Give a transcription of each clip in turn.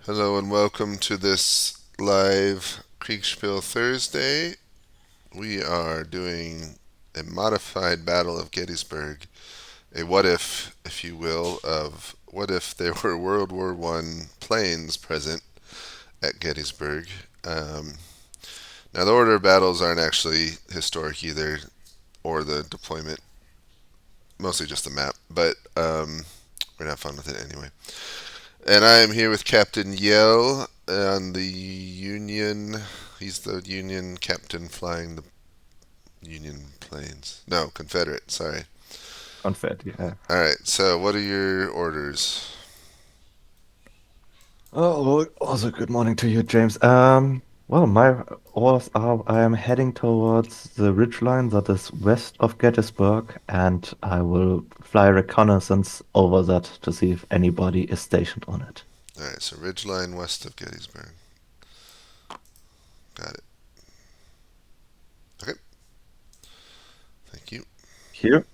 Hello and welcome to this live Kriegspiel Thursday. We are doing a modified Battle of Gettysburg, a what if you will, of what if there were World War One planes present at Gettysburg. Um, Now, the order of battles aren't actually historic either, or the deployment, mostly just the map, but we're gonna have fun with it anyway. And I am here with Captain Yell on the Union. He's the Union captain flying the Union planes. No, Confederate, sorry. Confed, yeah. Alright, so what are your orders? Oh, well, also good morning to you, James. Well, my orders are I am heading towards the ridge line that is west of Gettysburg, and I will fly reconnaissance over that to see if anybody is stationed on it. Alright, so ridgeline west of Gettysburg. Got it. Okay, thank you. Here?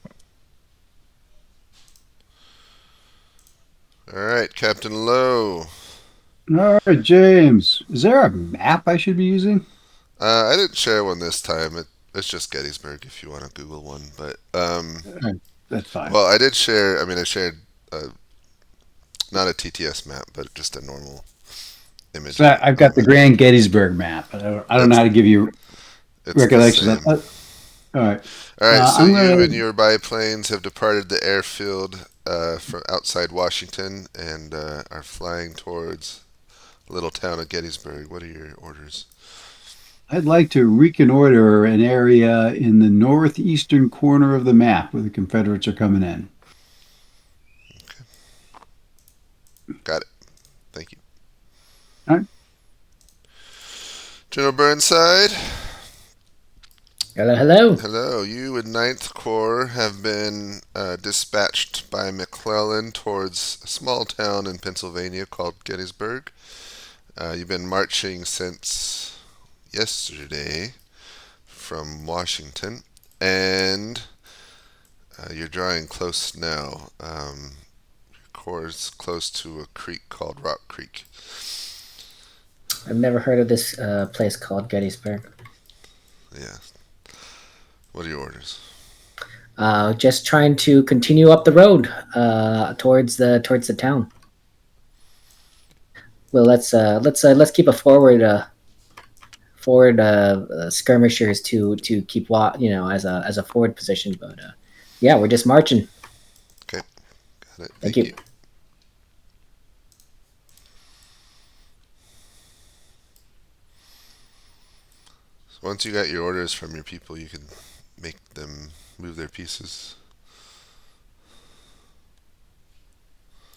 Alright, Captain Lowe. All right, James. Is there a map I should be using? I didn't share one this time. It's just Gettysburg if you want to Google one. But, That's fine. well, I did share, I shared not a TTS map, but just a normal image So I've of got the it. Grand Gettysburg map. I don't know That's how to give you It's the recollections. same. All right. All right, so I'm you gonna. and your biplanes have departed the airfield from outside Washington and are flying towards the little town of Gettysburg. What are your orders? I'd like to reconnoiter an area in the northeastern corner of the map where the Confederates are coming in. Got it. Thank you. All right. General Burnside, Hello, hello. hello. You and Ninth Corps have been dispatched by McClellan towards a small town in Pennsylvania called Gettysburg. You've been marching since yesterday from Washington, and you're drawing close now. Corps is close to a creek called Rock Creek. I've never heard of this place called Gettysburg. Yeah. What are your orders? Just trying to continue up the road towards the town. Well, let's keep a forward skirmishers to keep as a forward position. But yeah, we're just marching. Okay, got it. Thank Thank you. you. So once you got your orders from your people, you can make them move their pieces.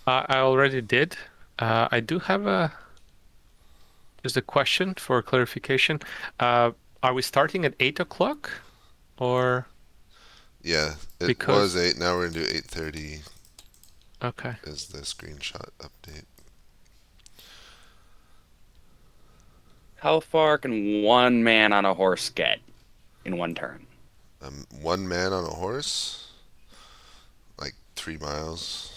I already did. I do have just a question for clarification. Are we starting at 8 o'clock or Yeah, it was because 8. Now we're gonna do 8:30 okay. as the screenshot update. How far can one man on a horse get in one turn? One man on a horse, like 3 miles.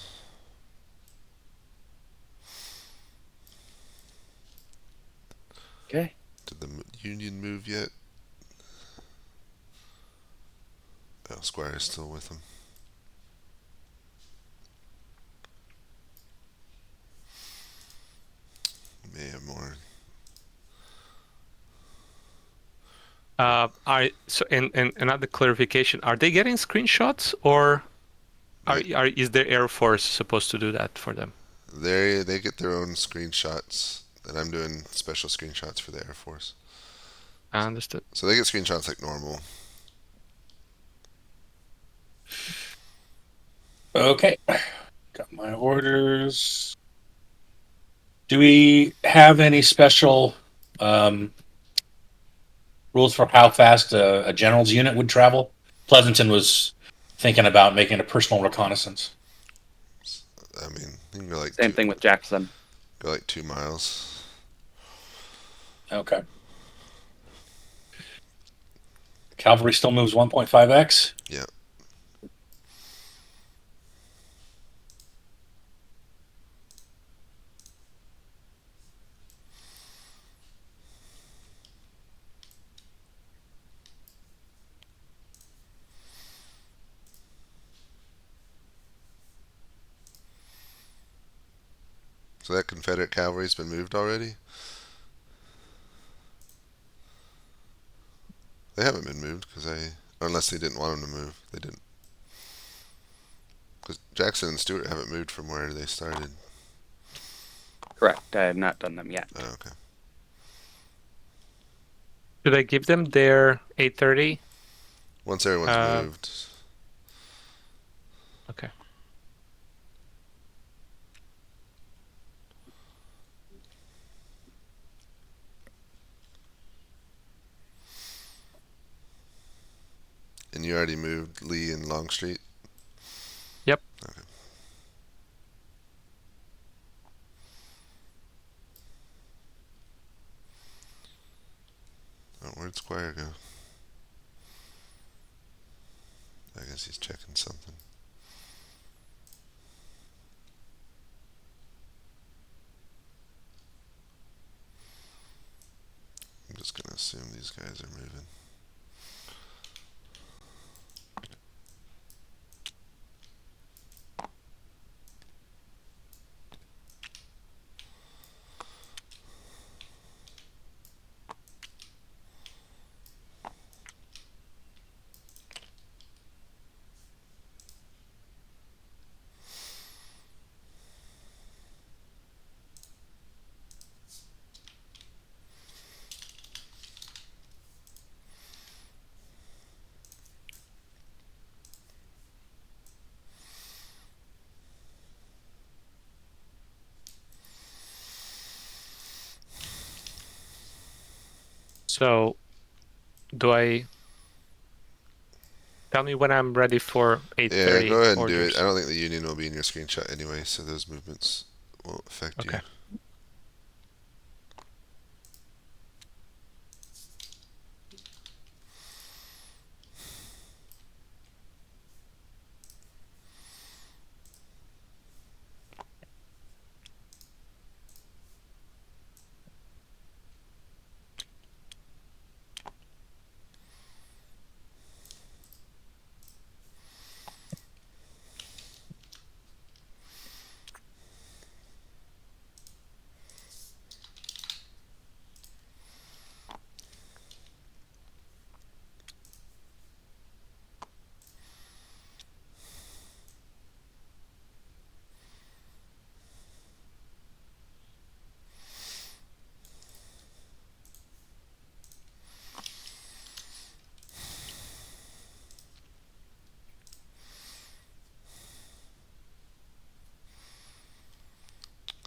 Okay. Did the Union move yet? Oh, Squire's still with them. May have more. I so and another clarification. Are they getting screenshots or is their Air Force supposed to do that for them? They get their own screenshots, and I'm doing special screenshots for the Air Force. I understood. So they get screenshots like normal. Okay, got my orders. Do we have any special rules for how fast a general's unit would travel? Pleasanton was thinking about making a personal reconnaissance. I mean, you can go like Same thing with Jackson. 2 miles. Okay. Cavalry still moves 1.5x. Yeah. So that Confederate cavalry's been moved already? They haven't been moved unless they didn't want them to move. They didn't. Because Jackson and Stewart haven't moved from where they started. Correct. I have not done them yet. Oh, okay. Should I give them their 8:30? Once everyone's moved. Okay. And you already moved Lee and Longstreet? Yep. Okay. Oh, where'd Squire go? I guess he's checking something. I'm just gonna assume these guys are moving. So, do I tell me when I'm ready for 8:30 Yeah, go ahead and do orders? it. I don't think the Union will be in your screenshot anyway, so those movements won't affect Okay. you.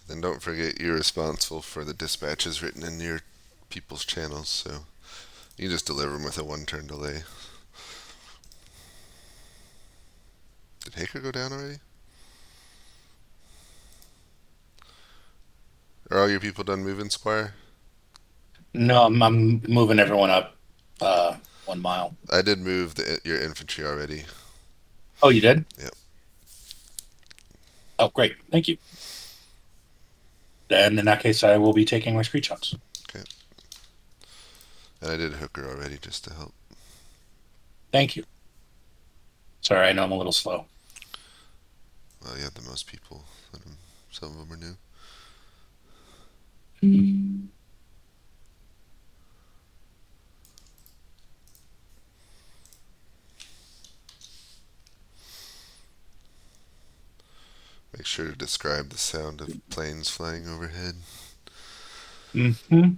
And don't forget you're responsible for the dispatches written in your people's channels, so you just deliver them with a 1 turn delay. Did Haker go down already? Are all your people done moving, Squire? No, I'm moving everyone up 1 mile. I did move your infantry already. Oh, you did? Yep. Oh, great. Thank you. Then in that case, I will be taking my screenshots. Okay. And I did Hooker already just to help. Thank you. Sorry, I know I'm a little slow. Well, you have the most people. Some of them are new. Make sure to describe the sound of planes flying overhead. Mm-hmm.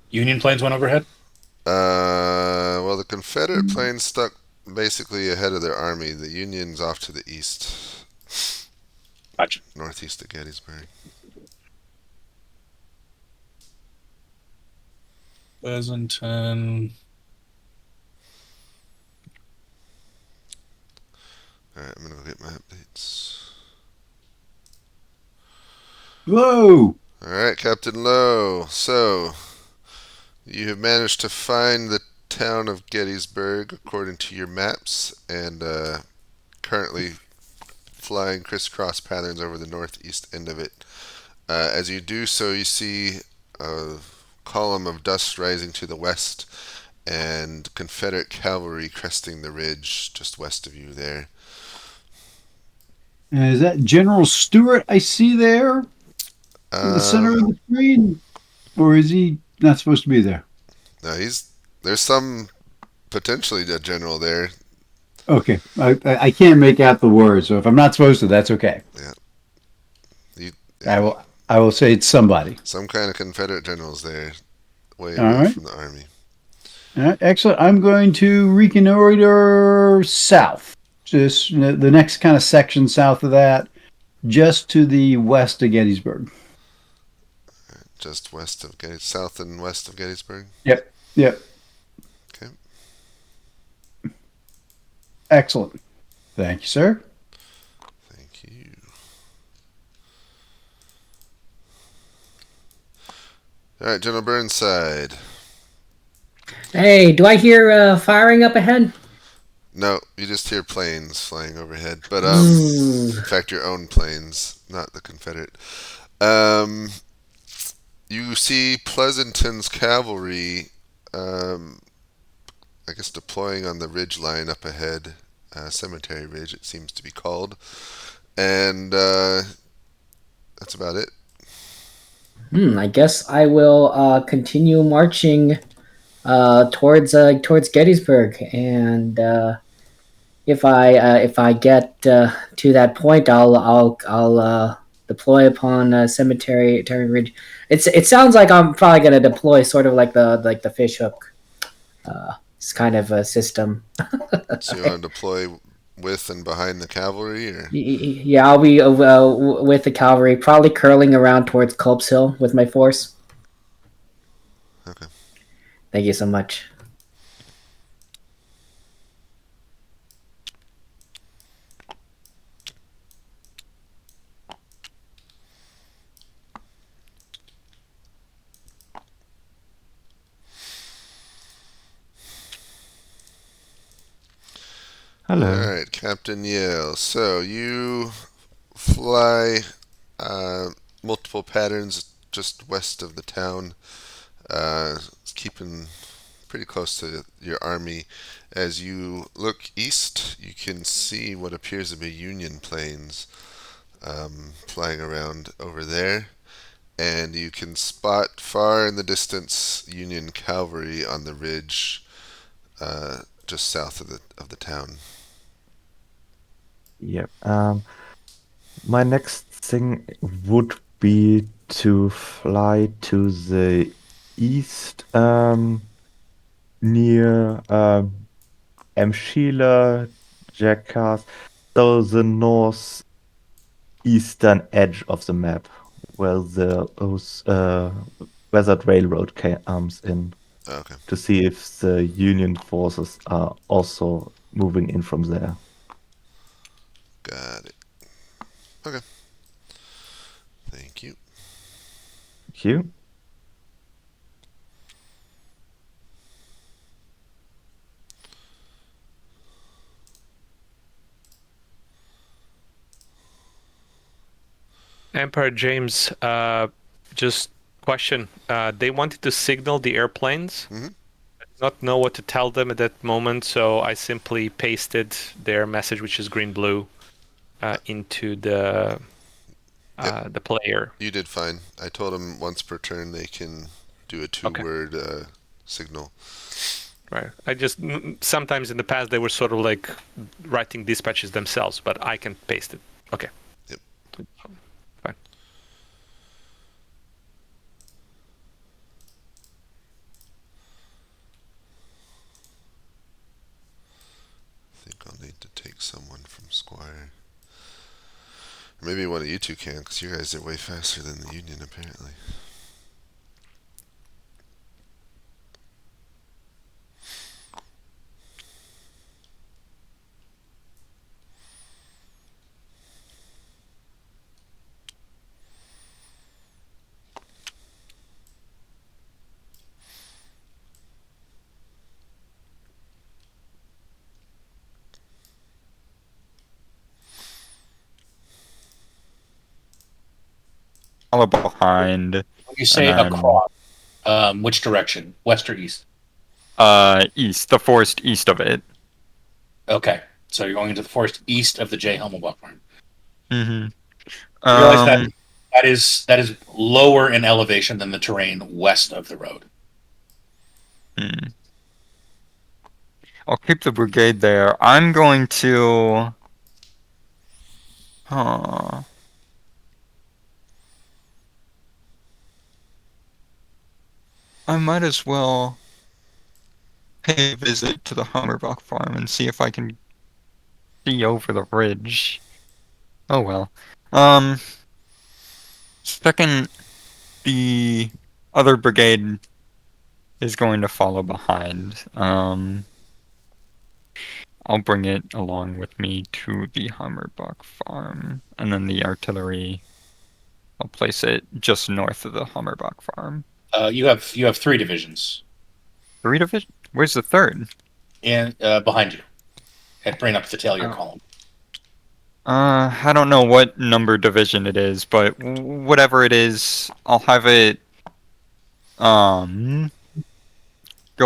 Union planes went overhead? Well, the Confederate planes stuck basically ahead of their army. The Union's off to the east. Gotcha. Northeast of Gettysburg. Pleasanton. Alright, I'm gonna go get my updates. Whoa! Alright, Captain Lowe. So, you have managed to find the town of Gettysburg according to your maps, and currently flying crisscross patterns over the northeast end of it. As you do so, you see a column of dust rising to the west and Confederate cavalry cresting the ridge just west of you there. Is that General Stewart I see there? In the center of Um, the screen, or is he not supposed to be there? no, there's some potentially a general there. Okay, I can't make out the words, so if I'm not supposed to, that's okay. Yeah, you, I yeah, will I will say it's somebody. some kind of Confederate generals there, way All away right. from the army. All right, excellent. I'm going to reconnoiter south, just the next kind of section south of that, just to the west of Gettysburg. Just west of south and west of Gettysburg. Yep. Yep. Okay. Excellent. Thank you, sir. Thank you. All right, General Burnside. Hey, do I hear firing up ahead? No, you just hear planes flying overhead, but Ooh. in fact, your own planes, not the Confederate. Um, you see Pleasanton's cavalry, I guess, deploying on the ridge line up ahead, Cemetery Ridge, it seems to be called, and that's about it. I guess I will continue marching towards Gettysburg, and if I get to that point, I'll deploy upon Cemetery Ridge. It sounds like I'm probably gonna deploy sort of like the fishhook kind of a system. So you want to deploy with and behind the cavalry, or Yeah, I'll be with the cavalry, probably curling around towards Culp's Hill with my force. okay? Thank you so much. Hello. All right, Captain Yale. So you fly multiple patterns just west of the town, keeping pretty close to your army. As you look east, you can see what appears to be Union planes flying around over there, and you can spot far in the distance Union cavalry on the ridge just south of the town. Yep. My next thing would be to fly to the east, near Sheila, Jackass, so the northeastern edge of the map, where the Weathered Railroad comes in, Okay, to see if the Union forces are also moving in from there. got it. Okay, thank you. Thank you. Emperor James, just question. They wanted to signal the airplanes. Mhm. I did not know what to tell them at that moment, so I simply pasted their message, which is green blue, into the player. You did fine. I told them once per turn they can do a Okay. two-word signal. Right. I just sometimes in the past they were sort of like writing dispatches themselves, but I can paste it. Okay. Yep. Fine. I think I'll need to take someone from Squire. Or maybe one of you two can, because you guys are way faster than the Union, apparently. Follow behind. When you say And then- across, which direction? West or east? East, the forest east of it. Okay, so you're going into the forest east of the J. Himmelbach farm. Mm-hmm. You realize that That is lower in elevation than the terrain west of the road. Hmm. I'll keep the brigade there. I'm going to. Huh. I might as well pay a visit to the Hummerbuck farm and see if I can see over the ridge. Oh well. Um, Second, the other brigade is going to follow behind. I'll bring it along with me to the Hummerbuck farm, and then the artillery, I'll place it just north of the Hummerbuck farm. You have 3 divisions, 3 division? Where's the third? and behind you, and bring up the tail of your Oh. column. I don't know what number division it is, but whatever it is, I'll have it go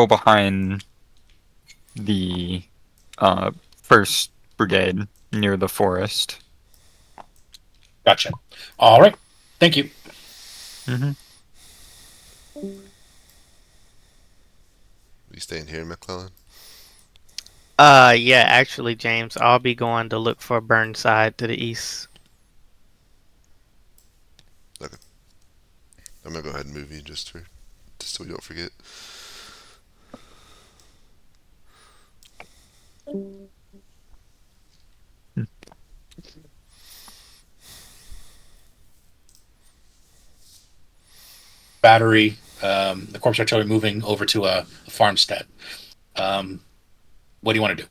behind the first brigade near the forest. Gotcha. All right. Thank you. Mm-hmm. You staying here, McClellan? Yeah, actually, James, I'll be going to look for Burnside to the east. I'm gonna go ahead and move you just so we don't forget. Battery, the corpse artillery moving over to a farmstead. What do you want to do?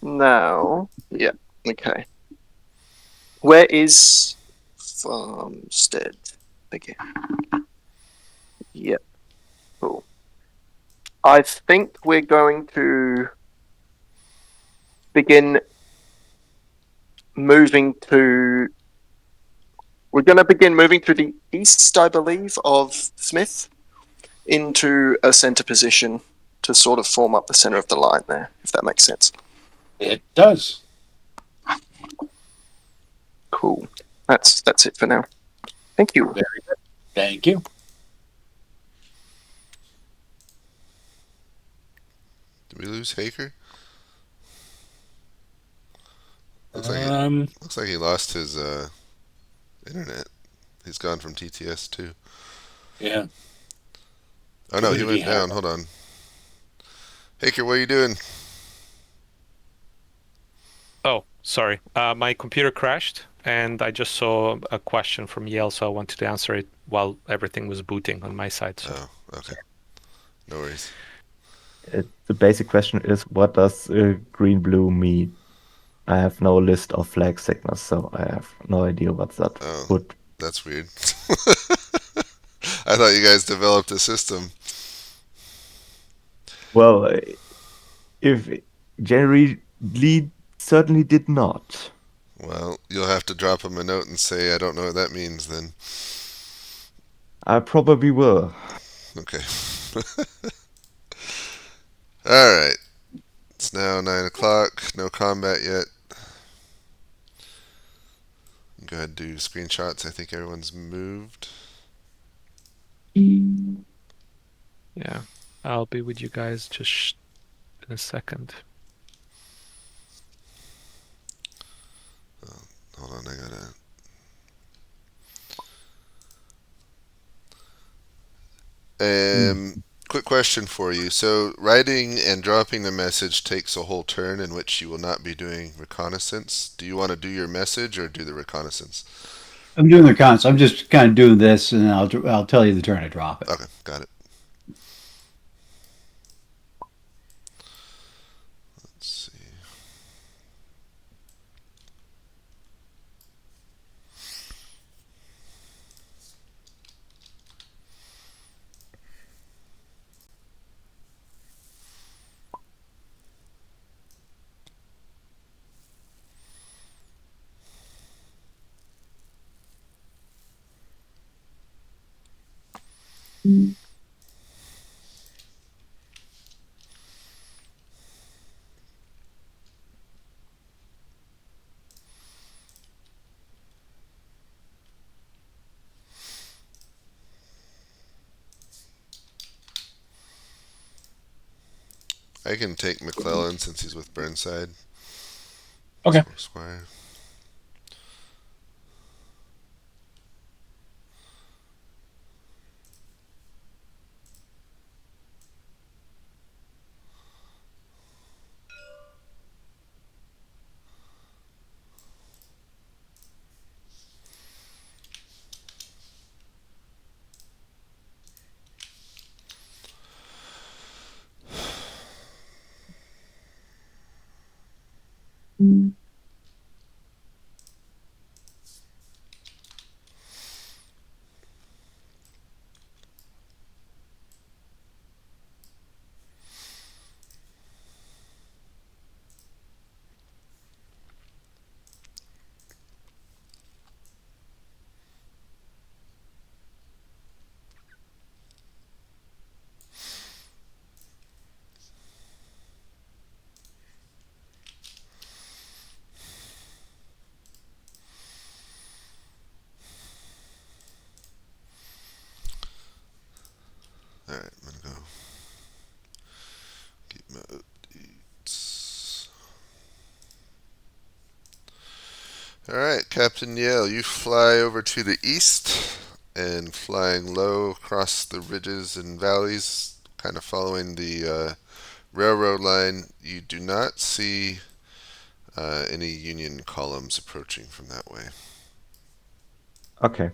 Now, yeah, okay. Where is Farmstead again? Yep, cool. I think we're going to begin moving to. We're going to begin moving to the east, I believe, of Smith into a center position to sort of form up the center of the line there, if that makes sense. It does. Cool. That's it for now. Thank you. Very good. Thank you. Did we lose Haker? Looks like he lost his internet. He's gone from TTS too. Yeah. Oh no, he Who did went he have? down. Hold on. Haker, what are you doing? Oh, sorry. My computer crashed, and I just saw a question from Yale, so I wanted to answer it while everything was booting on my side. So. Oh, okay. No worries. The basic question is, what does green-blue mean? I have no list of flag signals, so I have no idea what that Oh, would. that's weird. I thought you guys developed a system. Well, if January Lee certainly did not. Well, you'll have to drop him a note and say, I don't know what that means then. I probably will. Okay. Alright. It's now 9 o'clock. No combat yet. Go ahead and do screenshots. I think everyone's moved. Yeah, I'll be with you guys just in a second. Hold on, I gotta. Quick question for you. So, writing and dropping the message takes a whole turn in which you will not be doing reconnaissance. Do you want to do your message or do the reconnaissance? I'm doing the cons. I'm just kind of doing this, and I'll tell you the turn I drop it. Okay, got it. Let's see. I can take McClellan since he's with Burnside. Okay. Squire. Alright, I'm gonna go keep my updates. Alright, Captain Yale, you fly over to the east and flying low across the ridges and valleys, kind of following the railroad line. You do not see any Union columns approaching from that way. Okay.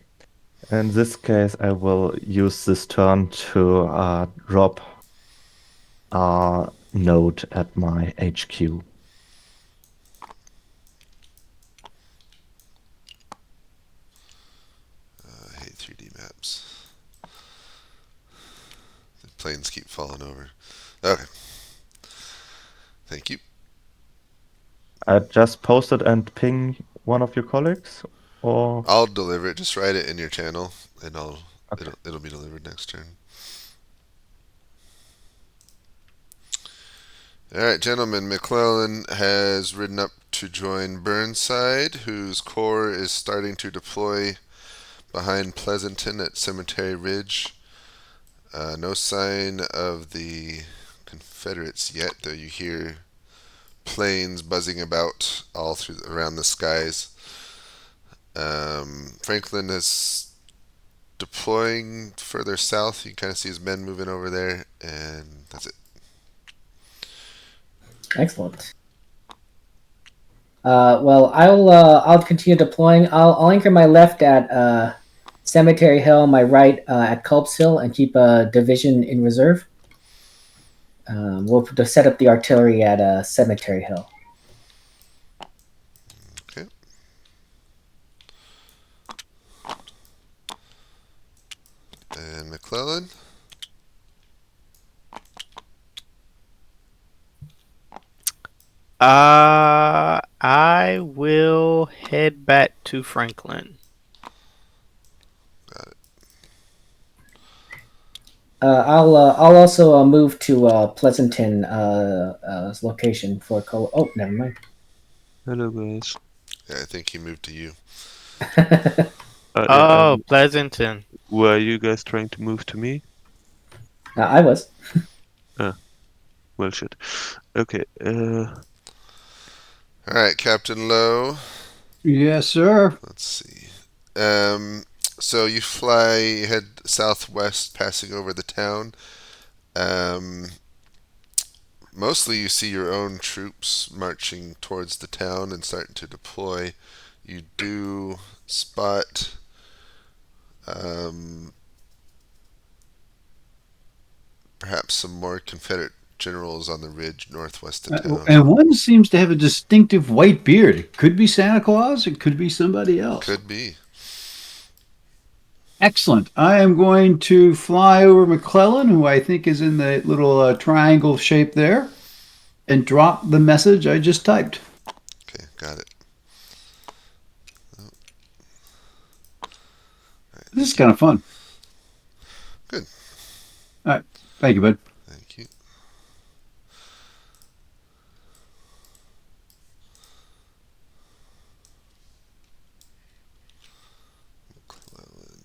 In this case, I will use this turn to drop a note at my HQ. I hate 3D maps. The planes keep falling over. Okay. Thank you. I just post it and ping one of your colleagues, or I'll deliver it. Just write it in your channel, and okay. it'll be delivered next turn. All right, gentlemen. McClellan has ridden up to join Burnside, whose corps is starting to deploy behind Pleasanton at Cemetery Ridge. No sign of the Confederates yet, though you hear planes buzzing about all through around the skies. Franklin is deploying further south. You can kind of see his men moving over there, and that's it. Excellent. Well, I'll continue deploying. I'll anchor my left at Cemetery Hill, my right at Culp's Hill, and keep a division in reserve. We'll set up the artillery at Cemetery Hill. Okay. And McClellan. I will head back to Franklin. Got it. I'll also move to Pleasanton location for Oh, never mind. Hello, guys. Yeah, I think he moved to you. Oh, Pleasanton. Were you guys trying to move to me? I was. Well, shit. Okay. All right, Captain Lowe. Yes, sir. Let's see. So you head southwest, passing over the town. Mostly you see your own troops marching towards the town and starting to deploy. You do spot perhaps some more Confederate generals on the ridge northwest of town. And one seems to have a distinctive white beard. It could be Santa Claus. It could be somebody else. Could be. Excellent. I am going to fly over McClellan, who I think is in the little triangle shape there, and drop the message I just typed. Okay, got it. This is kind of fun. Good. All right. Thank you, bud. Thank you. McClellan.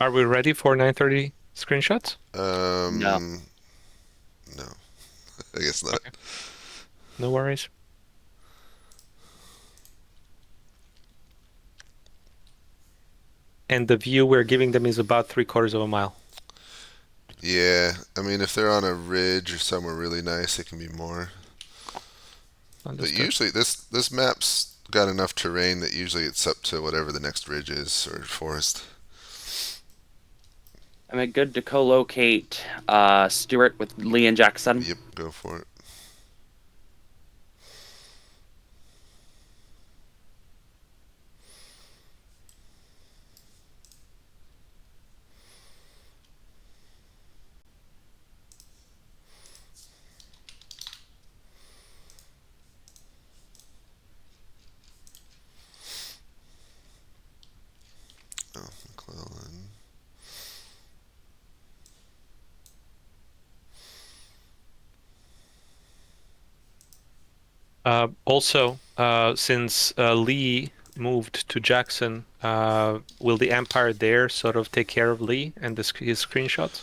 Are we ready for 9:30 screenshots? No. No, I guess not. Okay. No worries. And the view we're giving them is about 3/4 of a mile. Yeah, I mean, if they're on a ridge or somewhere really nice, it can be more. But Understood. usually, this map's got enough terrain that usually it's up to whatever the next ridge is or forest. Am I good to co-locate Stuart with Lee and Jackson? Yep, go for it. Oh, McClellan. Also, since Lee moved to Jackson, will the Empire there sort of take care of Lee and his screenshots?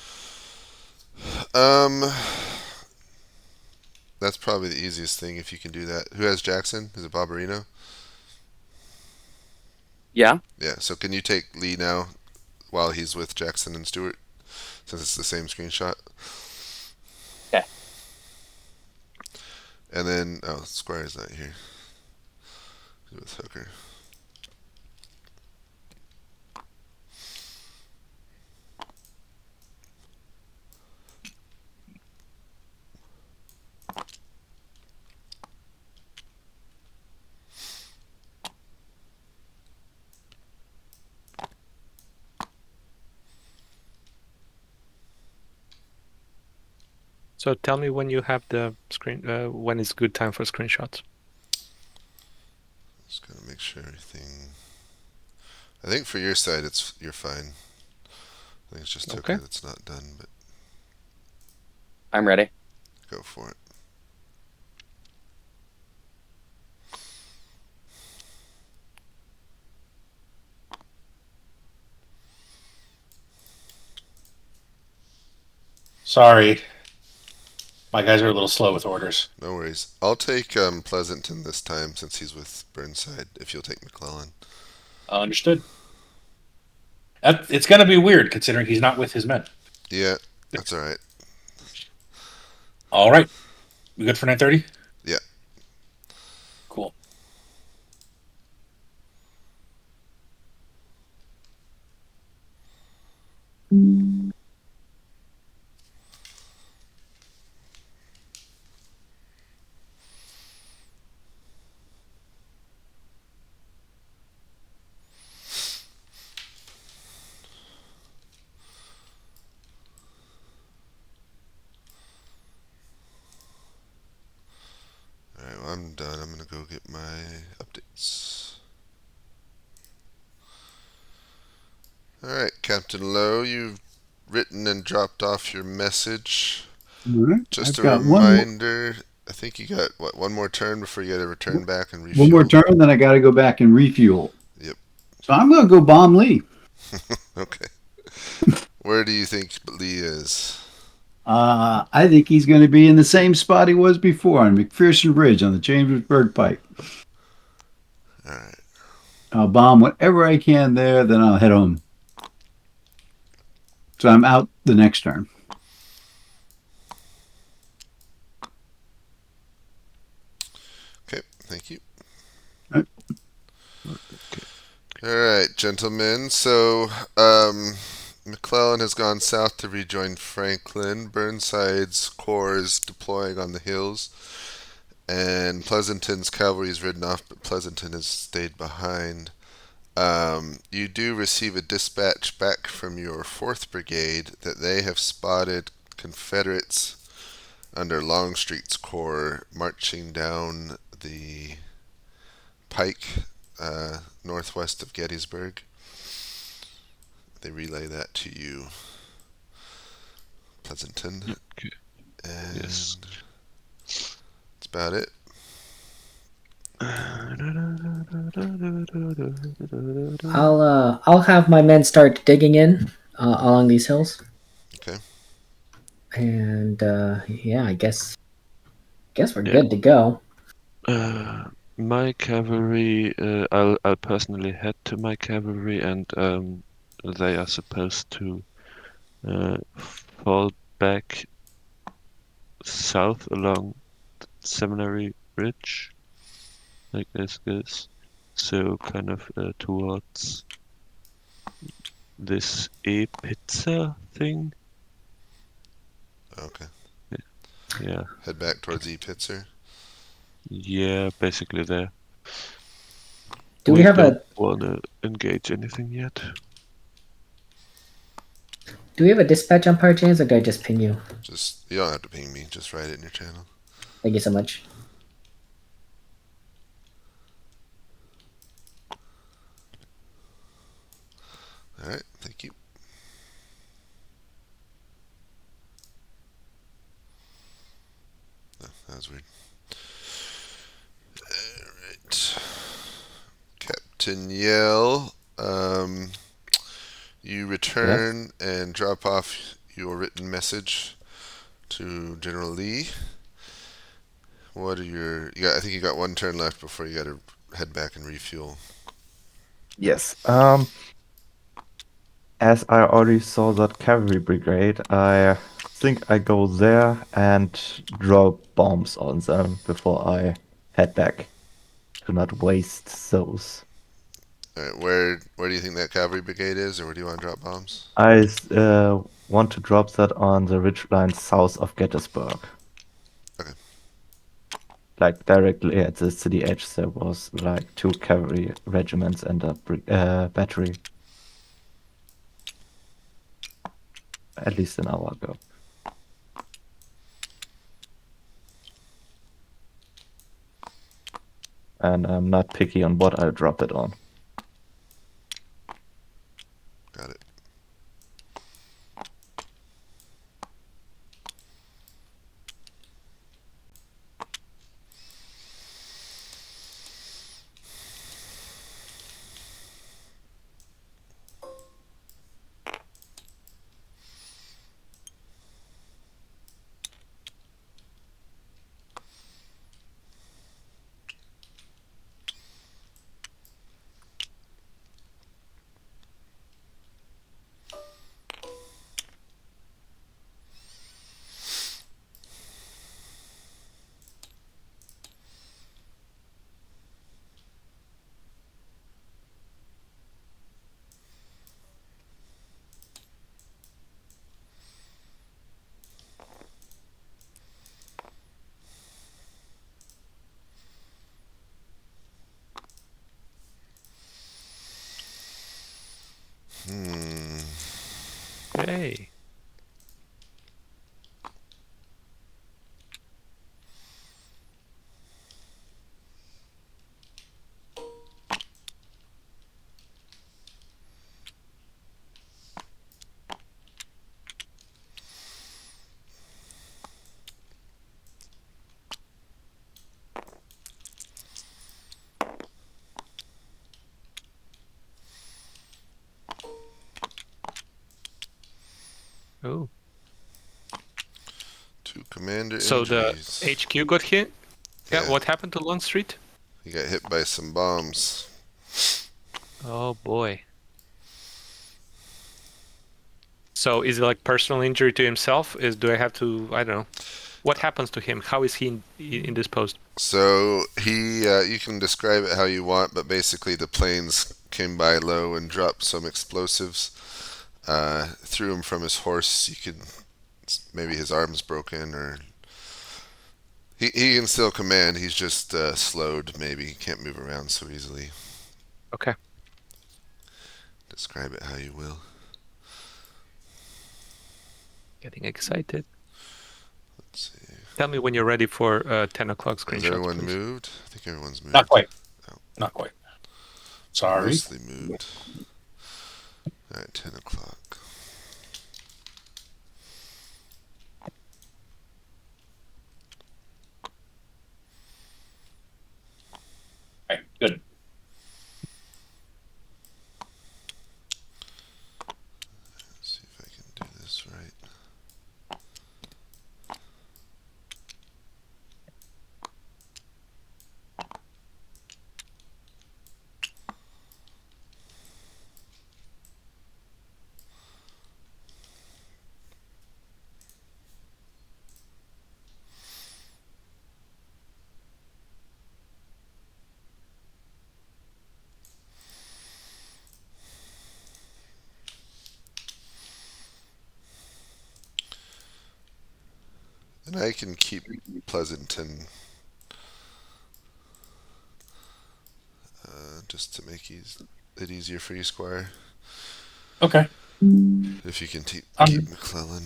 That's probably the easiest thing if you can do that. Who has Jackson? Is it Barbarino? Yeah. Yeah, so can you take Lee now while he's with Jackson and Stewart? Since it's the same screenshot. Okay. And then, oh, Squire's not here. He's with Hooker. So tell me when you have the screen, when is good time for screenshots. Just gotta make sure everything. I think for your side, you're fine. I think it's just Hooker Okay. that's not done, but I'm ready. go for it. Sorry. My guys are a little slow with orders. No worries. I'll take Pleasanton this time since he's with Burnside. If you'll take McClellan. Understood. It's going to be weird considering he's not with his men. Yeah, that's all right. All right. We good for 9:30? Yeah. Cool. Alright, well, I'm done. I'm gonna go get my updates. Alright, Captain Lowe, you've written and dropped off your message. All right. Just I've a got one more, reminder, I think you got, what, one more turn before you gotta return back and refuel? one more turn, then I got to go back and refuel. Yep. So I'm going to go bomb Lee. Okay. Where do you think Lee is? I think he's going to be in the same spot he was before on McPherson Bridge on the Chambersburg Pike. Alright. I'll bomb whatever I can there, then I'll head home. So I'm out the next turn. Okay, thank you. Right. Alright, gentlemen. So, McClellan has gone south to rejoin Franklin. Burnside's corps is deploying on the hills. And Pleasanton's cavalry is ridden off, but Pleasanton has stayed behind. You do receive a dispatch back from your 4th Brigade that they have spotted Confederates under Longstreet's corps marching down the pike northwest of Gettysburg. They relay that to you, Pleasanton. Okay. And Yes. that's about it. I'll have my men start digging in along these hills. Okay. And yeah, I guess we're Yeah. good to go. My cavalry, I'll personally head to my cavalry, and they are supposed to fall back south along Seminary Ridge, like this. So kind of towards this pizza thing. Okay. Yeah. Head back towards E-Pitzer. Yeah, basically there. Do we have don't want to engage anything yet. a dispatch on par chance, or do I just ping you? Just, you don't have to ping me. Just write it in your channel. Thank you so much. All right. Thank you. Oh, that was weird. All right. Captain Yell, you return and drop off your written message to General Lee. What are your? I think you got one turn left before you got to head back and refuel. Yes. As I already saw that cavalry brigade, I think I go there and drop bombs on them before I head back. To not waste those. All right. Where do you think that cavalry brigade is, or where do you want to drop bombs? I want to drop that on the ridgeline south of Gettysburg. Okay. Like directly at the city edge, there was like 2 cavalry regiments and a battery. At least an hour ago. And I'm not picky on what I'll drop it on. Got it. Hey. Oh. 2 commander So the injuries. HQ got hit? Yeah, Yeah. what happened to Lund Street? He got hit by some bombs. Oh boy. So is it like personal injury to himself? Do I have to, I don't know. What happens to him? How is he indisposed? So he, you can describe it how you want, but basically the planes came by low and dropped some explosives. Threw him from his horse. You could, maybe his arm's broken, or he can still command. He's just slowed. Maybe he can't move around so easily. Okay. Describe it how you will. Getting excited. Let's see. Tell me when you're ready for 10 o'clock screenshots, Has everyone please. moved? I think everyone's moved. Not quite. Oh. Not quite. Sorry. Mostly moved. All right, 10 o'clock. Okay, good. And I can keep Pleasanton just to make it easier for you, Squire. Okay. If you can keep Um, McClellan.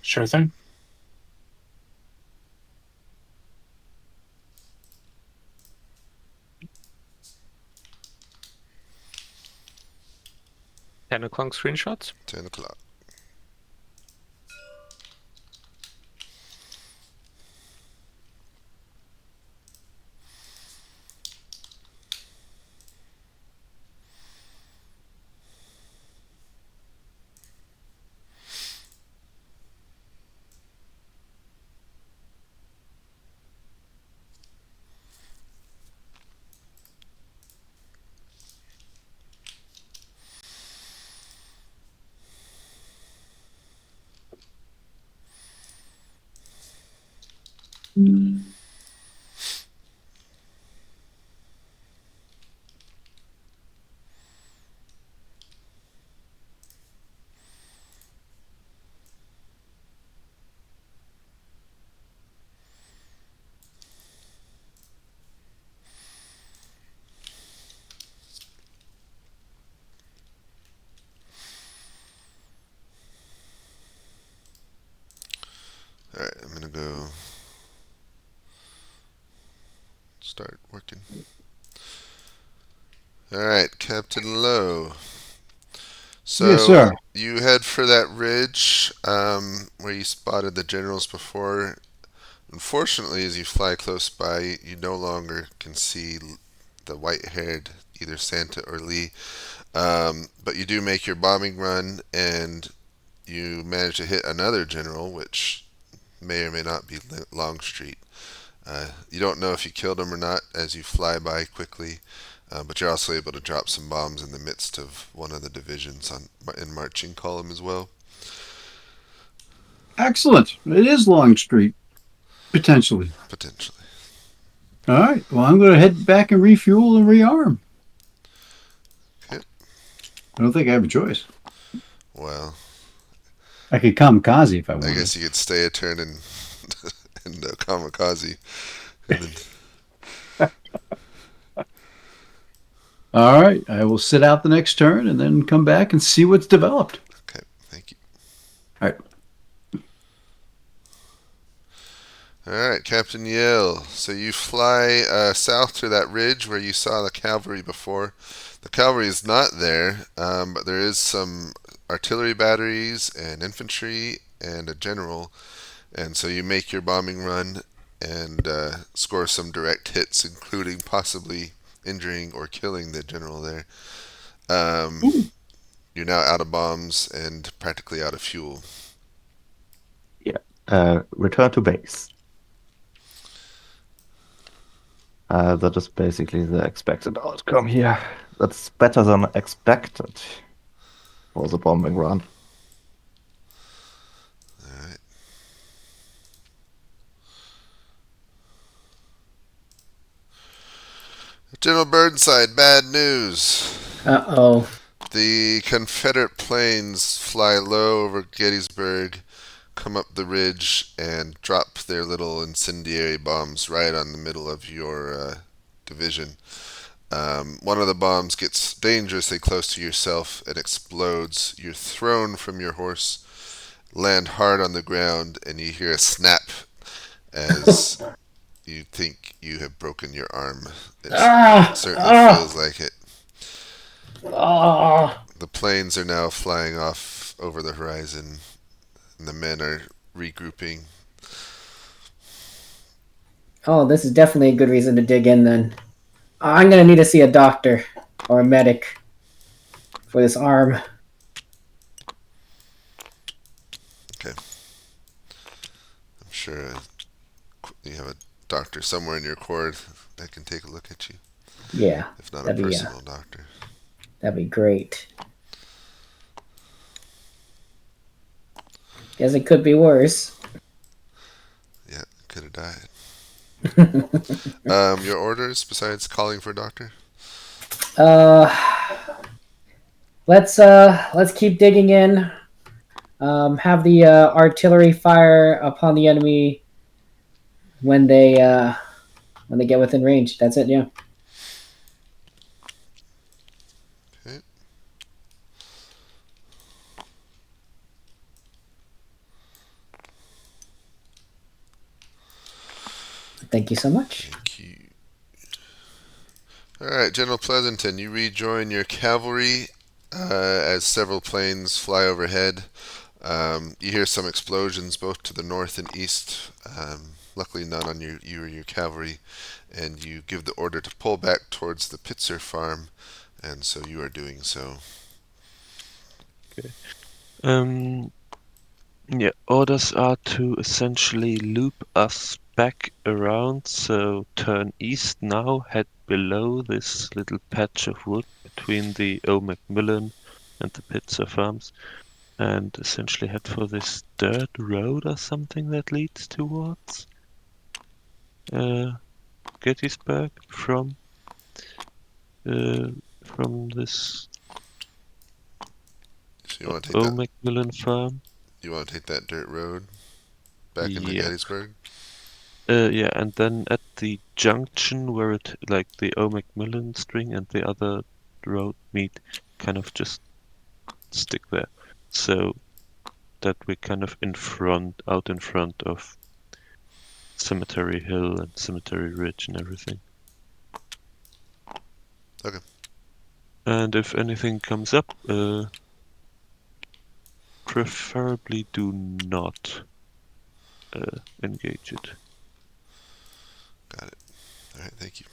Sure thing. Ten o'clock screenshots. 10 o'clock. Alright, I'm gonna go start working. Alright, Captain Lowe. So Yes, sir. you head for that ridge where you spotted the generals before. Unfortunately, as you fly close by, you no longer can see the white-haired either Santa or Lee. But you do make your bombing run, and you manage to hit another general, which may or may not be Longstreet. You don't know if you killed him or not as you fly by quickly, but you're also able to drop some bombs in the midst of one of the divisions in marching column as well. Excellent. It is Longstreet, potentially. Potentially. All right. Well, I'm going to head back and refuel and rearm. Okay. I don't think I have a choice. Well, I could kamikaze if I I wanted. guess you could stay a turn and kamikaze. And then, All right. I will sit out the next turn and then come back and see what's developed. okay, thank you. All right. Alright, Captain Yale. So you fly south to that ridge where you saw the cavalry before. The cavalry is not there, but there is some artillery batteries and infantry and a general. And so you make your bombing run and score some direct hits, including possibly injuring or killing the general there. You're now out of bombs and practically out of fuel. Return to base. That is basically the expected outcome here. That's better than expected for the bombing run. Alright. General Burnside, bad news. Uh-oh. The Confederate planes fly low over Gettysburg, come up the ridge, and drop their little incendiary bombs right on the middle of your division. One of the bombs gets dangerously close to yourself and explodes. You're thrown from your horse, land hard on the ground, and you hear a snap as you think you have broken your arm. It certainly feels like it. The planes are now flying off over the horizon, and the men are regrouping. Oh, this is definitely a good reason to dig in then. I'm gonna need to see a doctor or a medic for this arm. Okay. I'm sure you have a doctor somewhere in your corps that can take a look at you. Yeah. If not a personal doctor. That'd be great. Guess it could be worse. Yeah, could have died. Your orders besides calling for a doctor? Let's keep digging in. Have the artillery fire upon the enemy when they get within range. That's it. Yeah. Okay. Thank you so much. Thank you. All right, General Pleasanton, you rejoin your cavalry as several planes fly overhead. You hear some explosions both to the north and east. Luckily, none on you or your cavalry, and you give the order to pull back towards the Pitzer farm, and so you are doing so. Okay. Yeah, orders are to essentially loop us back around, so turn east now, head below this little patch of wood between the O'Macmillan and the Pitzer farms, and essentially head for this dirt road or something that leads towards Gettysburg from this So you want to take that? O'Macmillan farm. You want to take that dirt road back into Yeah. Gettysburg? Yeah, and then at the junction where it like the O'Macmillan string and the other road meet, kind of just stick there, so that we're kind of out in front of Cemetery Hill and Cemetery Ridge and everything. Okay. And if anything comes up, preferably do not engage it. Got it. All right, thank you.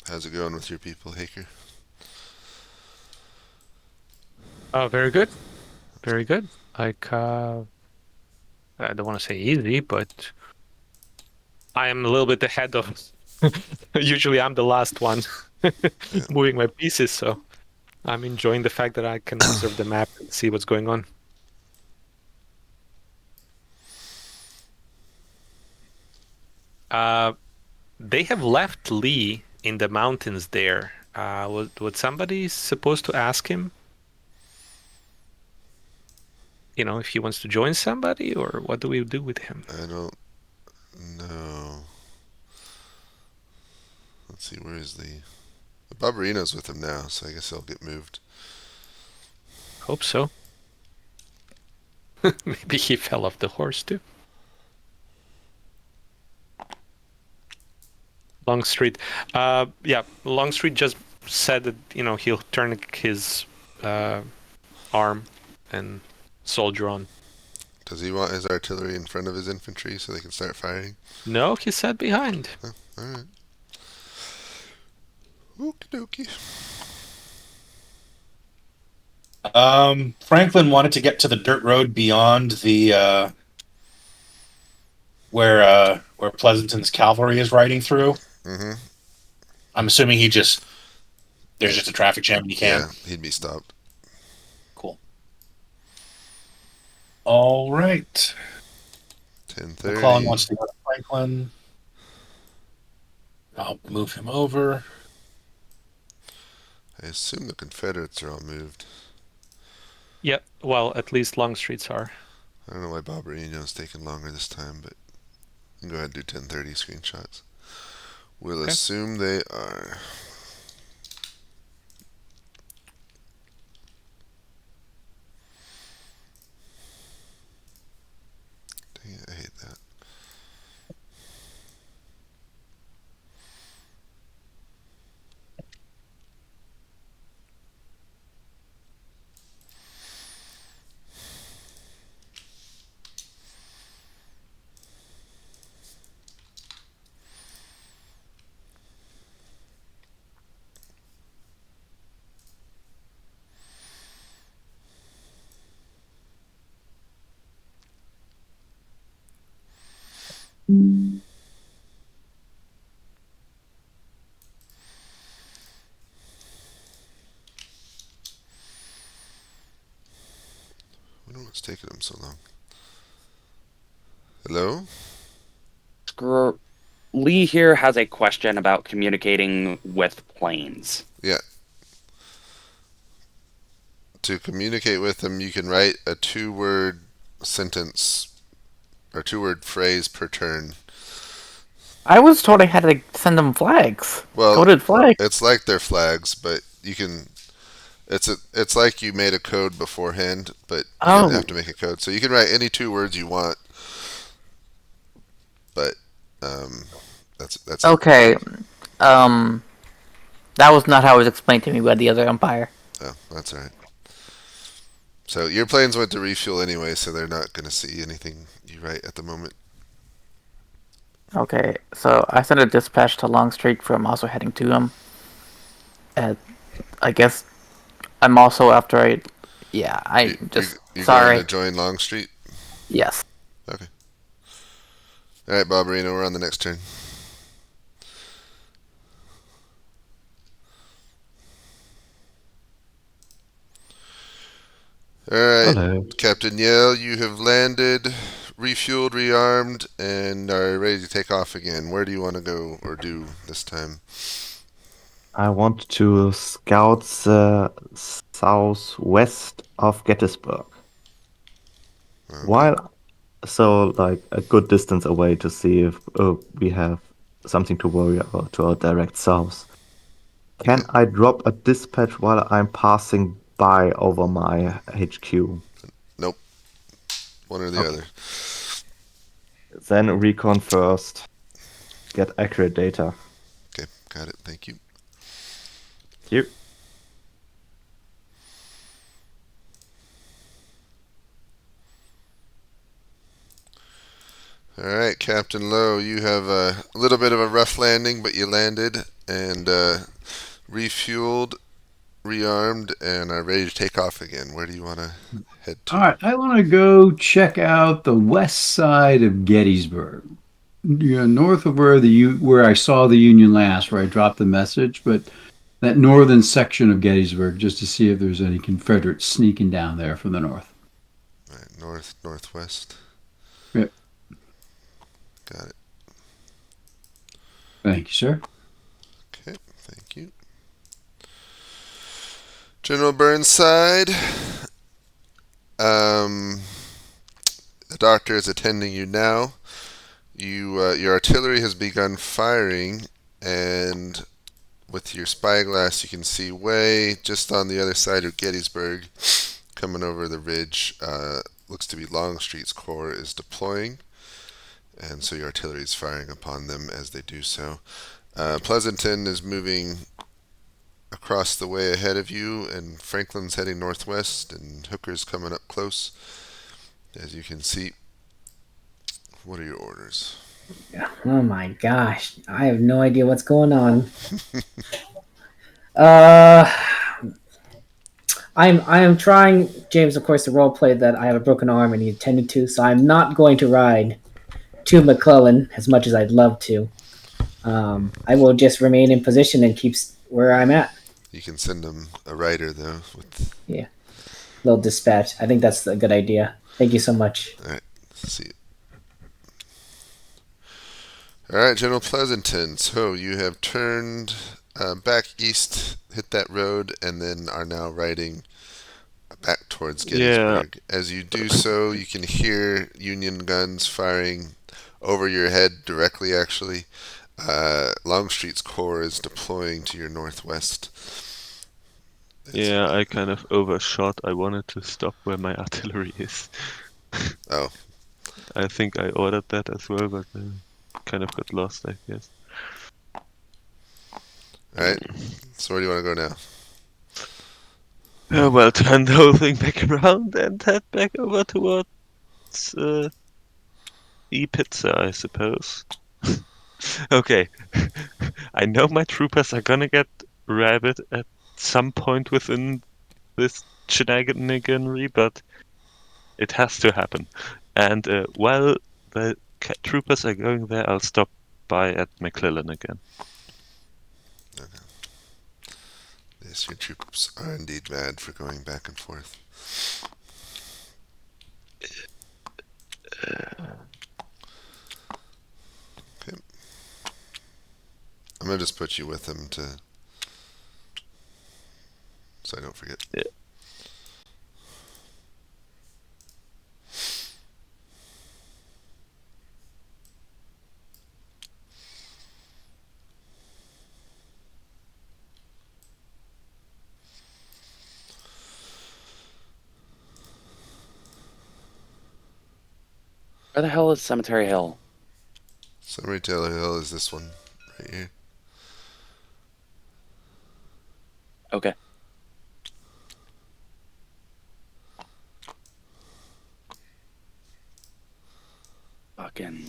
How's it going with your people, Haker? Very good. Very good. Like, I don't want to say easy, but I am a little bit ahead of. Usually, I'm the last one moving my pieces, so I'm enjoying the fact that I can observe the map and see what's going on. They have left Lee in the mountains there. Was somebody supposed to ask him? If he wants to join somebody, or what do we do with him? I don't know. Let's see, where is the Barbarino's with him now, so I guess he'll get moved. hope so. Maybe he fell off the horse too. Longstreet. Yeah, Longstreet just said that he'll turn his arm and soldier on. Does he want his artillery in front of his infantry so they can start firing? No, he said behind. Oh, all right. Okie dokie. Franklin wanted to get to the dirt road beyond the where Pleasanton's cavalry is riding through. Mm-hmm. I'm assuming there's just a traffic jam and he can't. Yeah, he'd be stopped. Cool. All right. 10:30. McClellan wants to go to Franklin. I'll move him over. I assume the Confederates are all moved. Yep. Well, at least Longstreet's are. I don't know why Barbarino's taking longer this time, but you can go ahead and do 10:30 screenshots. We'll Okay. assume they are. Dang it, I hate that. I wonder what's taking them so long. Hello? Lee here has a question about communicating with planes. Yeah. To communicate with them, you can write a 2-word sentence or 2-word phrase per turn. I was told I had to send them flags. Well, Coded flags. it's like they're flags, but you can. It's like you made a code beforehand, but you don't have to make a code. So you can write any 2 words you want, but that's Okay. That was not how it was explained to me by the other umpire. Oh, that's all right. So your planes went to refuel anyway, so they're not going to see anything you write at the moment. Okay, so I sent a dispatch to Longstreet from also heading to him. And I guess I'm also after I. Yeah, You're sorry. going to join Longstreet? Yes. Okay. All right, Barbarino, we're on the next turn. All right, Hello. Captain Yale, you have landed, refueled, rearmed, and are ready to take off again. Where do you want to go or do this time? I want to scout the southwest of Gettysburg. Okay. So like a good distance away to see if we have something to worry about to our direct south. Can I drop a dispatch while I'm passing by over my HQ? Nope. One or the Okay. other. Then recon first. Get accurate data. Okay, got it. Thank you. Thank you. All right, Captain Lowe, you have a little bit of a rough landing, but you landed and refueled, rearmed, and are ready to take off again. Where do you want to head to? All right, I want to go check out the west side of Gettysburg. North of where I saw the Union last, where I dropped the message, but that northern section of Gettysburg, just to see if there's any Confederates sneaking down there from the north. All right, northwest. Yep. Got it. Thank you, sir. Okay, thank you. General Burnside, the doctor is attending you now. Your artillery has begun firing, and with your spyglass, you can see way just on the other side of Gettysburg coming over the ridge. Looks to be Longstreet's corps is deploying, and so your artillery is firing upon them as they do so. Pleasanton is moving across the way ahead of you, and Franklin's heading northwest, and Hooker's coming up close, as you can see. What are your orders? Oh my gosh, I have no idea what's going on. uh, I am trying, James, of course, to roleplay that I have a broken arm and he attended to, so I'm not going to ride to McClellan as much as I'd love to. I will just remain in position and keep where I'm at. You can send them a rider, though. Yeah, little dispatch. I think that's a good idea. Thank you so much. All right, see. All right, General Pleasanton. So you have turned back east, hit that road, and then are now riding back towards Gettysburg. As you do so, you can hear Union guns firing over your head directly, actually. Longstreet's corps is deploying to your northwest. Yeah, I kind of overshot. I wanted to stop where my artillery is. Oh. I think I ordered that as well, but kind of got lost, I guess. Alright, so where do you want to go now? Well, turn the whole thing back around and head back over towards E-Pizza, I suppose. Okay, I know my troopers are gonna get rabid at some point within this shenaniganry, but it has to happen. And while the troopers are going there, I'll stop by at McClellan again. Okay. Yes, your troops are indeed mad for going back and forth. Okay. I'm gonna just put you with them so I don't forget. Yeah. Where the hell is Cemetery Hill? Cemetery Hill is this one right here. Okay. Fucking.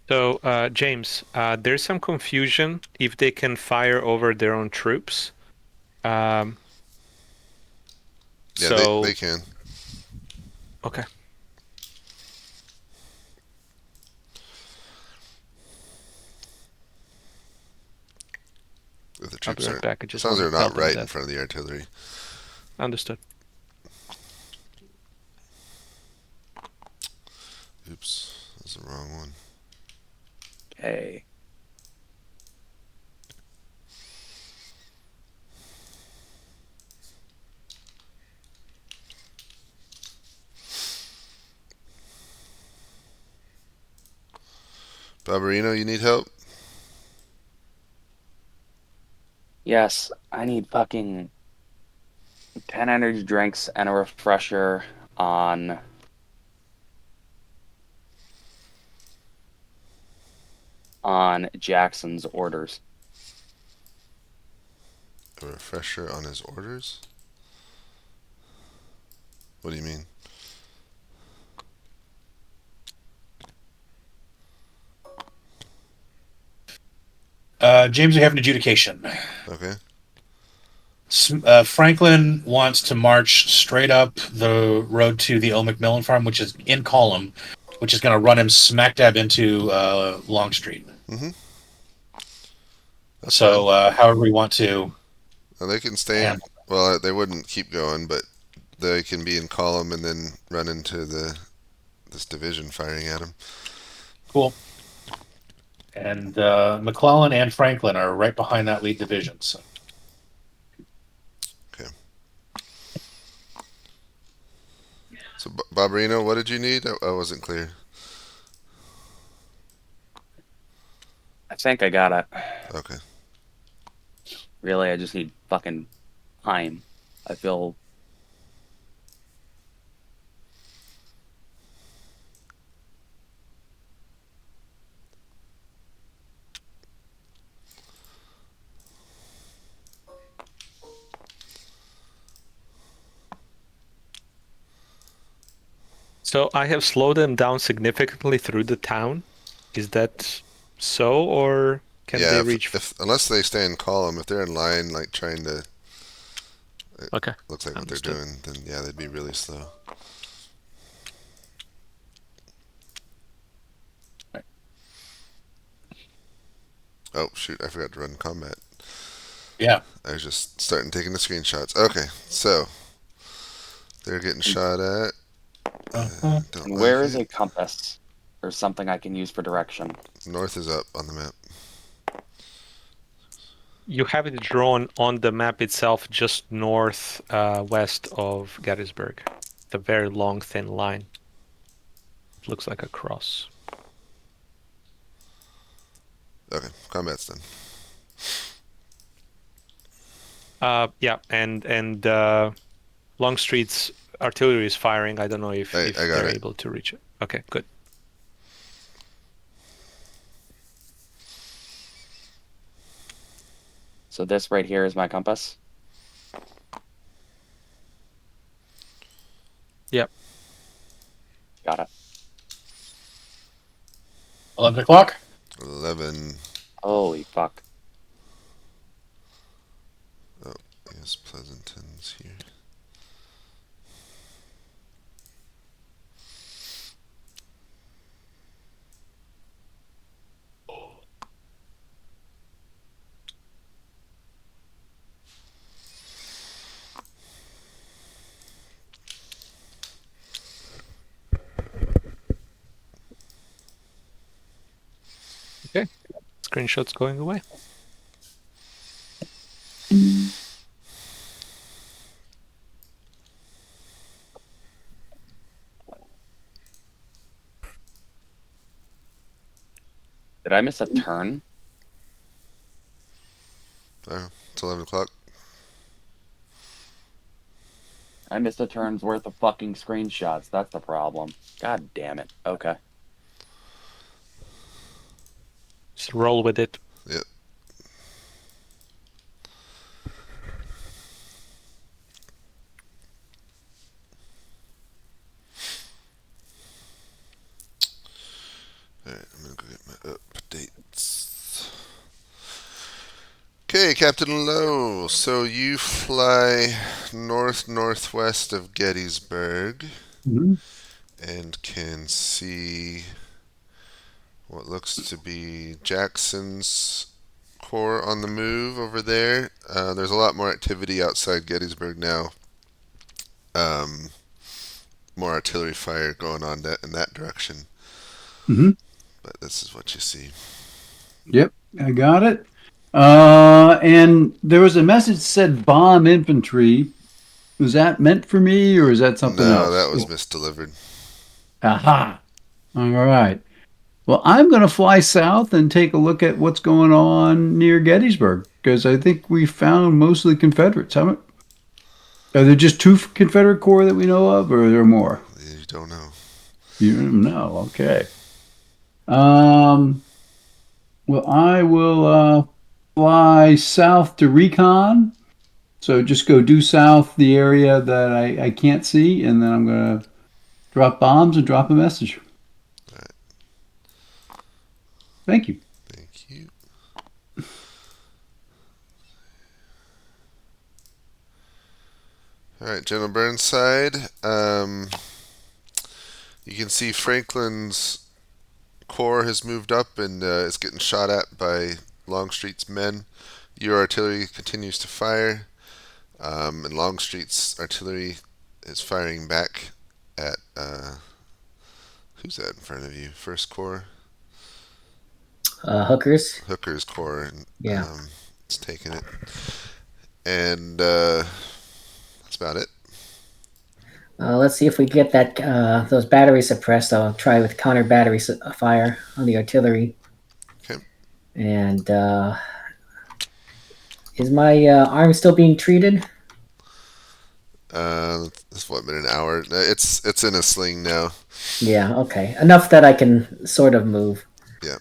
So, James, there's some confusion if they can fire over their own troops. Yeah, so they can. Okay. If the troops I'll be right back. I as just long as want they're to not tell them right that. in front of the artillery. Understood. Oops, that's the wrong one. Okay. Barbarino, you need help? Yes, I need fucking 10 energy drinks and a refresher on Jackson's orders. A refresher on his orders? What do you mean? James, we have an adjudication. Okay. Franklin wants to march straight up the road to the L. McMillan farm, which is in column, which is going to run him smack dab into Longstreet. Mm-hmm. So, however we want to. Well, they can stay. Well, they wouldn't keep going, but they can be in column and then run into this division firing at them. Cool. And McClellan and Franklin are right behind that lead division. So. Okay. So, Barbarino, what did you need? I wasn't clear. I think I got it. Okay. Really, I just need fucking time. I feel So I have slowed them down significantly through the town. Is that so, or can Yeah, they reach? if unless they stay in column, if they're in line, like trying to, Okay, looks like what they're understood. doing, then yeah, they'd be really slow. Oh shoot, I forgot to run combat. Yeah. I was just starting taking the screenshots. Okay, so they're getting shot at. Don't And like where is it. a compass or something I can use for direction? North is up on the map. You have it drawn on the map itself, just north west of Gettysburg. It's a very long, thin line. It looks like a cross. Okay, combat's done. Yeah, and Longstreet's artillery is firing. I don't know if I got they're it. able to reach it. Okay, good. So this right here is my compass. Yep. Got it. 11 o'clock. 11. Holy fuck. Oh, I guess Pleasanton's here. Okay. Screenshot's going away. Did I miss a turn? Oh, it's 11 o'clock. I missed a turn's worth of fucking screenshots. That's the problem. God damn it. Okay. Just roll with it. Yep. Alright, I'm gonna go get my updates. Okay, Captain Lowe. So you fly northwest of Gettysburg and can see what looks to be Jackson's corps on the move over there. There's a lot more activity outside Gettysburg now. More artillery fire going on in that direction. Mm-hmm. But this is what you see. Yep, I got it. And there was a message that said bomb infantry. Was that meant for me, or is that something No, else? that was misdelivered. Aha. All right. Well, I'm going to fly south and take a look at what's going on near Gettysburg because I think we found mostly Confederates. Are there just two Confederate corps that we know of, or are there more? You don't know. You don't know. Okay. Well, I will fly south to recon. So just go due south the area that I can't see, and then I'm going to drop bombs and drop a message. All right. Thank you. Thank you. All right, General Burnside. You can see Franklin's corps has moved up and is getting shot at by Longstreet's men. Your artillery continues to fire, and Longstreet's artillery is firing back at who's that in front of you? First Corps. Hookers. Hooker's corps, and Yeah. it's taking it, and that's about it. Let's see if we get that those batteries suppressed. I'll try with counter battery fire on the artillery. Okay. And is my arm still being treated? It's what, been an hour? It's in a sling now. Yeah. Okay. Enough that I can sort of move. Yeah.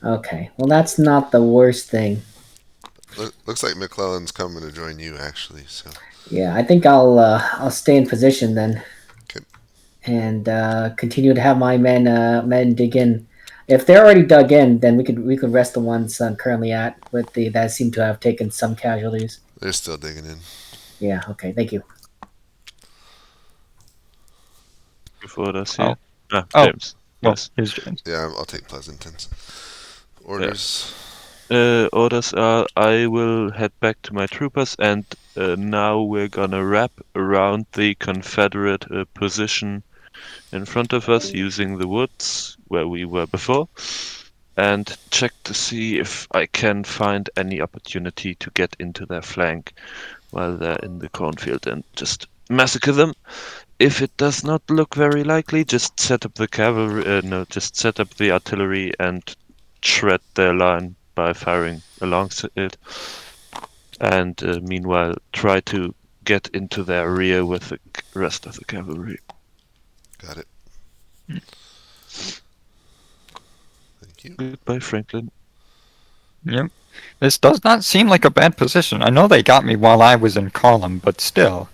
Okay. Well, that's not the worst thing. Looks like McClellan's coming to join you, actually. So. Yeah, I think I'll stay in position then. Okay. and continue to have my men dig in. If they're already dug in, then we could rest the ones currently at with the that seem to have taken some casualties. They're still digging in. Yeah. Okay. Thank you. Give orders here. Oh. James. Well, Yes. here's James. Yeah, I'll take Pleasanton's. Orders. Orders are I will head back to my troopers, and now we're gonna wrap around the Confederate position in front of us using the woods where we were before, and check to see if I can find any opportunity to get into their flank while they're in the cornfield and just massacre them. If it does not look very likely, just set up the cavalry. Just set up the artillery and shred their line by firing alongside it. And meanwhile, try to get into their rear with the rest of the cavalry. Got it. Thank you. Goodbye, Franklin. Yep. This does not seem like a bad position. I know they got me while I was in column, but still.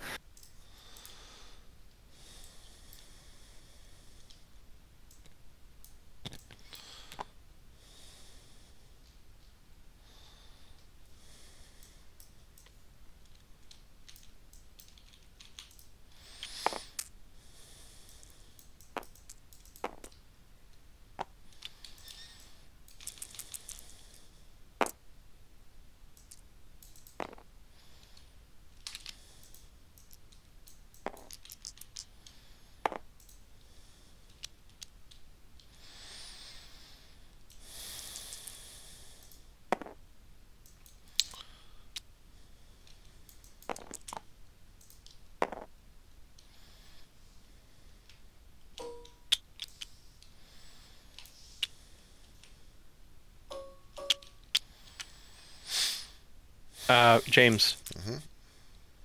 James.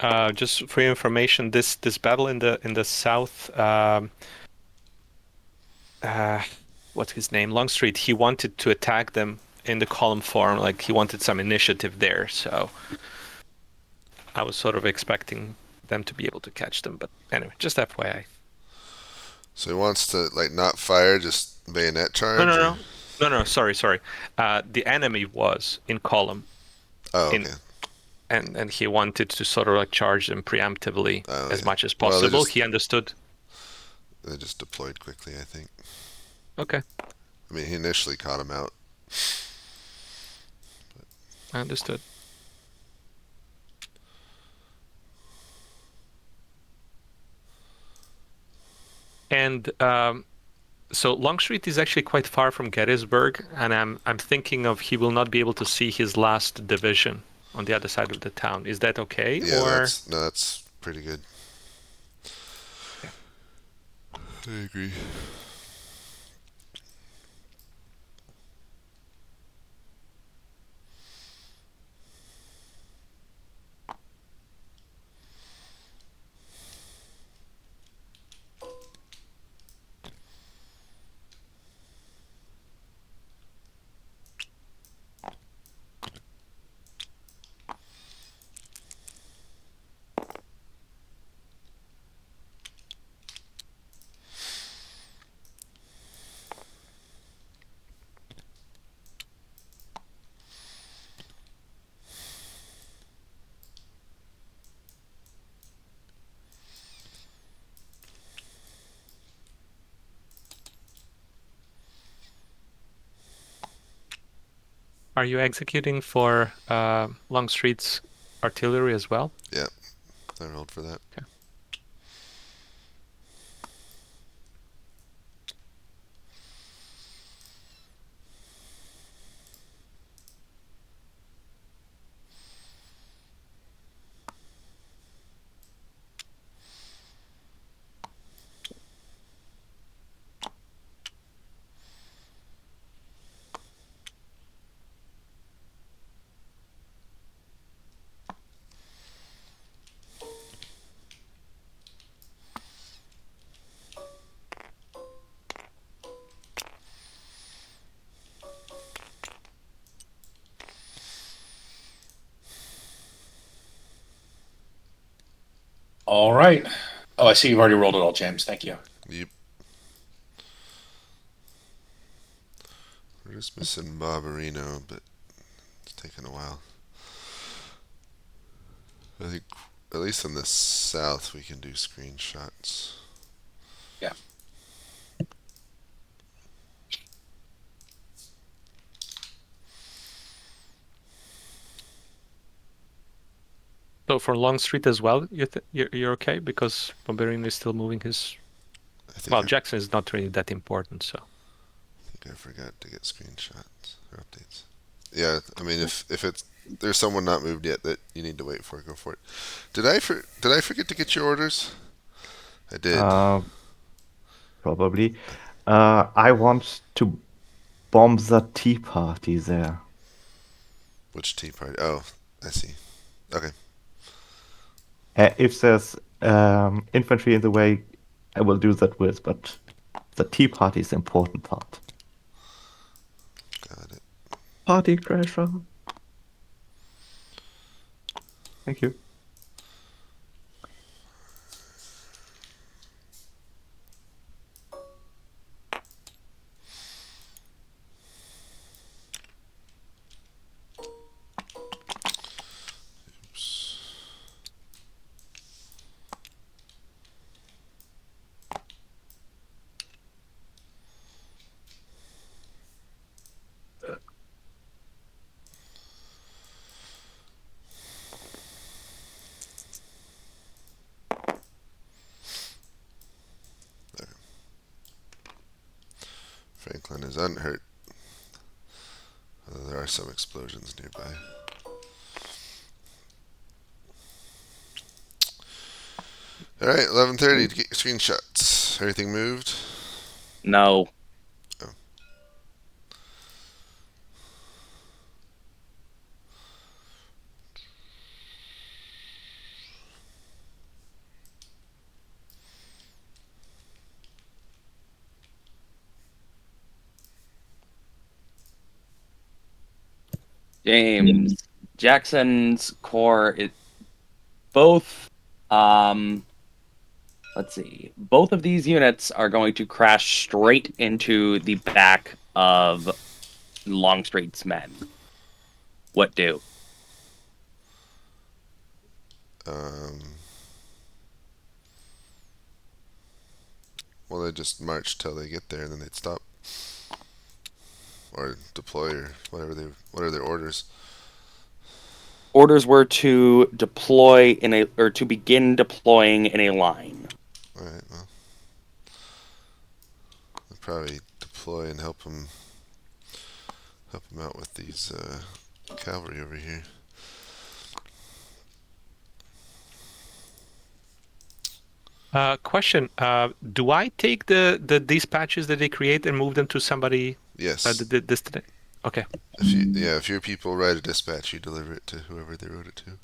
Mm-hmm. Just for your information, this battle in the south, what's his name? Longstreet. He wanted to attack them in the column form, like he wanted some initiative there. So I was sort of expecting them to be able to catch them, but anyway, just FYI. So he wants to not fire, just bayonet charge. No. Sorry. The enemy was in column. Oh, okay. And he wanted to sort of charge them preemptively as much as Well, possible. He understood. They just deployed quickly, I think. Okay. I mean, he initially caught him out. I understood. And so Longstreet is actually quite far from Gettysburg, and I'm thinking of he will not be able to see his last division on the other side of the town. Is that okay? Yeah, that's pretty good. Okay. I agree. Are you executing for Longstreet's artillery as well? Yeah, I rolled for that. Okay. All right. Oh, I see you've already rolled it all, James. Thank you. Yep. We're just missing Barbarino, but it's taking a while. I think at least in the south we can do screenshots. Yeah. So for Longstreet as well, you're okay because Bomberino is still moving his. Well, Jackson is not really that important, so. I think I forgot to get screenshots or updates. Yeah, I mean, if there's someone not moved yet that you need to wait for, go for it. Did I forget to get your orders? I did. Probably. I want to bomb the Tea Party there. Which Tea Party? Oh, I see. Okay. If there's infantry in the way, I will do that with, but the Tea Party is the important part. Got it. Party crasher. Thank you. Oops. Franklin is unhurt. Although there are some explosions nearby. Alright, 11:30 to get your screenshots. Everything moved? No. Oh. James, Jackson's core is both. Let's see. Both of these units are going to crash straight into the back of Longstreet's men. What do? Well, they just march till they get there, and then they'd stop or deploy or whatever they. What are their orders? Orders were to deploy to begin deploying in a line. All right. Well, I'll probably deploy and help them out with these cavalry over here. Question: do I take the dispatches that they create and move them to somebody? Yes. Today. Okay. If your people write a dispatch, you deliver it to whoever they wrote it to.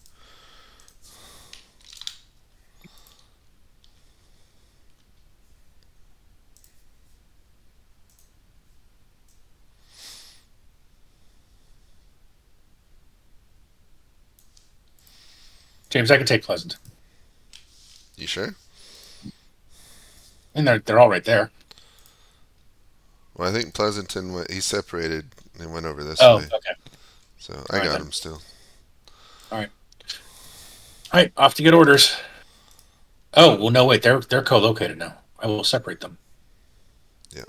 James, I can take Pleasant. You sure? And they're all right there. Well, I think Pleasanton he separated and went over this way. way. Okay. So I got him still. All right. All right, off to get orders. Oh, well, no, wait, they're co-located now. I will separate them. Yeah.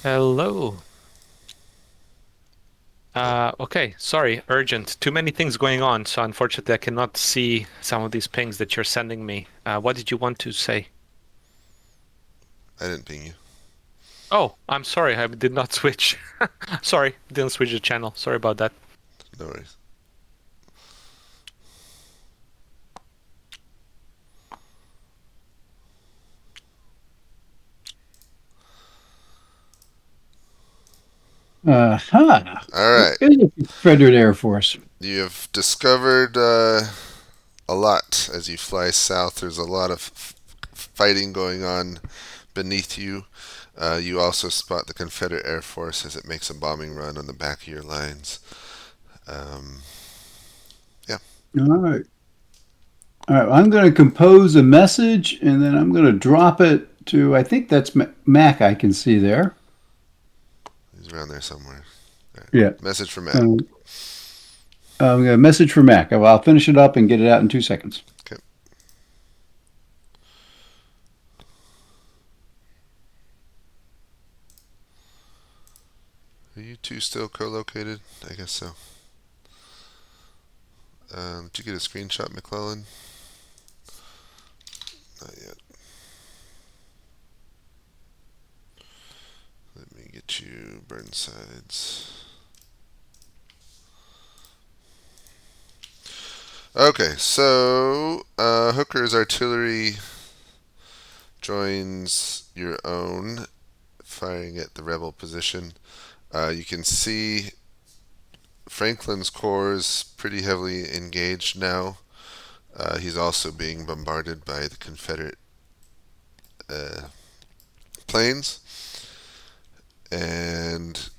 Hello. Okay, sorry, urgent. Too many things going on, so unfortunately I cannot see some of these pings that you're sending me. What did you want to say? I didn't ping you. Oh, I'm sorry, I did not switch. Sorry, didn't switch the channel. Sorry about that. No worries. Aha. All right. Where is the Confederate Air Force? You have discovered a lot as you fly south. There's a lot of fighting going on beneath you. You also spot the Confederate Air Force as it makes a bombing run on the back of your lines. All right. All right. I'm going to compose a message and then I'm going to drop it to, I think that's Mac I can see there. He's around there somewhere. All right. Yeah. Message from Matt. I'm going to message for Mac. I'll finish it up and get it out in 2 seconds. Okay. Are you two still co-located? I guess so. Did you get a screenshot, McClellan? Not yet. Let me get you Burnsides. Okay, so Hooker's artillery joins your own, firing at the rebel position. You can see Franklin's corps is pretty heavily engaged now. He's also being bombarded by the Confederate planes. And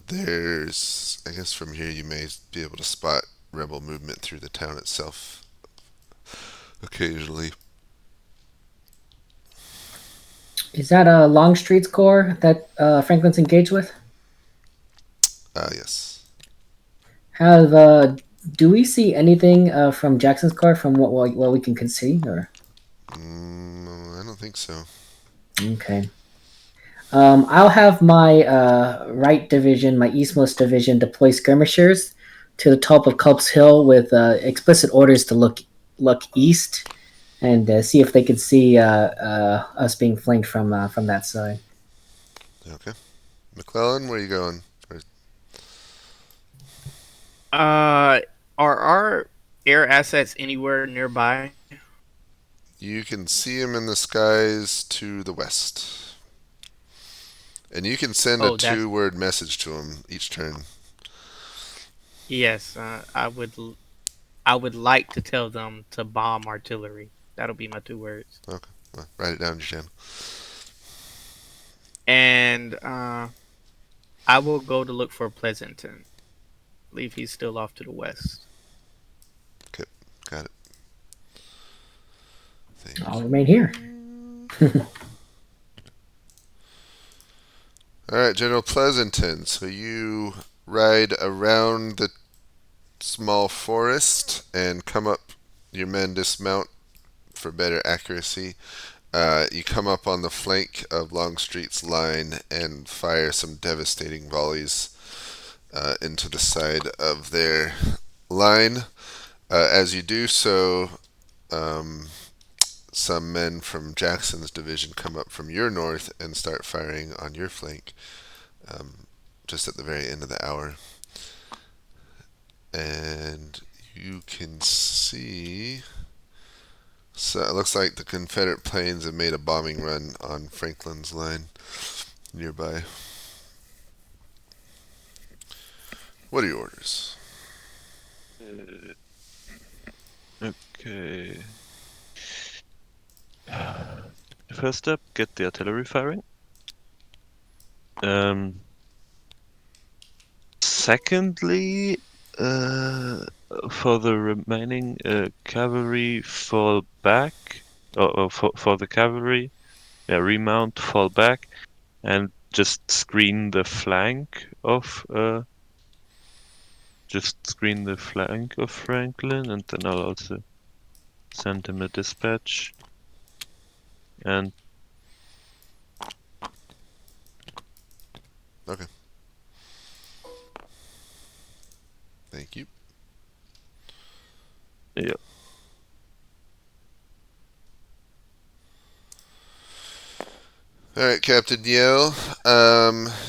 there's, I guess from here you may be able to spot rebel movement through the town itself occasionally. Is that a Longstreet's corps that Franklin's engaged with? Yes. Do we see anything from Jackson's corps from what we can see? Or I don't think so. okay. I'll have my right division, my eastmost division, deploy skirmishers to the top of Culp's Hill with explicit orders to look east and see if they could see us being flanked from that side. Okay. McClellan, where are you going? Are our air assets anywhere nearby? You can see him in the skies to the west. And you can send a 2-word message to him each turn. Yes, I would like to tell them to bomb artillery. That'll be my 2 words. Okay. Well, write it down, Jen. And I will go to look for Pleasanton. I believe he's still off to the west. Okay, got it. I'll remain here. Alright, General Pleasanton. So you ride around the small forest and come up. Your men dismount for better accuracy. You come up on the flank of Longstreet's line and fire some devastating volleys into the side of their line. As you do so, some men from Jackson's division come up from your north and start firing on your flank just at the very end of the hour. And you can see, so it looks like the Confederate planes have made a bombing run on Franklin's line nearby. What are your orders? Okay. First step, get the artillery firing. Secondly, for the remaining cavalry, fall back, or for the cavalry, remount, fall back, and just screen the flank of Franklin, and then I'll also send him a dispatch. And okay. Thank you. Yeah. Alright, Captain Yale.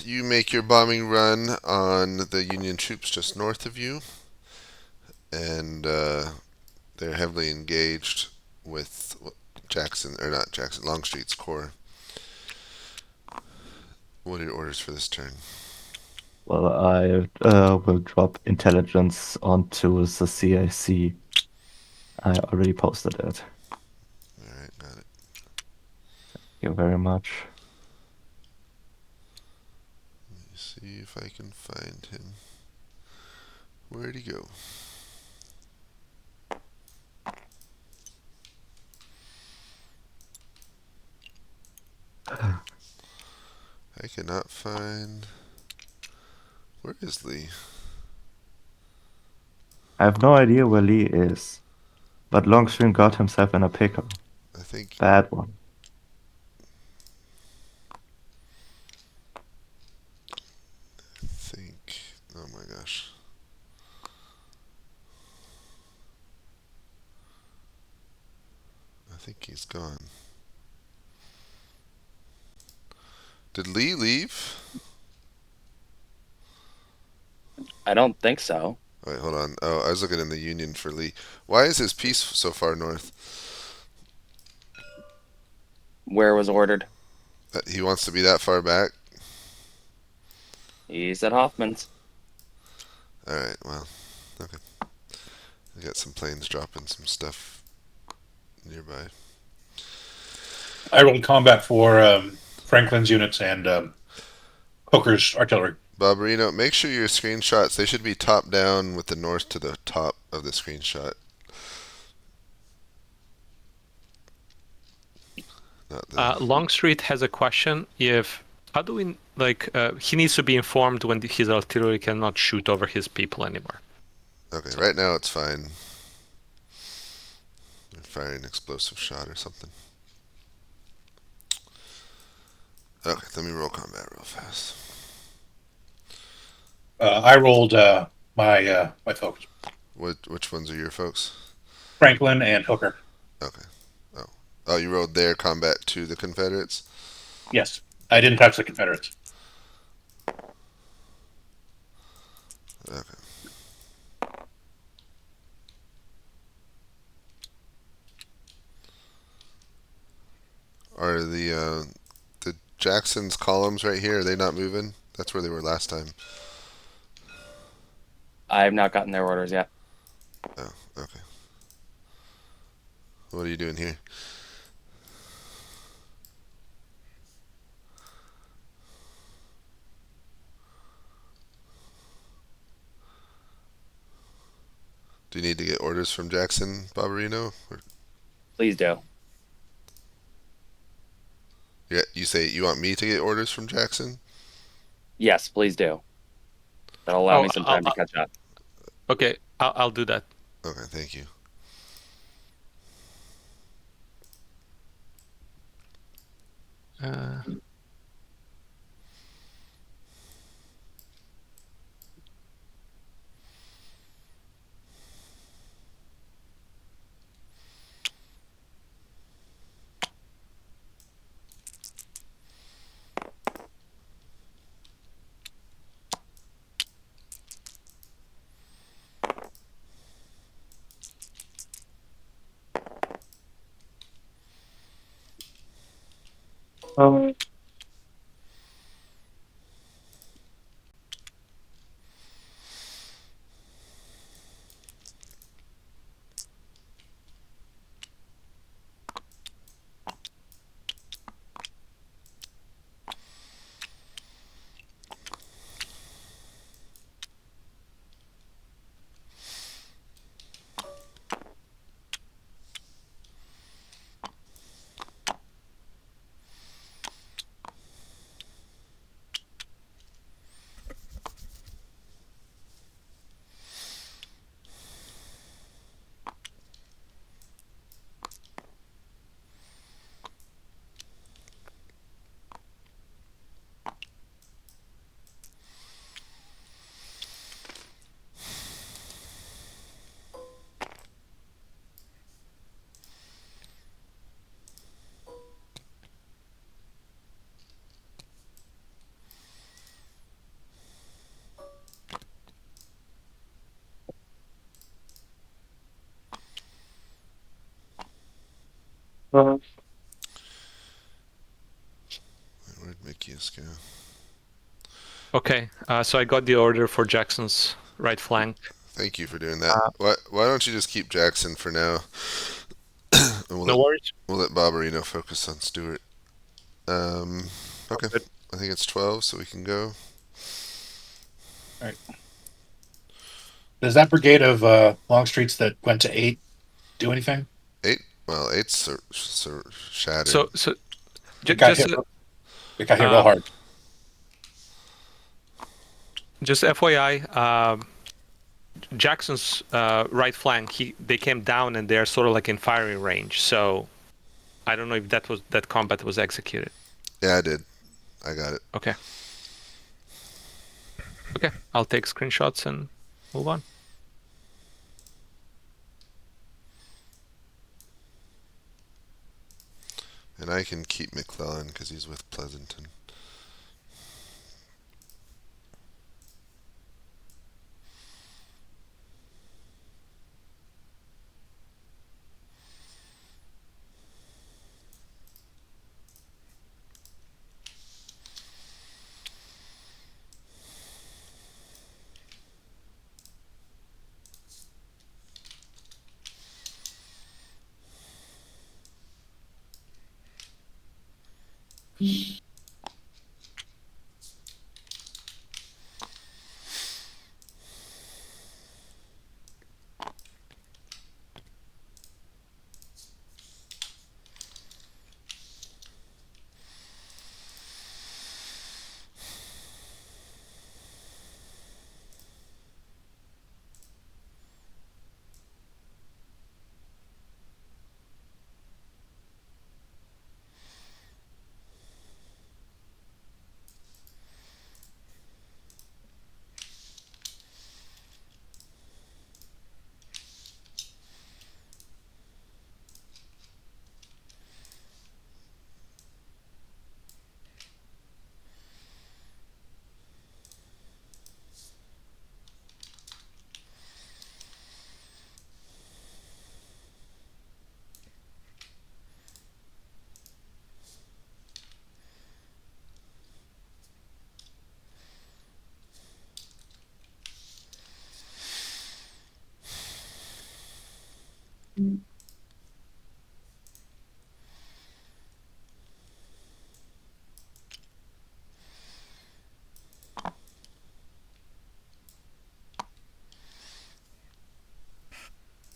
You make your bombing run on the Union troops just north of you. And they're heavily engaged with Longstreet's corps. What are your orders for this turn? Well, I will drop intelligence onto the CIC. I already posted it. Alright, got it. Thank you very much. Let me see if I can find him. Where'd he go? I cannot find... Where is Lee? I have no idea where Lee is, but Longstream got himself in a pickle. I think... Bad one. Oh my gosh. I think he's gone. Did Lee leave? I don't think so. Wait, hold on. Oh, I was looking in the Union for Lee. Why is his piece so far north? Where was ordered? That he wants to be that far back? He's at Hoffman's. Alright, well, okay. I got some planes dropping some stuff nearby. I rolled combat for Franklin's units and Hooker's artillery. Barbarino, make sure your screenshots, they should be top down with the north to the top of the screenshot. Not the... Longstreet has a question. How do we he needs to be informed when his artillery cannot shoot over his people anymore. Okay, right now it's fine. They're firing an explosive shot or something. Okay, let me roll combat real fast. I rolled my folks. Which ones are your folks? Franklin and Hooker. Okay. Oh, you rolled their combat to the Confederates? Yes. I didn't touch the Confederates. Okay. Are the Jackson's columns right here, are they not moving? That's where they were last time. I have not gotten their orders yet. Oh, okay. What are you doing here? Do you need to get orders from Jackson, Barbarino? Please do. Yeah, you say you want me to get orders from Jackson? Yes, please do. That'll allow me some time to catch up. Okay, I'll do that. Okay, thank you. Where'd Mickey's go? Okay, so I got the order for Jackson's right flank. Thank you for doing that. Why don't you just keep Jackson for now? And No worries. we'll let Barbarino focus on Stewart. Okay. Good. I think it's 12, so we can go. Does that brigade of Longstreets that went to 8 do anything? 8? Well, 8's shattered. So It got just hit real hard. just FYI, Jackson's right flank, they came down and they're sort of like in firing range. So I don't know if that combat was executed. Yeah, I did. I got it. Okay. Okay, I'll take screenshots and move on. And I can keep McClellan because he's with Pleasanton.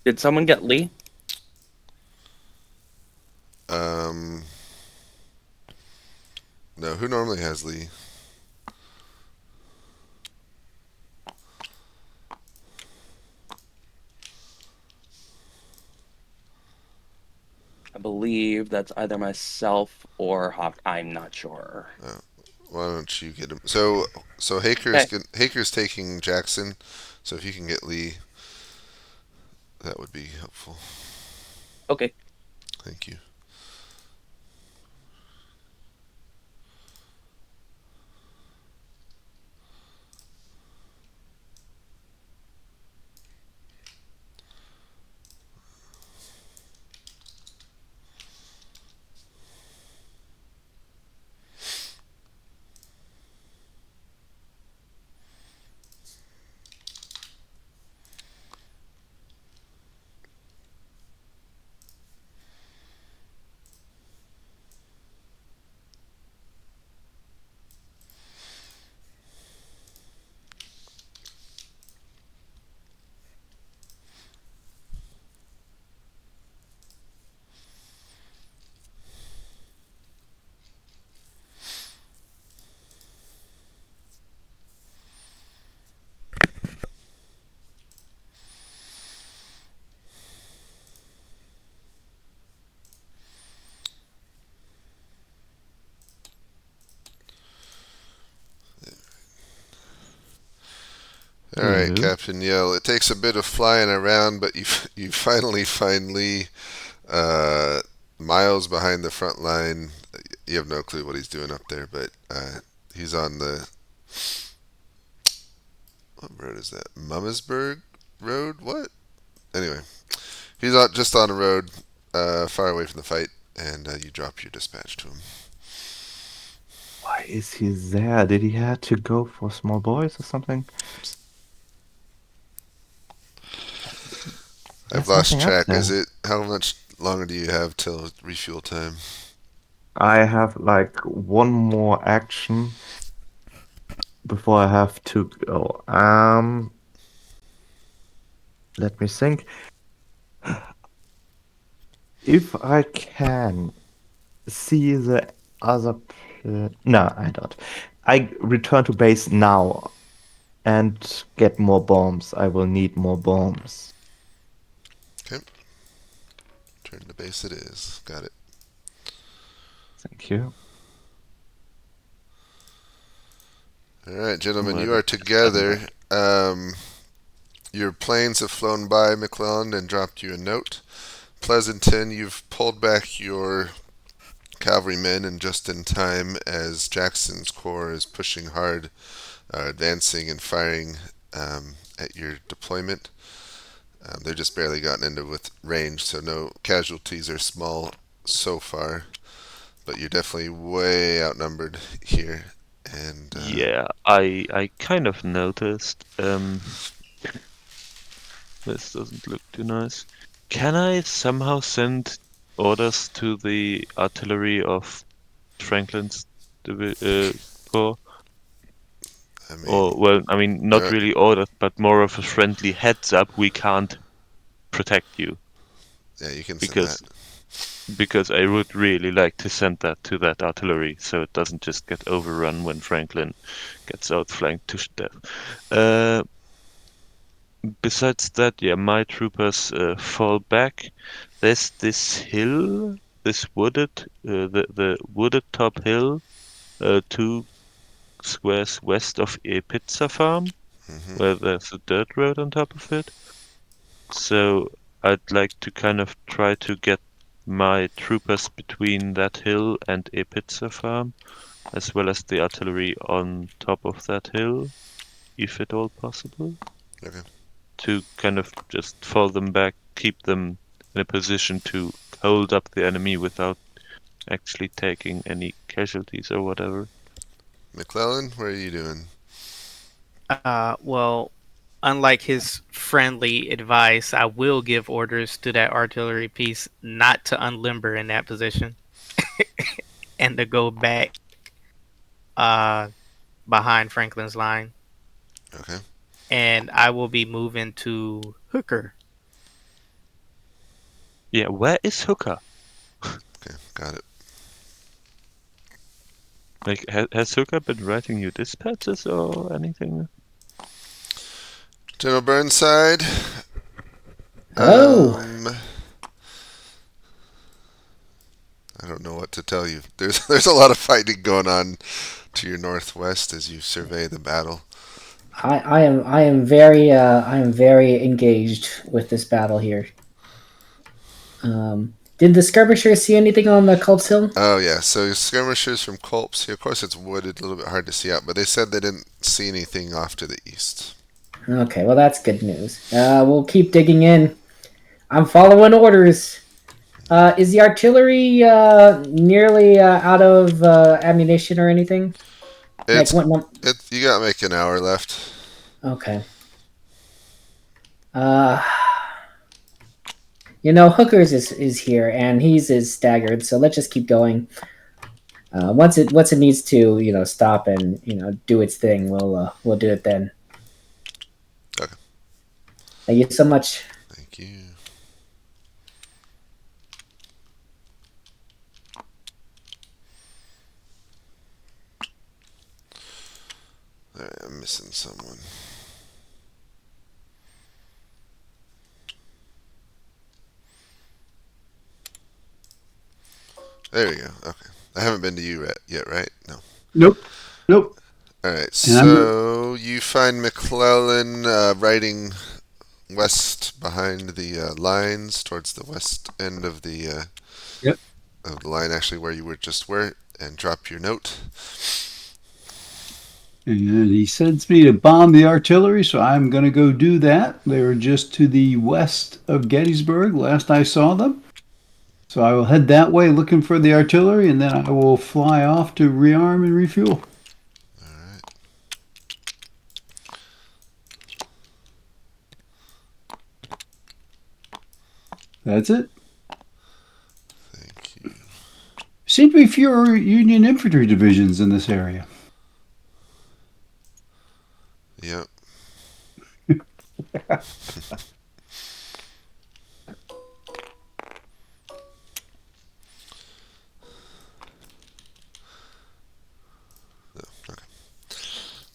Did someone get Lee? No, who normally has Lee? I believe that's either myself or Hawk. I'm not sure. Why don't you get him? So Haker's taking Jackson. So if you can get Lee, that would be helpful. Okay. Thank you. All right, Captain Yell. It takes a bit of flying around, but you finally find Lee miles behind the front line. You have no clue what he's doing up there, but he's on the what road is that? Mummersburg Road? What? Anyway, he's just on a road far away from the fight, and you drop your dispatch to him. Why is he there? Did he have to go for small boys or something? I've There's lost nothing else track. there. Is it how much longer do you have till refuel time? I have like one more action before I have to go. Let me think. If I can see the other no, I don't. I return to base now and get more bombs. I will need more bombs. Okay. Turn to base it is. Got it. Thank you. All right, gentlemen, Well, you are that's December. together. Your planes have flown by McClellan and dropped you a note. Pleasanton, you've pulled back your cavalrymen and just in time as Jackson's corps is pushing hard, advancing and firing at your deployment. They've just barely gotten into with range, so no casualties are small so far. But you're definitely way outnumbered here. And Yeah, I kind of noticed. This doesn't look too nice. Can I somehow send orders to the artillery of Franklin's corps? I mean, Or, well, I mean, not really orders, but more of a friendly heads up. We can't protect you yeah, you can send that. because I would really like to send that to that artillery so it doesn't just get overrun when Franklin gets outflanked to death. Besides that, yeah, my troopers fall back. There's this hill, this wooded, the wooded top hill, 2 squares west of a pizza farm, where there's a dirt road on top of it. So I'd like to kind of try to get my troopers between that hill and a pizza farm, as well as the artillery on top of that hill, if at all possible. Okay. To kind of just fall them back, keep them in a position to hold up the enemy without actually taking any casualties or whatever. McClellan, what are you doing? Well, unlike his friendly advice, I will give orders to that artillery piece not to unlimber in that position and to go back behind Franklin's line. Okay. And I will be moving to Hooker. Yeah, where is Hooker? Okay, got it. Like, has Hooker been writing you dispatches or anything? General Burnside. Oh. I don't know what to tell you. There's a lot of fighting going on to your northwest as you survey the battle. I am very engaged with this battle here. Did the skirmishers see anything on the Culp's Hill? Oh yeah, so skirmishers from Culp's here. Of course, it's wooded, a little bit hard to see out, but they said they didn't see anything off to the east. Okay, well that's good news. We'll keep digging in. I'm following orders. Is the artillery nearly out of ammunition or anything? It's Like what you got like an hour left. Okay. Hookers is here and he's is staggered, so let's just keep going. Once it needs to stop and do its thing, we'll do it then. Okay. Thank you so much. Thank you. Alright, I'm missing someone. There we go. Okay. I haven't been to you yet, right? No. Nope. Alright, so you find McClellan riding west behind the lines towards the west end of the of the line, actually where you were, and drop your note. And he sends me to bomb the artillery, so I'm going to go do that. They were just to the west of Gettysburg last I saw them. So I will head that way looking for the artillery, and then I will fly off to rearm and refuel. All right. That's it. Thank you. Seem to be fewer Union infantry divisions in this area. Yep. Okay.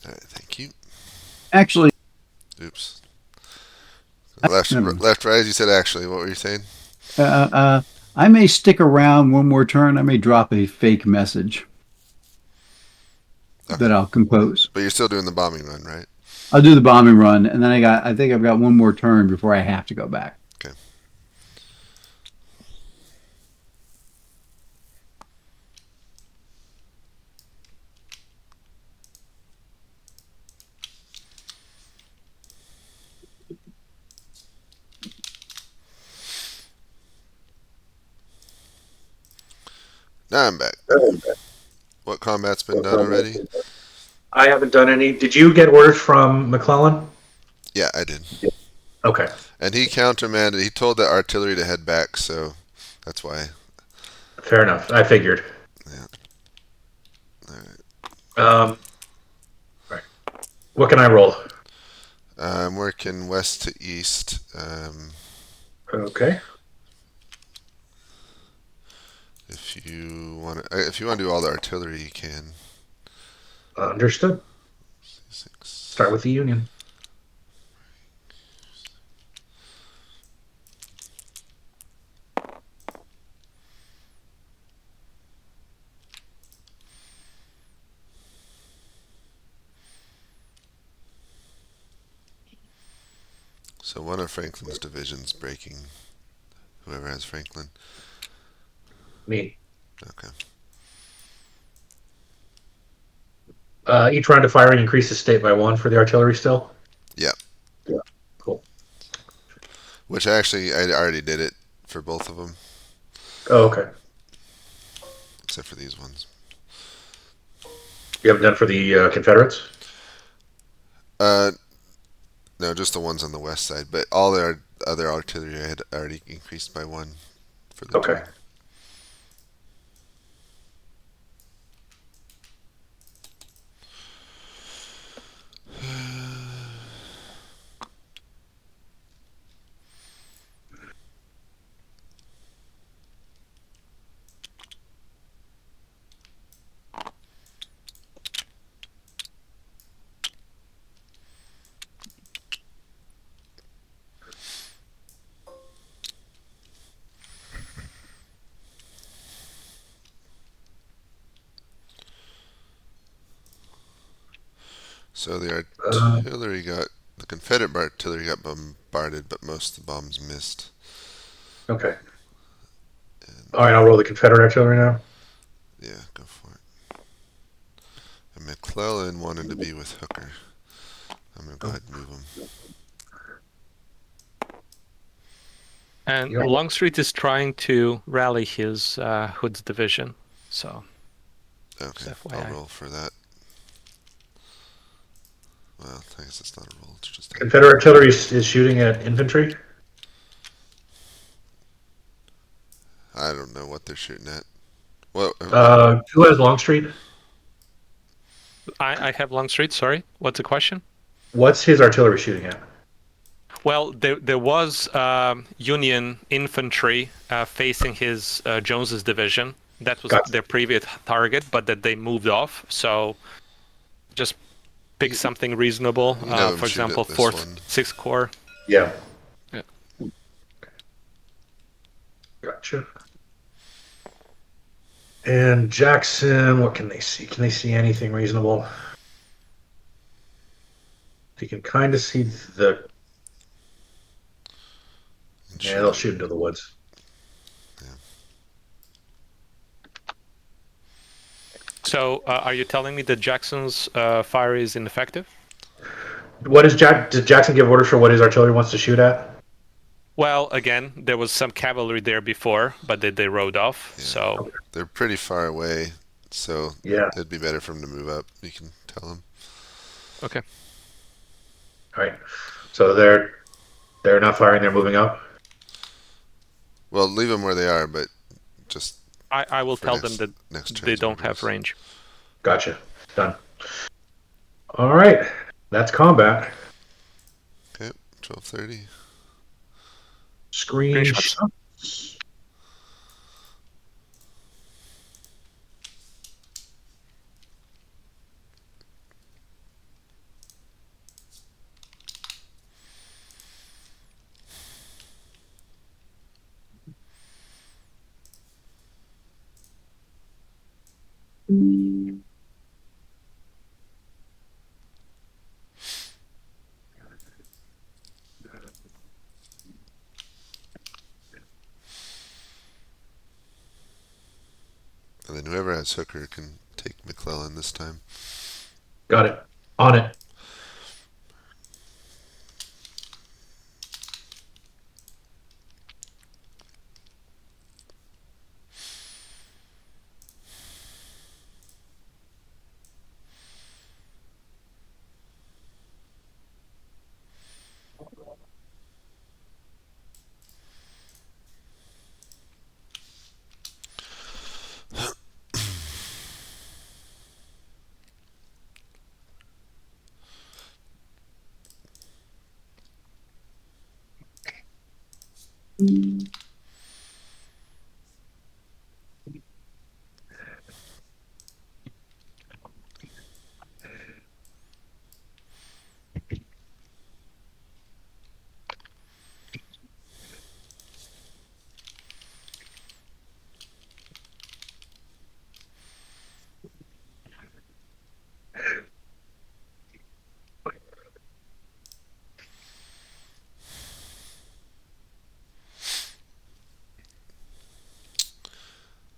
All right. Thank you. Actually, Oops. Left, right. As you said, actually, what were you saying? I may stick around one more turn. I may drop a fake message Okay. that I'll compose. But you're still doing the bombing run, right? I'll do the bombing run, and then I think I've got one more turn before I have to go back. Okay. Now I'm back. What combat's been done already? I haven't done any. Did you get orders from McClellan? Yeah, I did. Okay. And he countermanded. He told the artillery to head back, so that's why. Fair enough. I figured. Yeah. All right. Right. What can I roll? I'm working west to east. Okay. If you want to do all the artillery, you can. Understood. Start with the Union. So one of Franklin's divisions breaking. Whoever has Franklin. Me. Okay. Each round of firing increases state by 1 for the artillery still? Yeah. Yeah. Cool. Which actually, I already did it for both of them. Oh, okay. Except for these ones. You haven't done for the Confederates? No, just the ones on the west side. But all the other artillery I had already increased by 1 for the Okay. turn. So the Confederate artillery got bombarded, but most of the bombs missed. Okay. All right, I'll roll the Confederate artillery now. Yeah, go for it. And McClellan wanted to be with Hooker. I'm going to go ahead and move him. And Longstreet is trying to rally his Hood's division. So, okay, I'll roll for that. Well, I guess it's not a roll. It's just Confederate artillery is shooting at infantry? I don't know what they're shooting at. What? Who has Longstreet? I have Longstreet, sorry. What's the question? What's his artillery shooting at? Well, there was Union infantry facing his Jones's division. That was their previous target, but that they moved off. So just pick something reasonable. For example, 4th, 6th Corps. Yeah. Yeah. Gotcha. And Jackson, what can they see? Can they see anything reasonable? You can kind of see the... Yeah, they'll shoot into the woods. Yeah. So, are you telling me that Jackson's fire is ineffective? What is did Jackson give orders for what his artillery wants to shoot at? Well, again, there was some cavalry there before, but they rode off. Yeah. So They're pretty far away, so Yeah. it'd be better for them to move up. You can tell them. okay. All right. So they're not firing. They're moving up. Well, leave them where they are, but just I will for tell them that next they turns don't have orders. range. Gotcha. Done. All right. That's combat. Okay, 12:30. Screenshots. And then whoever has Hooker can take McClellan this time. Got it. On it.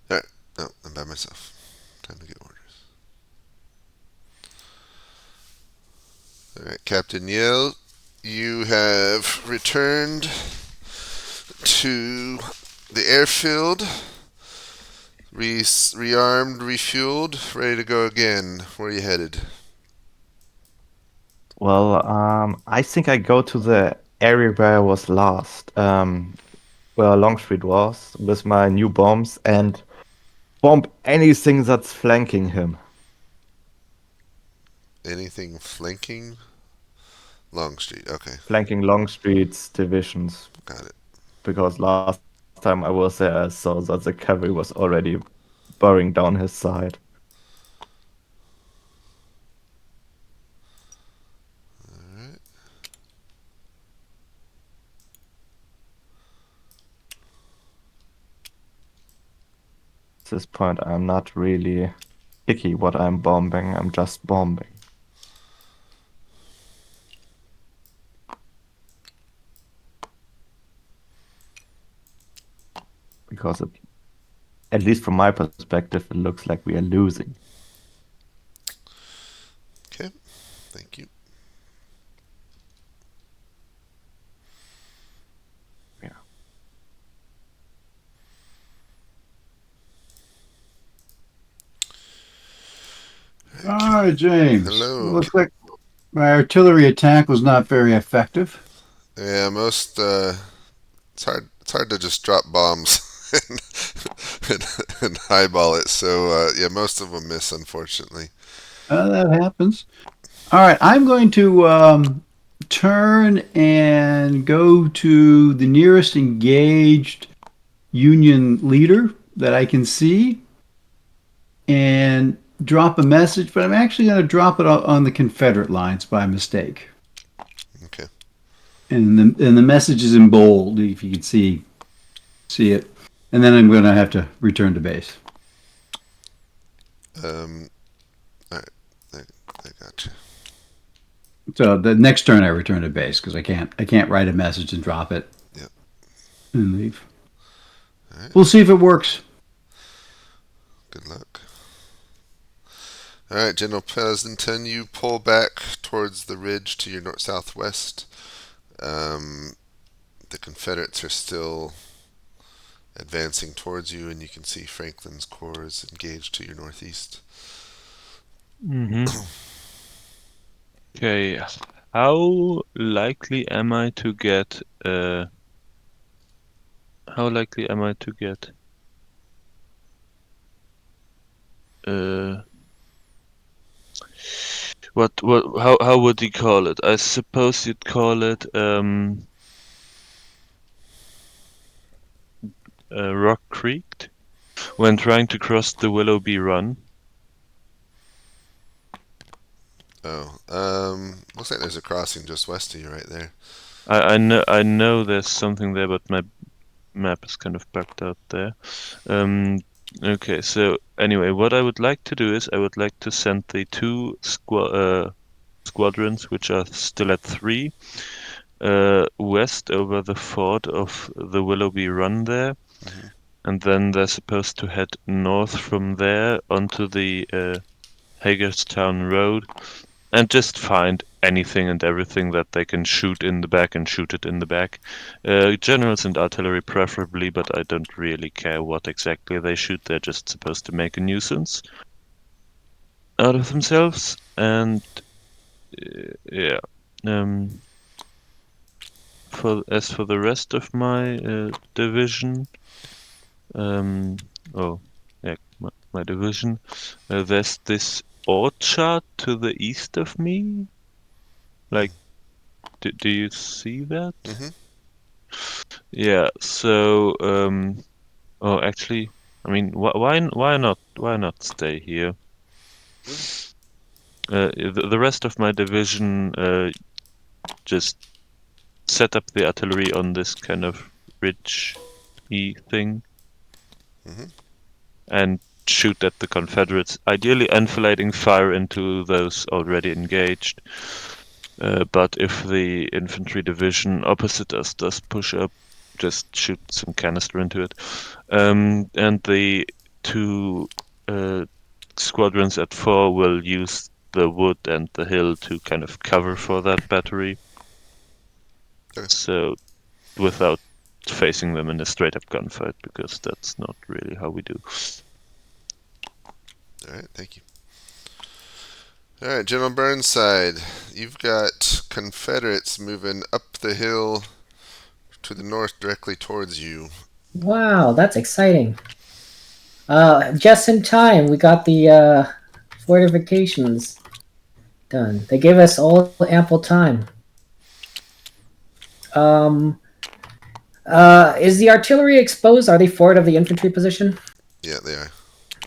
All right, no, I'm by myself. Time to get orders. All right, Captain Yale, you have returned to the airfield, rearmed, refueled, ready to go again. Where are you headed? Well, I think I go to the area where I was last, where Longstreet was, with my new bombs and bomb anything that's flanking him. Anything flanking? Longstreet, okay, Flanking Longstreet's divisions, got it. because last time I was there, I saw that the cavalry was already burning down his side. Alright. At this point, I'm not really picky what I'm bombing, I'm just bombing. Because at least from my perspective, it looks like we are losing. Okay, thank you. Yeah. All right, James. Hello. Looks like my artillery attack was not very effective. Yeah, most it's hard to just drop bombs and highball it. So yeah, most of them miss, unfortunately. That happens. All right, I'm going to turn and go to the nearest engaged Union leader that I can see and drop a message, but I'm actually going to drop it on the Confederate lines by mistake. Okay. And the message is in bold, if you can see it. And then I'm going to have to return to base. All right, I got you. So the next turn I return to base because I can't write a message and drop it. Yep. And leave. All right. We'll see if it works. Good luck. All right, General Pleasanton, you pull back towards the ridge to your southwest. the Confederates are still advancing towards you, and you can see Franklin's corps is engaged to your northeast. Okay, how likely am I to get? How likely am I to get? What? How would you call it? I suppose you'd call it rock creaked when trying to cross the Willoughby Run. Looks like there's a crossing just west of you right there. I know there's something there, but my map is kind of bugged out there. Okay, so anyway, what I would like to do is I would like to send the two squadrons, which are still at 3, west over the ford of the Willoughby Run there, and then they're supposed to head north from there onto the Hagerstown Road, and just find anything and everything that they can shoot in the back and shoot it in the back. Generals and artillery preferably, but I don't really care what exactly they shoot. They're just supposed to make a nuisance out of themselves. And yeah. As for the rest of my division, my division, there's this orchard to the east of me. Like, do you see that? Yeah. So, actually, I mean, why not stay here? The rest of my division just set up the artillery on this kind of ridge-y thing, and shoot at the Confederates, ideally enfilading fire into those already engaged. But if the infantry division opposite us does push up, just shoot some canister into it. And the two squadrons at 4 will use the wood and the hill to kind of cover for that battery. So, without facing them in a straight-up gunfight, because that's not really how we do. Alright, thank you. Alright, General Burnside, you've got Confederates moving up the hill to the north directly towards you. Wow, that's exciting. Just in time, we got the fortifications done. They gave us all ample time. Is the artillery exposed? Are they forward of the infantry position? Yeah, they are.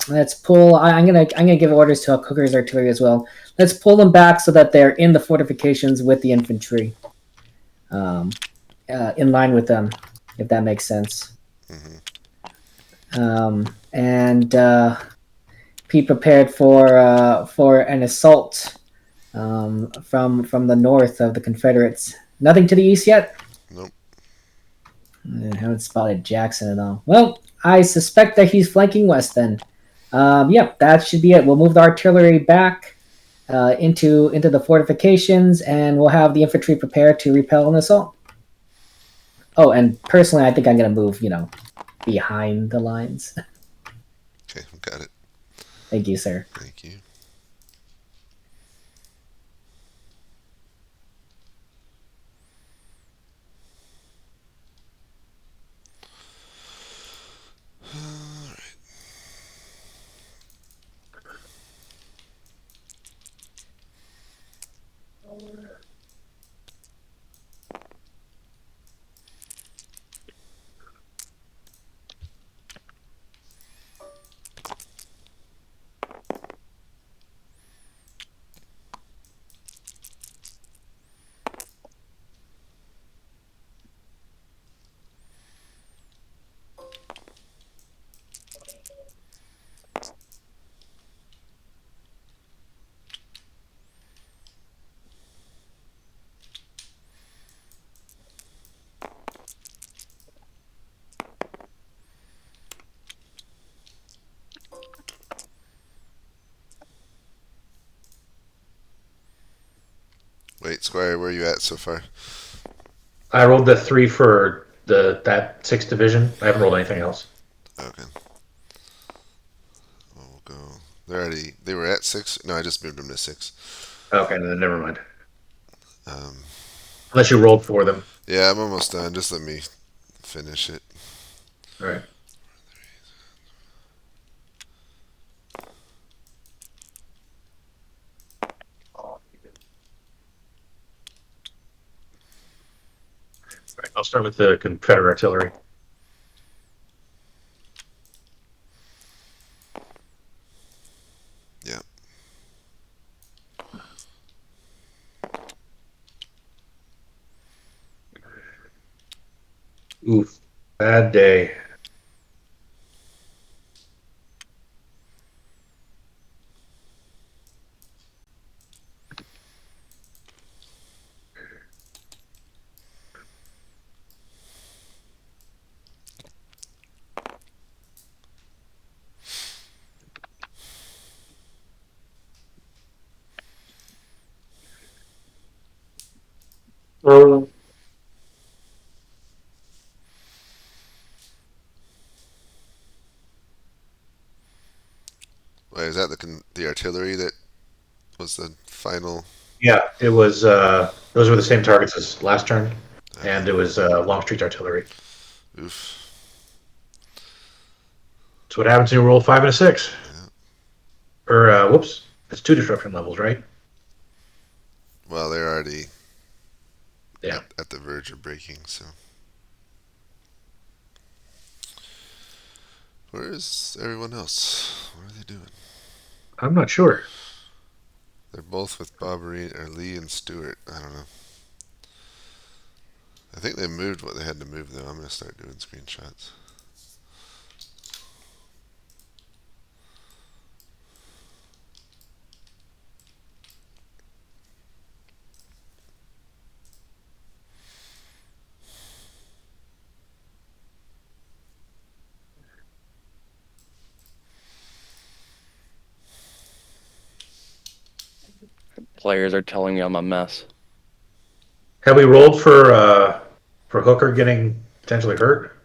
Let's pull. I'm gonna give orders to Cooker's artillery as well. Let's pull them back so that they're in the fortifications with the infantry, in line with them, if that makes sense. And be prepared for an assault from the north of the Confederates. Nothing to the east yet? Nope. I haven't spotted Jackson at all. Well, I suspect that he's flanking west then. That should be it. We'll move the artillery back into the fortifications, and we'll have the infantry prepared to repel an assault. Oh, and personally, I think I'm going to move, behind the lines. Okay, got it. Thank you, sir. Thank you. Wait, Squire, where are you at so far? I rolled the 3 for that 6th division. I haven't rolled anything else. Okay. We'll go. They were at 6. No, I just moved them to 6. Okay, then never mind. Um, Unless you rolled for them. yeah, I'm almost done. Just let me finish it. All right. Right, I'll start with the Confederate artillery. Yeah. Oof, bad day. Wait, is that the artillery that was the final? Yeah, it was. Those were the same targets as last turn, Okay. and it was Longstreet's artillery. Oof. That's what happens when you roll 5 and a 6. Yeah. Or whoops, it's 2 disruption levels, right? Well, they're already Yeah. at the verge of breaking. So where is everyone else? What are they doing? I'm not sure. They're both with Bobbery or Lee and Stewart. I don't know. I think they moved what they had to move though. I'm gonna start doing screenshots. Players are telling me I'm a mess. Have we rolled for Hooker getting potentially hurt?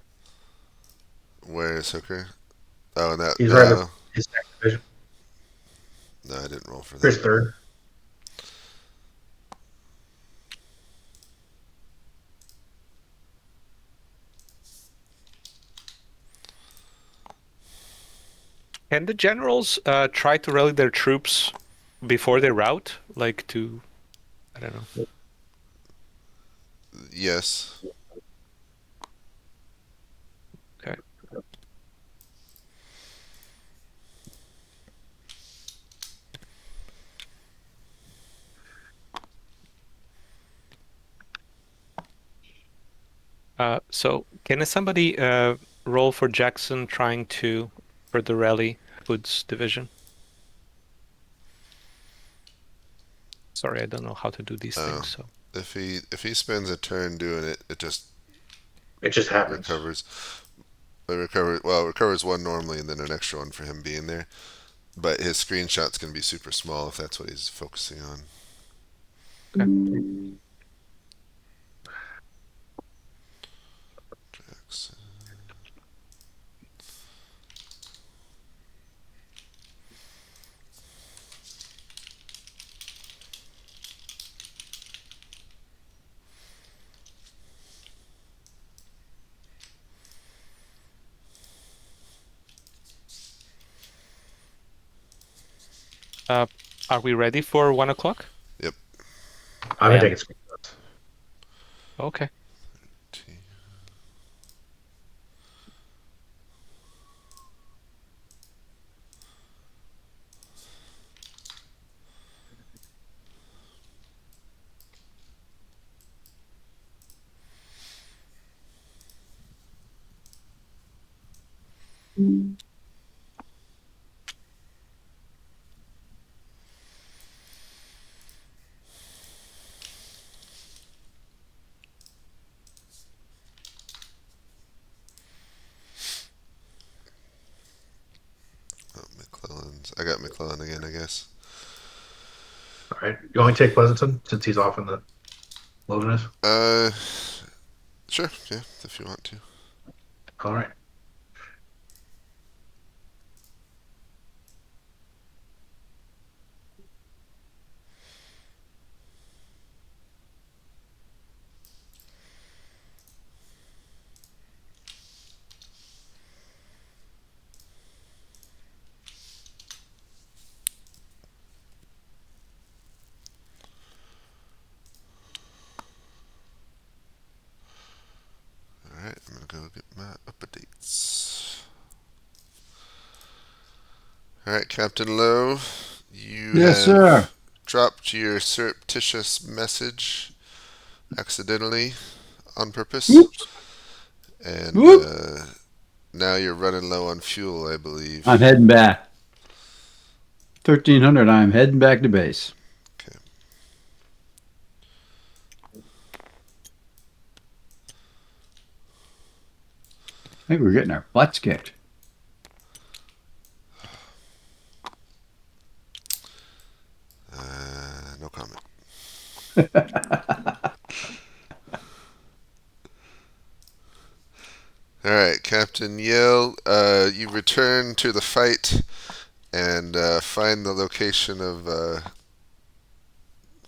Where is Hooker? Oh, that He's right with no, his second division. no, I didn't roll for Chris that. third. Can the generals try to rally their troops before they rout? Like to, I don't know. Yes. Okay. So can somebody roll for Jackson trying to further rally Hood's division? Sorry, I don't know how to do these things. So If he spends a turn doing it, it just happens. recovers. It recovers one normally and then an extra one for him being there. But his screenshot's gonna be super small if that's what he's focusing on. okay. Jackson. Are we ready for 1 o'clock? Yep. I've been taking screenshots. Okay. Oh, McClellan's. I got McClellan again, I guess. All right. You want me to take Pleasanton since he's off in the wilderness? Sure, yeah, if you want to. All right. Alright, I'm gonna go get my updates. Alright, Captain Lowe, you Yes, have sir. dropped your surreptitious message accidentally on purpose. Whoops. And Whoop. now you're running low on fuel, I believe. I'm heading back. 1300. I'm heading back to base. Okay. I think we're getting our butts kicked. No comment. Alright, Captain Yale, you return to the fight and find the location of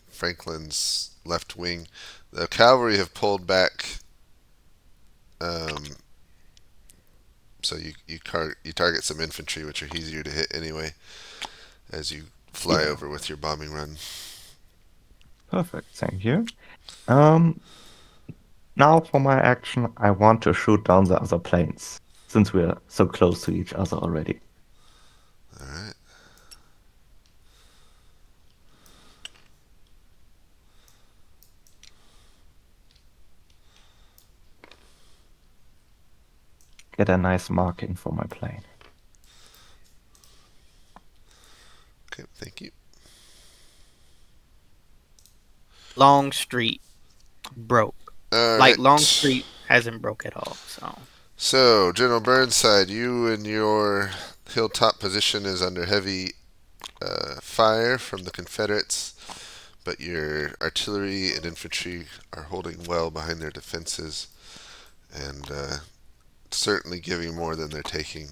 Franklin's left wing. The cavalry have pulled back, so you target some infantry, which are easier to hit anyway, as you fly over with your bombing run. Perfect, thank you. Now for my action, I want to shoot down the other planes, since we're so close to each other already. Alright. Get a nice marking for my plane. Okay, thank you. Longstreet broke. All Like right. Longstreet hasn't broke at all. So, General Burnside, you and your hilltop position is under heavy fire from the Confederates, but your artillery and infantry are holding well behind their defenses and certainly giving more than they're taking.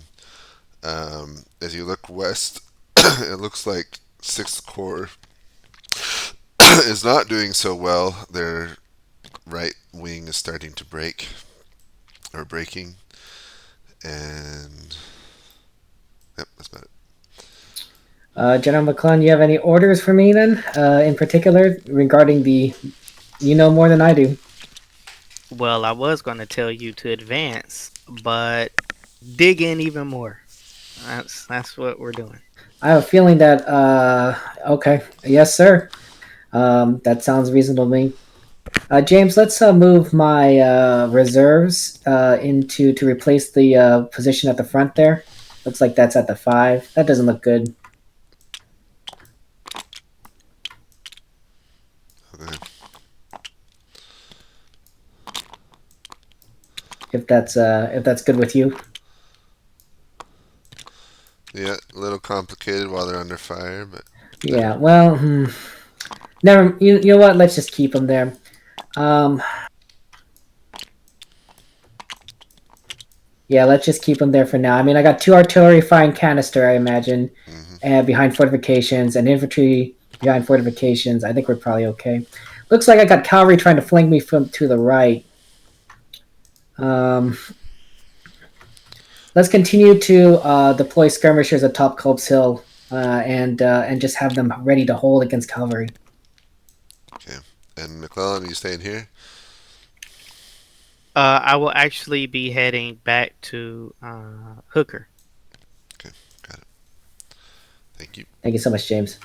As you look west, it looks like 6th Corps is not doing so well. Their right wing is starting to break, or breaking, and yep, that's about it. General McClellan, you have any orders for me then, in particular regarding the? You know more than I do. Well, I was going to tell you to advance, but dig in even more. That's what we're doing. I have a feeling that. Okay, yes, sir. That sounds reasonable to me. James, let's move my reserves into to replace the position at the front there. Looks like that's at the 5. That doesn't look good. Okay. If that's good with you. Yeah, a little complicated while they're under fire, but Yeah. Well, never. You know what? Let's just keep them there. Yeah, let's just keep them there for now. I mean, I got 2 artillery firing canister, I imagine, and behind fortifications, and infantry behind fortifications. I think we're probably okay. Looks like I got cavalry trying to flank me from to the right. Let's continue to deploy skirmishers atop Culp's Hill and just have them ready to hold against cavalry. okay. And McClellan, are you staying here? I will actually be heading back to Hooker. Okay, got it. Thank you. Thank you so much, James.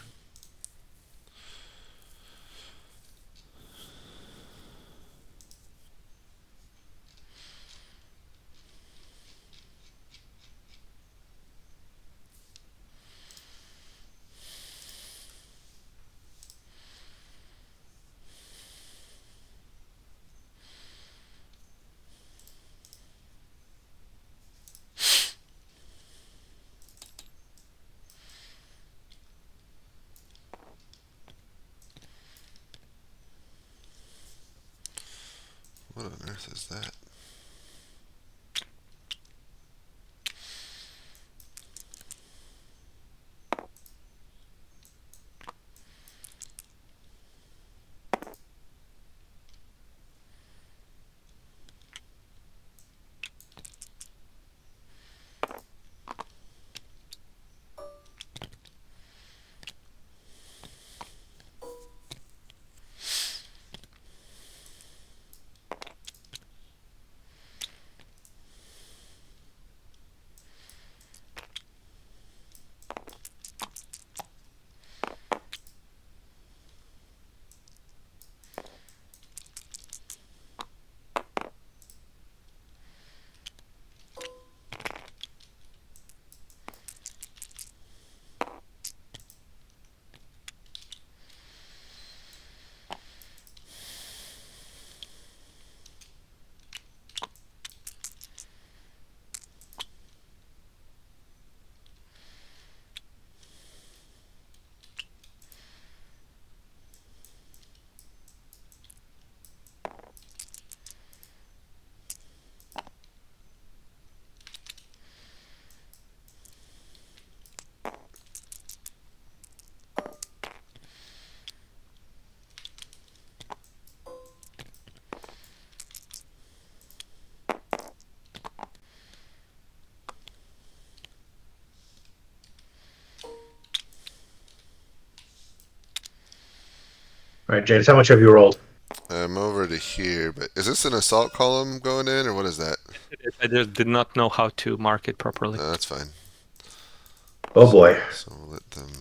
earth is that? All right, James, how much have you rolled? I'm over to here, but is this an assault column going in, or what is that? I just did not know how to mark it properly. No, that's fine. Oh boy. So we'll let them.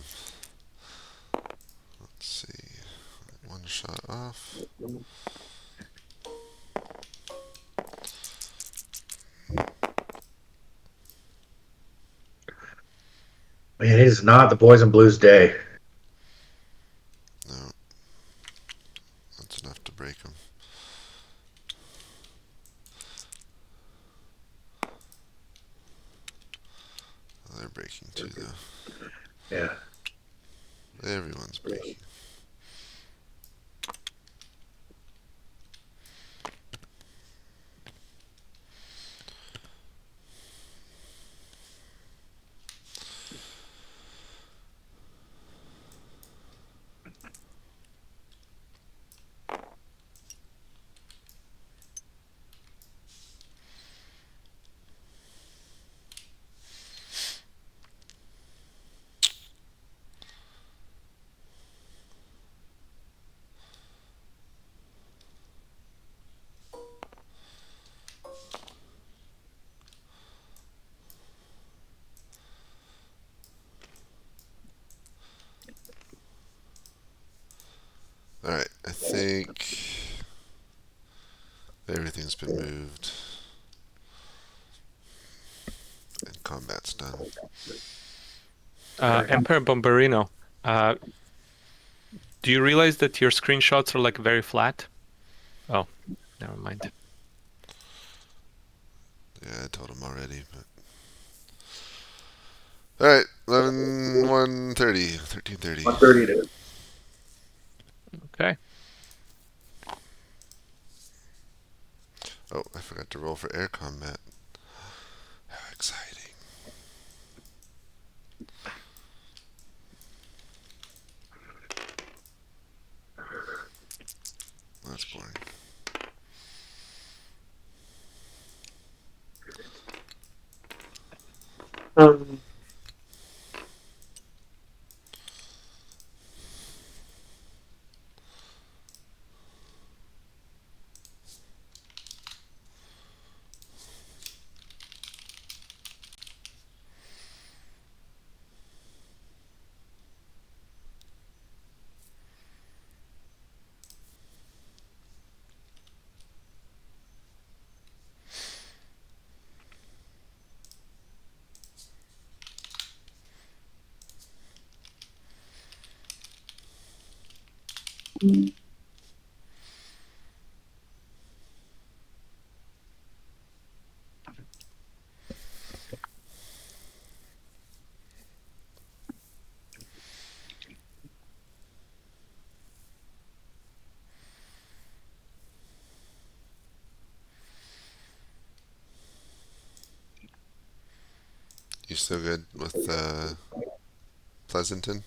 Let's see. One shot off. Man, it is not the boys and blues day. No, that's enough to break them. They're breaking too, though. Yeah. Everyone's breaking. Alright, I think everything's been moved. And combat's done. Emperor Bomberino, do you realize that your screenshots are like very flat? Oh, never mind. Yeah, I told him already, but. Alright, 1:30, 13:30. 1:30 it is. Okay. Oh, I forgot to roll for air combat. How exciting. That's boring. You still good with Pleasanton?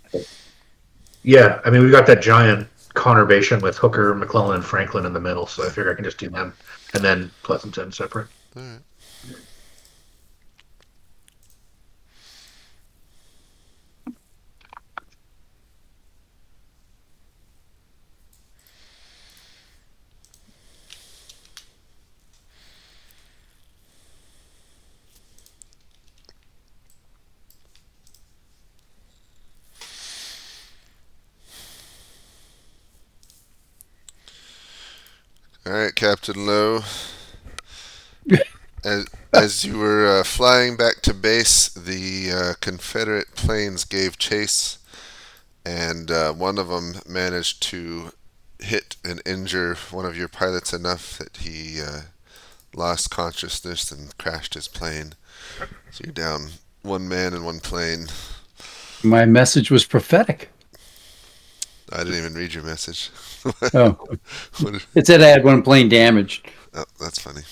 Yeah, I mean, we got that giant conurbation with Hooker, McClellan, and Franklin in the middle, so I figure I can just do them, and then Pleasanton separate. All right. All right, Captain Lowe. As you were flying back to base, the Confederate planes gave chase, and one of them managed to hit and injure one of your pilots enough that he lost consciousness and crashed his plane. So you're down one man and one plane. My message was prophetic. I didn't even read your message. Oh, What- it said I had one plane damaged. oh, that's funny.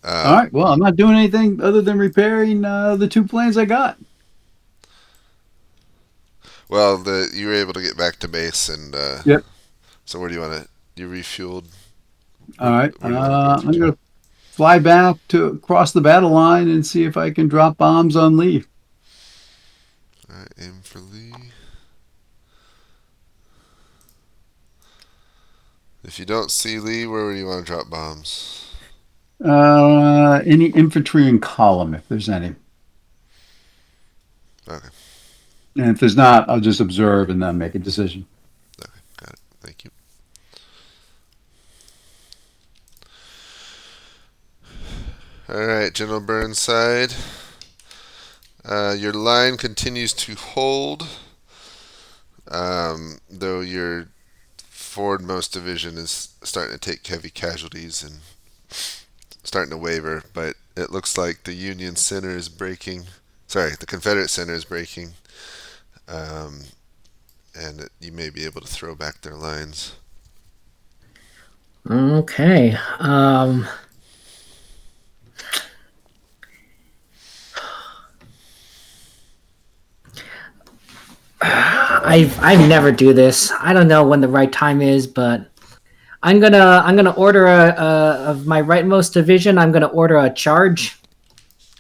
All right. Well, I'm not doing anything other than repairing the 2 planes I got. Well, you were able to get back to base, and Yep. so where do you want to? You refueled. All right. Where do you want to go I'm to? going to fly back to across the battle line and see if I can drop bombs on Lee. All right, aim for Lee. If you don't see Lee, where do you want to drop bombs? Any infantry in column, if there's any. Okay. And if there's not, I'll just observe and then make a decision. Okay, got it. Thank you. All right, General Burnside. Your line continues to hold, though your forwardmost division is starting to take heavy casualties and starting to waver. But it looks like the Union center is breaking. Sorry, the Confederate center is breaking, and you may be able to throw back their lines. Okay. I've never do this. I don't know when the right time is, but I'm gonna order of my rightmost division. I'm gonna order a charge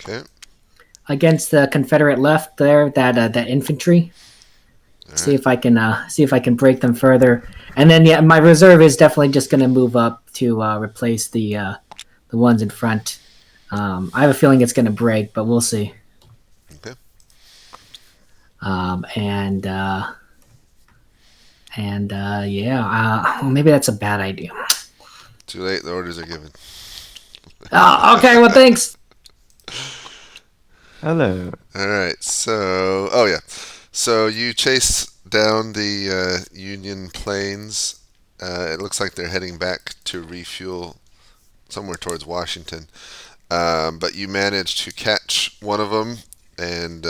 Okay. against the Confederate left there. That infantry. See if I can break them further. And then yeah, my reserve is definitely just gonna move up to replace the ones in front. I have a feeling it's gonna break, but we'll see. Okay. Well, maybe that's a bad idea. Too late. The orders are given. Okay, well, thanks. Hello. All right. So, oh yeah. So you chase down the Union planes. It looks like they're heading back to refuel somewhere towards Washington. But you manage to catch one of them and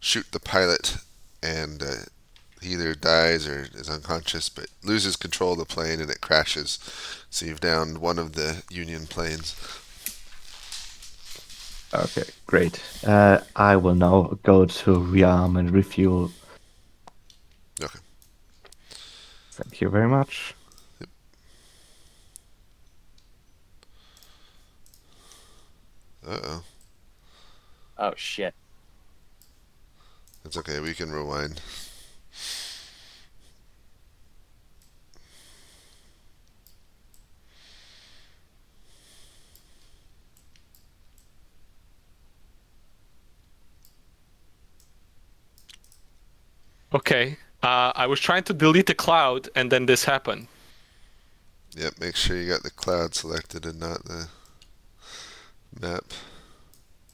shoot the pilot, and he either dies or is unconscious, but loses control of the plane and it crashes. So you've downed one of the Union planes. Okay, great. I will now go to rearm and refuel. Okay. Thank you very much. Uh-oh. Oh shit. It's okay. We can rewind. Okay. I was trying to delete the cloud, and then this happened. Yep, make sure you got the cloud selected and not the map.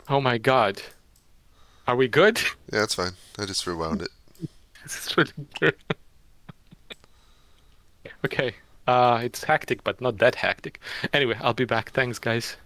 Oh my god. Are we good? Yeah, that's fine. I just rewound it. This is really good. Okay. It's hectic, but not that hectic. Anyway, I'll be back. Thanks, guys.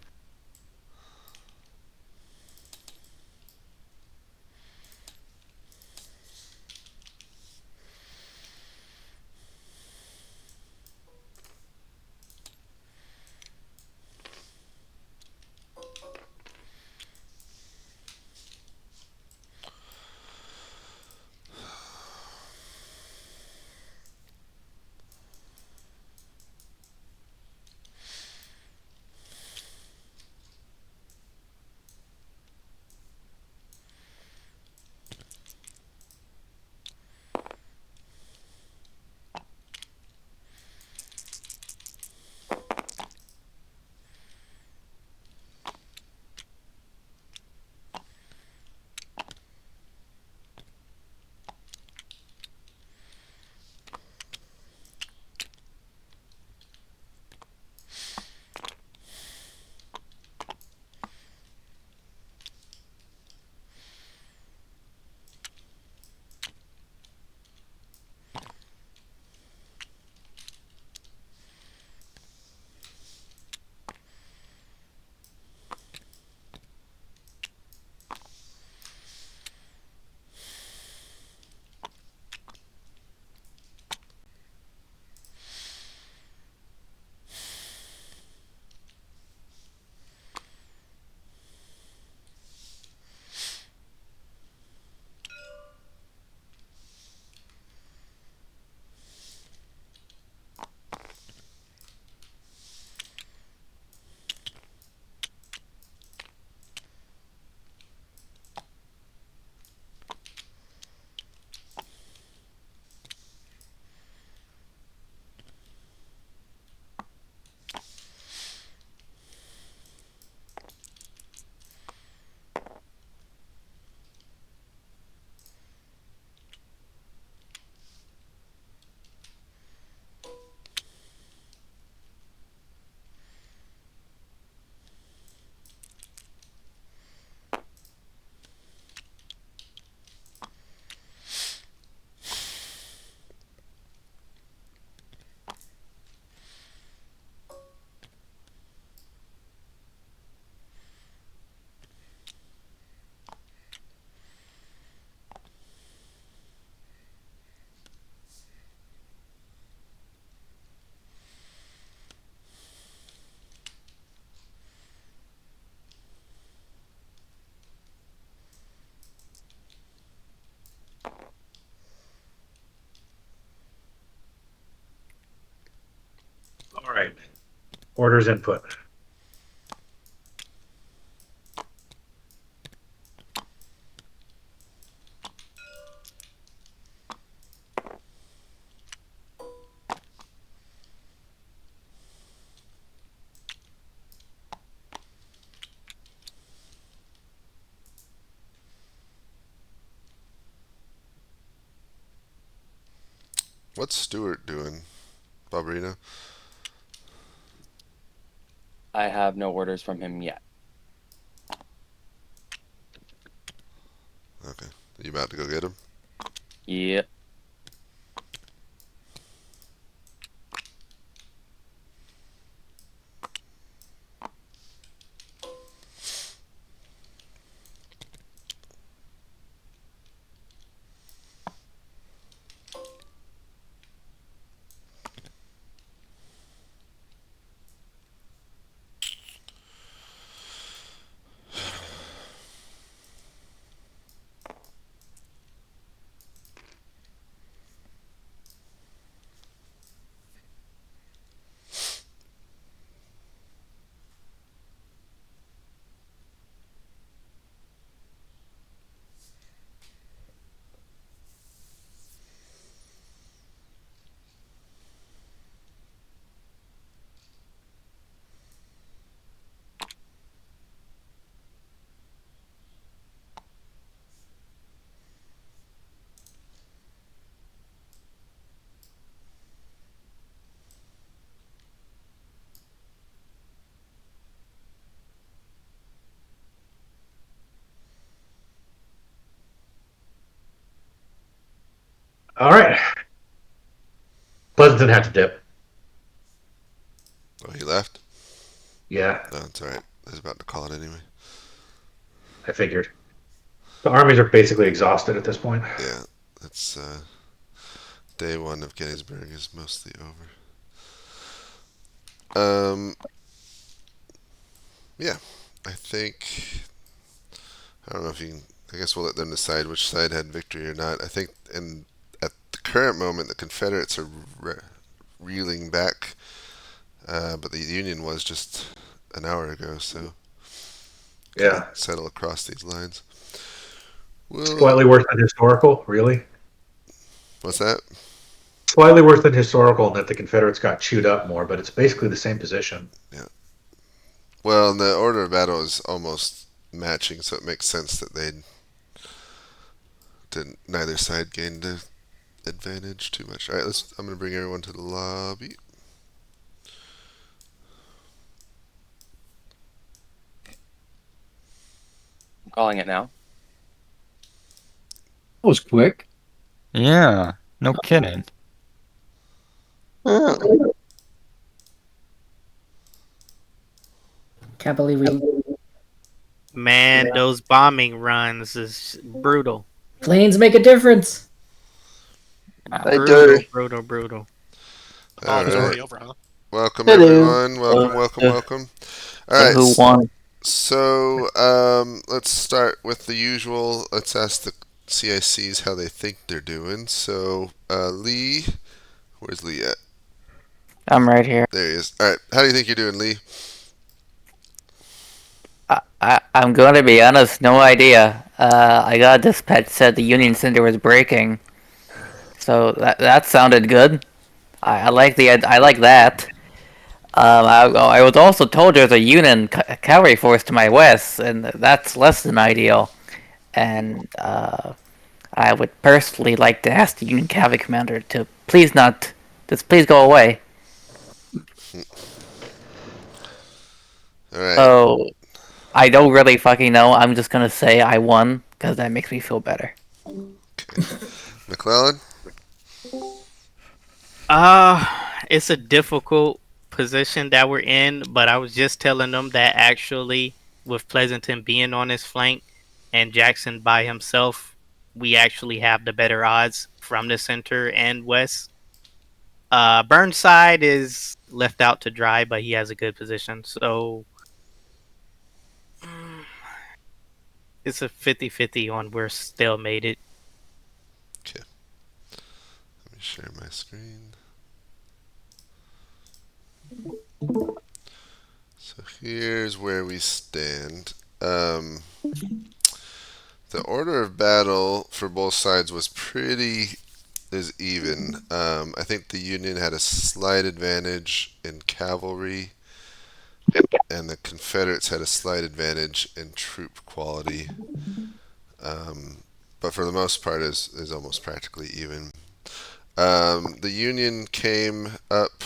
Orders input. What's Stewart doing, Barbarino? I have no orders from him yet. Okay. Are you about to go get him? Yep. All right. Pleasanton had to dip. Oh, he left? Yeah, No, it's alright. I was about to call it anyway. I figured. The armies are basically exhausted at this point. Yeah, it's day one of Gettysburg is mostly over. Yeah, I think I don't know if you can. I guess we'll let them decide which side had victory or not. I think, at the current moment, the Confederates are reeling back, but the Union was just an hour ago, so Yeah. settle across these lines. Slightly worse than historical, really. What's that? Slightly worse than historical in that the Confederates got chewed up more, but it's basically the same position. Yeah. Well, and the order of battle is almost matching, so it makes sense that neither side gained the advantage too much. All right, I'm gonna bring everyone to the lobby. I'm calling it now. That was quick. Yeah, no kidding. Can't believe we Man, those bombing runs is brutal. planes make a difference. They Brutal, do. brutal. Oh, All it's right. already over, huh? Welcome Hello. everyone. Welcome. All So right. who won? So let's start with the usual. Let's ask the CICs how they think they're doing. So Lee, where's Lee at? I'm right here. There he is. All right. How do you think you're doing, Lee? I'm going to be honest, no idea. I got a dispatch said the Union Center was breaking, so that sounded good. I like that. I was also told there's a Union cavalry force to my west, and that's less than ideal. And I would personally like to ask the Union cavalry commander to please go away. All right. So I don't really fucking know. I'm just gonna say I won because that makes me feel better. Okay. McClellan. It's a difficult position that we're in, but I was just telling them that actually, with Pleasanton being on his flank and Jackson by himself, we actually have the better odds from the center and west. Burnside is left out to dry, but he has a good position. So it's a 50-50 on we're stalemated. Okay. Let me share my screen. So here's where we stand. The order of battle for both sides was pretty is even. I think the Union had a slight advantage in cavalry, and the Confederates had a slight advantage in troop quality. But for the most part, is almost practically even. The Union came up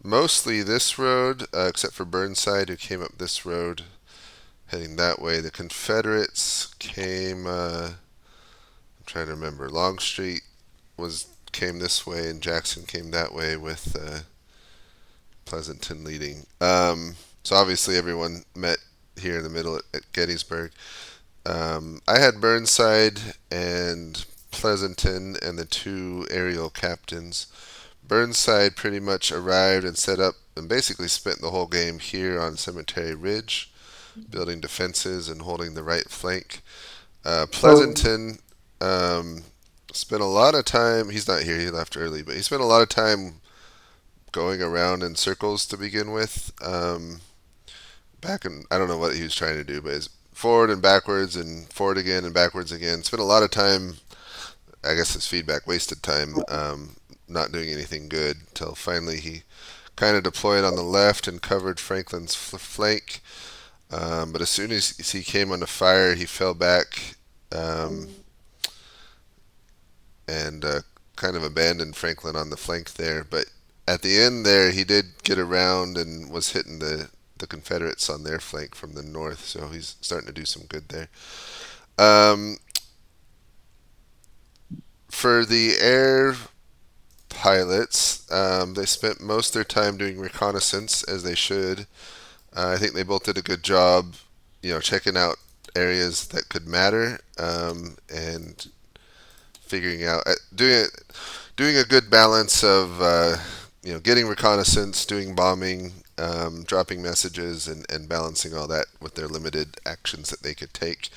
mostly this road, except for Burnside, who came up this road, heading that way. The Confederates came. I'm trying to remember. Longstreet came this way, and Jackson came that way with Pleasanton leading. So obviously everyone met here in the middle at Gettysburg. I had Burnside and Pleasanton and the two aerial captains. Burnside pretty much arrived and set up and basically spent the whole game here on Cemetery Ridge, building defenses and holding the right flank. Pleasanton spent a lot of time. He's not here. He left early, but he spent a lot of time going around in circles to begin with. I don't know what he was trying to do, but it's forward and backwards and forward again and backwards again. Spent a lot of time. I guess his feedback wasted time, not doing anything good until finally he kind of deployed on the left and covered Franklin's flank. But as soon as he came under fire, he fell back and kind of abandoned Franklin on the flank there. But at the end there, he did get around and was hitting the Confederates on their flank from the north, so he's starting to do some good there. For the air pilots, they spent most of their time doing reconnaissance, as they should. I think they both did a good job, checking out areas that could matter, and figuring out doing a good balance of getting reconnaissance, doing bombing, dropping messages, and balancing all that with their limited actions that they could take.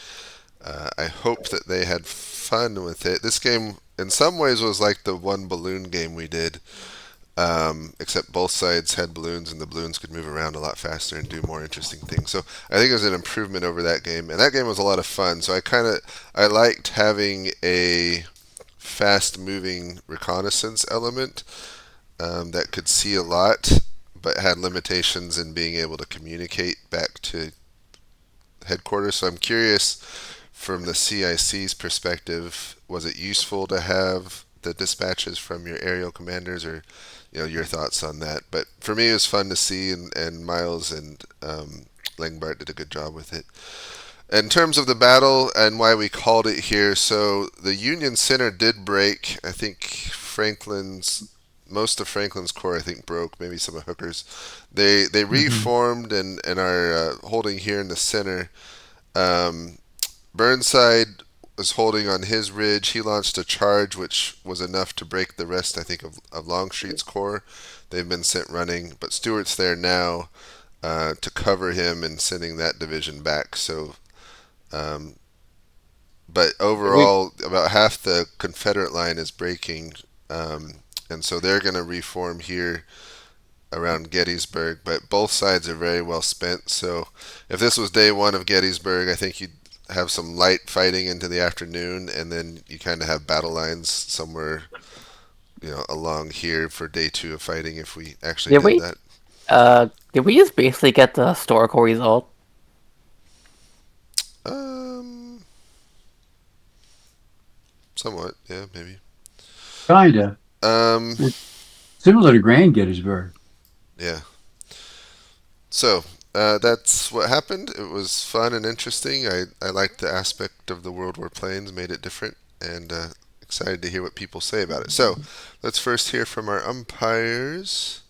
I hope that they had fun with it. This game, in some ways, was like the one balloon game we did, except both sides had balloons, and the balloons could move around a lot faster and do more interesting things. So I think it was an improvement over that game, and that game was a lot of fun. So I liked having a fast-moving reconnaissance element that could see a lot, but had limitations in being able to communicate back to headquarters. So I'm curious, from the CIC's perspective, was it useful to have the dispatches from your aerial commanders, or your thoughts on that? But for me, it was fun to see, and Miles and Langbart did a good job with it. In terms of the battle and why we called it here, so the Union center did break. I think most of Franklin's corps, I think, broke. Maybe some of Hooker's. They reformed and are holding here in the center. Burnside was holding on his ridge. He launched a charge, which was enough to break the rest, I think, of Longstreet's corps. They've been sent running, but Stewart's there now to cover him and sending that division back. So, but overall, about half the Confederate line is breaking, and so they're going to reform here around Gettysburg. But both sides are very well spent. So, if this was day one of Gettysburg, I think you'd have some light fighting into the afternoon, and then you kind of have battle lines somewhere, along here for day two of fighting, if we actually did that. Did we just basically get the historical result? Somewhat, yeah, maybe. Kinda. Similar to Grand Gettysburg. Yeah. So, that's what happened. It was fun and interesting. I liked the aspect of the World War planes, made it different, and excited to hear what people say about it. So, let's first hear from our umpires,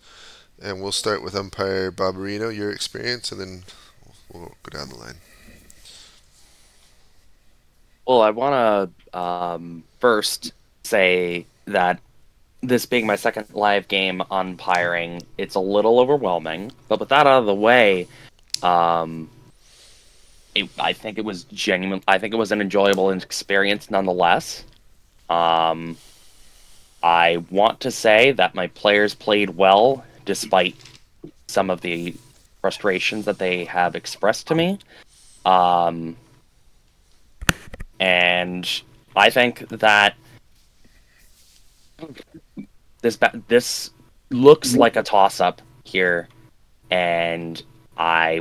and we'll start with umpire Barbarino, your experience, and then we'll go down the line. Well, I want to first say that this being my second live game umpiring, it's a little overwhelming. But with that out of the way, I think it was genuine. I think it was an enjoyable experience nonetheless. I want to say that my players played well despite some of the frustrations that they have expressed to me. And I think that this looks like a toss-up here, and I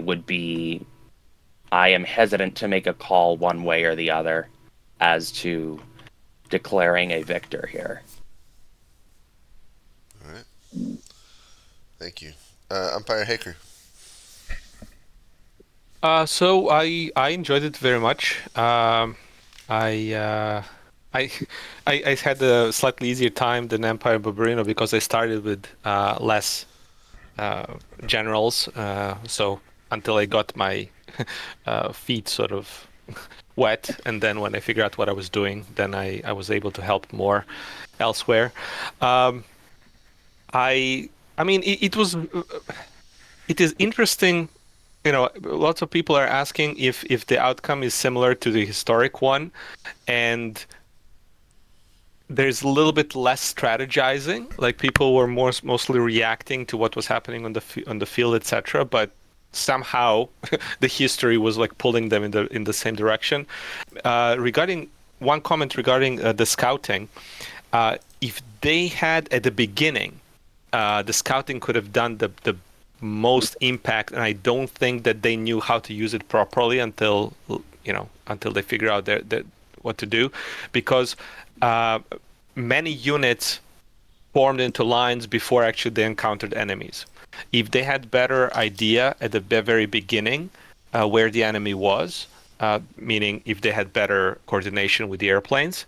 am hesitant to make a call one way or the other as to declaring a victor here. All right. Thank you. Umpire Haker. So I enjoyed it very much. I, uh, I I had a slightly easier time than Empire Barbarino because I started with less generals. So until I got my feet sort of wet, and then when I figured out what I was doing, then I was able to help more elsewhere. Um, I mean it is interesting. You know, lots of people are asking if the outcome is similar to the historic one, and there's a little bit less strategizing. Like people were mostly reacting to what was happening on the field, etc. But somehow the history was like pulling them in the same direction. Regarding one comment regarding the scouting, if they had at the beginning, the scouting could have done the most impact, and I don't think that they knew how to use it properly until they figure out what to do, because many units formed into lines before actually they encountered enemies. If they had better idea at the very beginning where the enemy was, meaning if they had better coordination with the airplanes,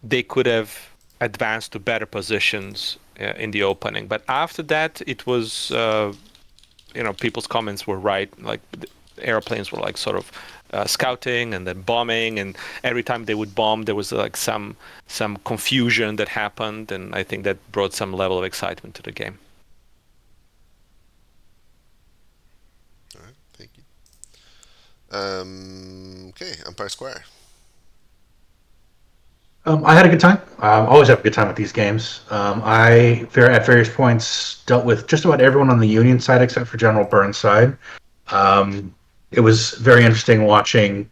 they could have advanced to better positions in the opening. But after that, it was people's comments were right. Like the airplanes were like sort of scouting and then bombing, and every time they would bomb, there was like some confusion that happened, and I think that brought some level of excitement to the game. All right, thank you. Okay, Umpire Squire. I had a good time. Always have a good time with these games. At various points, dealt with just about everyone on the Union side except for General Burnside. It was very interesting watching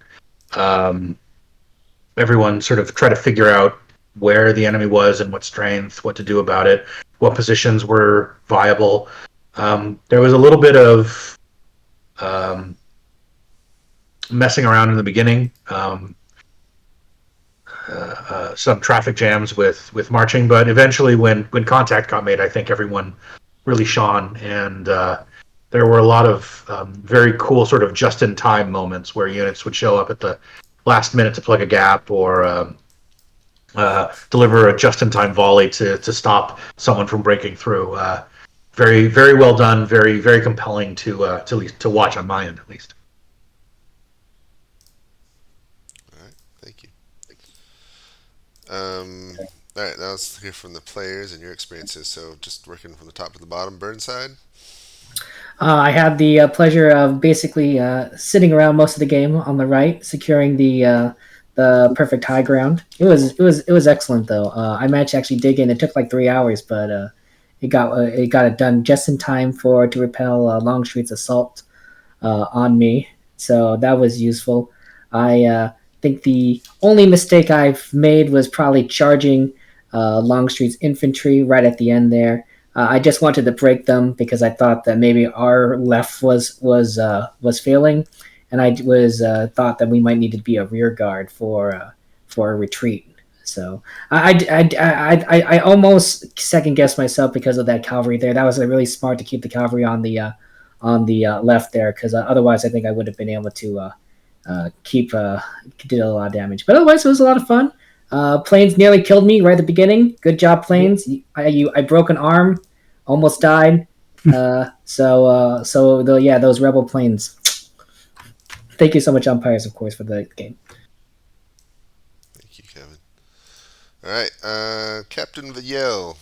everyone sort of try to figure out where the enemy was and what strength, what to do about it, what positions were viable. There was a little bit of messing around in the beginning. Some traffic jams with marching, but eventually when contact got made, I think everyone really shone, and there were a lot of very cool sort of just-in-time moments where units would show up at the last minute to plug a gap or deliver a just-in-time volley to stop someone from breaking through. Very, very well done. Very, very compelling to watch on my end, at least. All right, thank you. All right, now let's hear from the players and your experiences. So, just working from the top to the bottom, Burnside. I had the pleasure of basically sitting around most of the game on the right, securing the perfect high ground. It was excellent though. I managed to actually dig in. It took like 3 hours, but it got it done just in time to repel Longstreet's assault on me. So that was useful. I think the only mistake I've made was probably charging Longstreet's infantry right at the end there. I just wanted to break them because I thought that maybe our left was failing, and I was thought that we might need to be a rear guard for a retreat. So I almost second guessed myself because of that cavalry there. That was really smart to keep the cavalry on the left there, because otherwise I think I would have been able to did a lot of damage. But otherwise, it was a lot of fun. Planes nearly killed me right at the beginning. Good job, planes. I broke an arm, almost died. Those rebel planes. Thank you so much, umpires, of course, for the game. Thank you, Kevin. All right, Captain Vielle.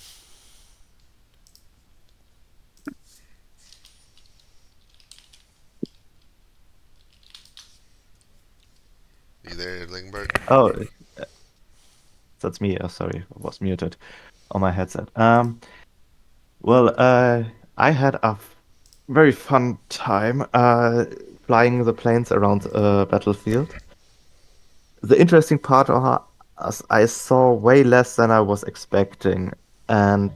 You there, Lingberg? Oh, that's me. Oh, sorry, I was muted on my headset. Well, I had a very fun time flying the planes around the battlefield. The interesting part is I saw way less than I was expecting, and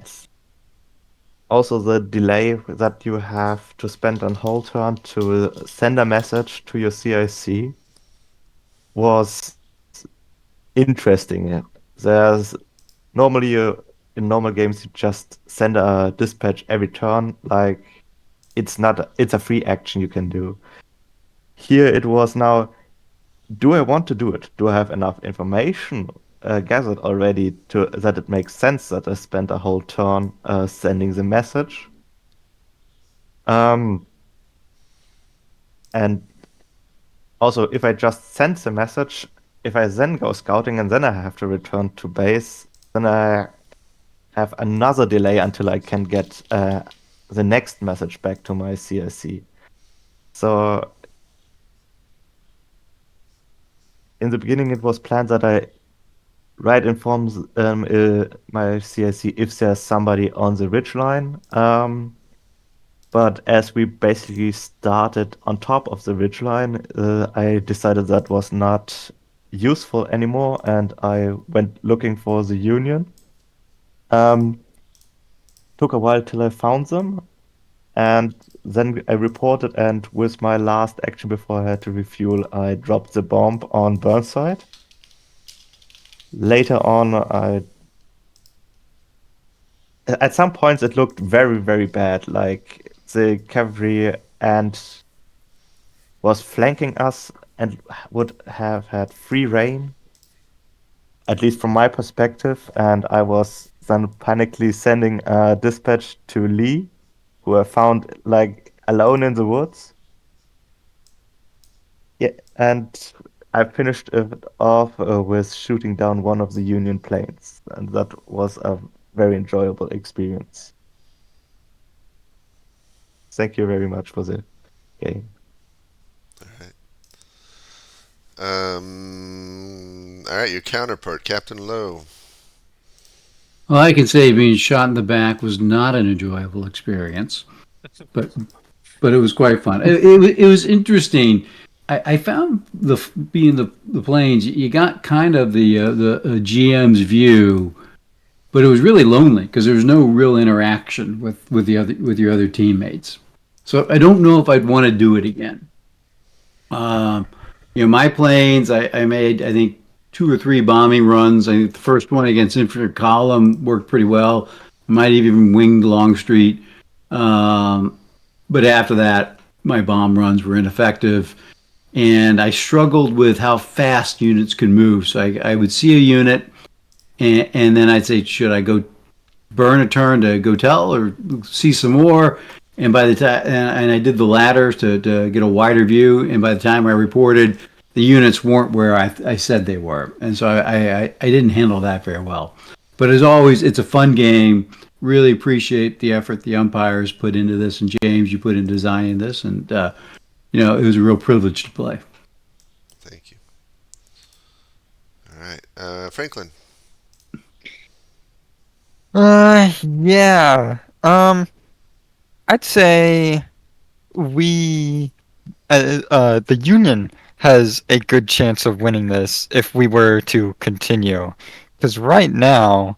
also the delay that you have to spend on hold turn to send a message to your CIC was interesting. There's normally in normal games you just send a dispatch every turn, like it's a free action you can do. Here it was now, do I want to do it? Do I have enough information gathered already to that it makes sense that I spent a whole turn sending the message? Um, and also, if I just send the message, if I then go scouting and then I have to return to base, then I have another delay until I can get the next message back to my CIC. So in the beginning, it was planned that I write informs my CIC if there's somebody on the ridge line. But as we basically started on top of the ridgeline, I decided that was not useful anymore, and I went looking for the Union. Um, Took a while till I found them, and then I reported, and with my last action before I had to refuel, I dropped the bomb on Burnside. Later on, at some points it looked very, very bad, like the cavalry and was flanking us and would have had free reign, at least from my perspective. And I was then panically sending a dispatch to Lee, who I found like alone in the woods. Yeah, and I finished it off with shooting down one of the Union planes, and that was a very enjoyable experience. Thank you very much for the game. All right, your counterpart, Captain Lowe. Well, I can say being shot in the back was not an enjoyable experience, but it was quite fun. It was interesting. I found being the planes, you got kind of the GM's view, but it was really lonely because there was no real interaction with your other teammates. So I don't know if I'd want to do it again. Um, my planes, I made, I think, 2 or 3 bombing runs. I think the first one against infantry column worked pretty well. Might have even winged Longstreet. But after that, my bomb runs were ineffective. And I struggled with how fast units could move. So I would see a unit, and then I'd say, should I go burn a turn to go tell or see some more? And by the time, and I did the latter to get a wider view. And by the time I reported, the units weren't where I said they were, and so I didn't handle that very well. But as always, it's a fun game. Really appreciate the effort the umpires put into this, and James, you put in designing this, and it was a real privilege to play. Thank you. All right, Franklin. Yeah. I'd say the Union has a good chance of winning this if we were to continue. Because right now,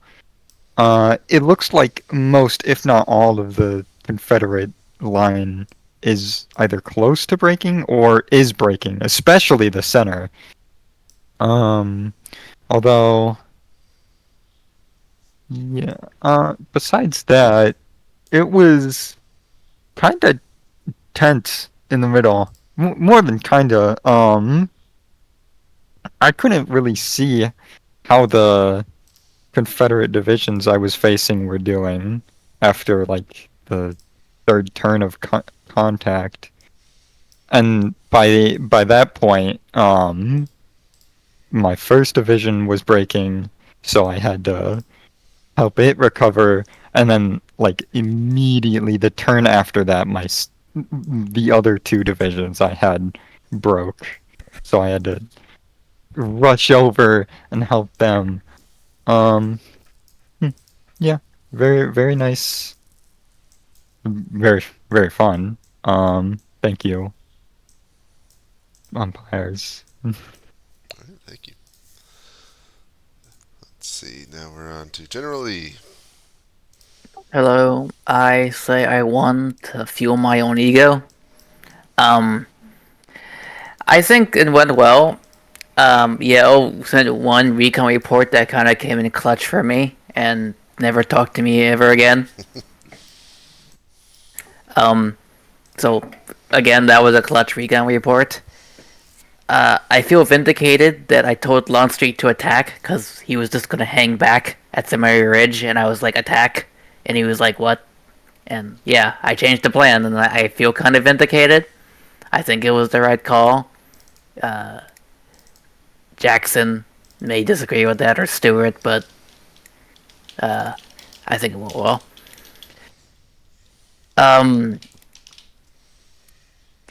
it looks like most, if not all, of the Confederate line is either close to breaking or is breaking, especially the center. Although, yeah, besides that, it was kind of tense in the middle. More than kinda. I couldn't really see how the Confederate divisions I was facing were doing after like the third turn of contact, and by that point, my first division was breaking, so I had to help it recover, and then like immediately the turn after that, the other 2 divisions I had broke, so I had to rush over and help them. Um, yeah, very very nice, very very fun. Thank you, umpires. All right, thank you. Let's see. Now we're on to General Lee. Hello, I say I won to fuel my own ego. Um, I think it went well. Sent one recon report that kind of came in clutch for me and never talked to me ever again. Um, so again, that was a clutch recon report. I feel vindicated that I told Longstreet to attack because he was just gonna hang back at Seminary Ridge, and I was like, attack, and he was like, what? And yeah, I changed the plan, and I feel kind of vindicated. I think it was the right call. Uh, Jackson may disagree with that, or Stewart, but I think it went well. Um,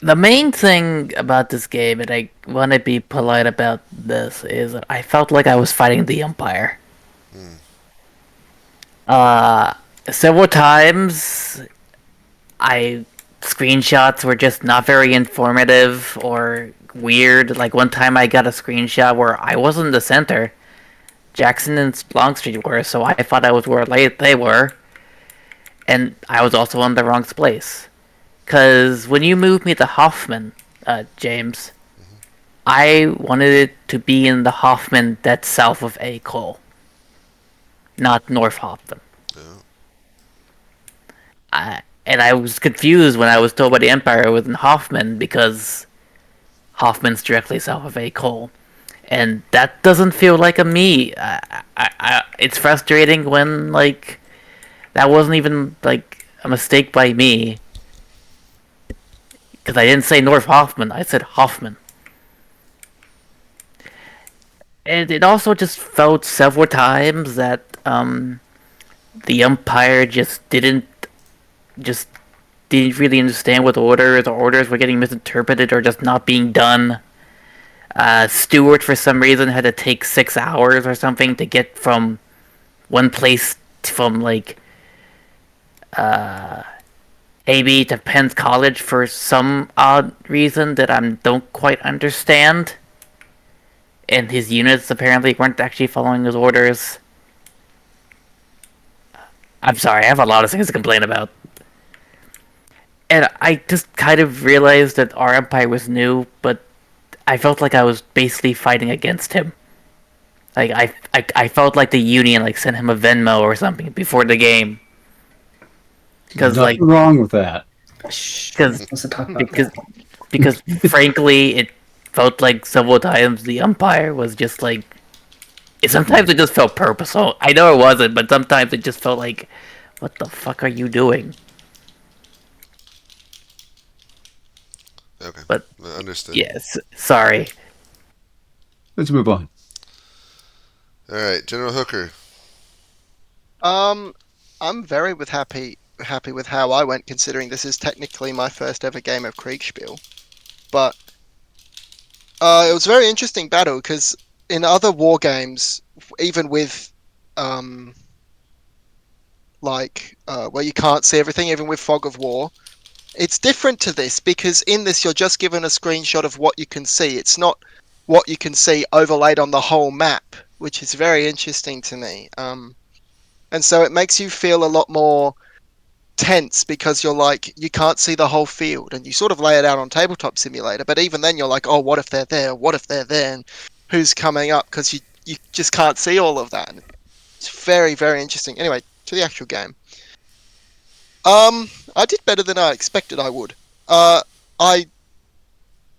the main thing about this game, and I want to be polite about this, is that I felt like I was fighting the Empire. Uh, Several times, I screenshots were just not very informative or weird. Like one time, I got a screenshot where I wasn't the center. Jackson and Longstreet were, so I thought I was where they were, and I was also in the wrong place. Because when you moved me to Hoffman, James, I wanted it to be in the Hoffman that's south of A. Cole, not North Hoffman. Oh. And I was confused when I was told by the Empire it was in Hoffman because Hoffman's directly south of A. Cole. And that doesn't feel like a me. It's frustrating when, like, that wasn't even, like, a mistake by me. Because I didn't say North Hoffman, I said Hoffman. And it also just felt several times that the Empire just didn't really understand what orders or orders were getting misinterpreted or just not being done. Stewart, for some reason, had to take 6 hours or something to get from one place from, like, AB to Penn's College for some odd reason that I don't quite understand. And his units apparently weren't actually following his orders. I'm sorry, I have a lot of things to complain about. And I just kind of realized that our Empire was new, but I felt like I was basically fighting against him. Like I felt like the Union like sent him a Venmo or something before the game. There's nothing wrong with that. Because frankly, it felt like several times the Empire was just like. Sometimes it just felt purposeful. I know it wasn't, but sometimes it just felt like, what the fuck are you doing? Okay. But understood. yes, sorry. Let's move on. All right, General Hooker. I'm very happy with how I went, considering this is technically my first ever game of Kriegspiel. But it was a very interesting battle because in other war games, even with where you can't see everything, even with Fog of War, it's different to this because in this you're just given a screenshot of what you can see. It's not what you can see overlaid on the whole map, which is very interesting to me. And so it makes you feel a lot more tense because you're like, you can't see the whole field, and you sort of lay it out on Tabletop Simulator, but even then you're like, oh, what if they're there? What if they're there? And who's coming up? Because you just can't see all of that. It's very, very interesting. Anyway, to the actual game. I did better than I expected I would. I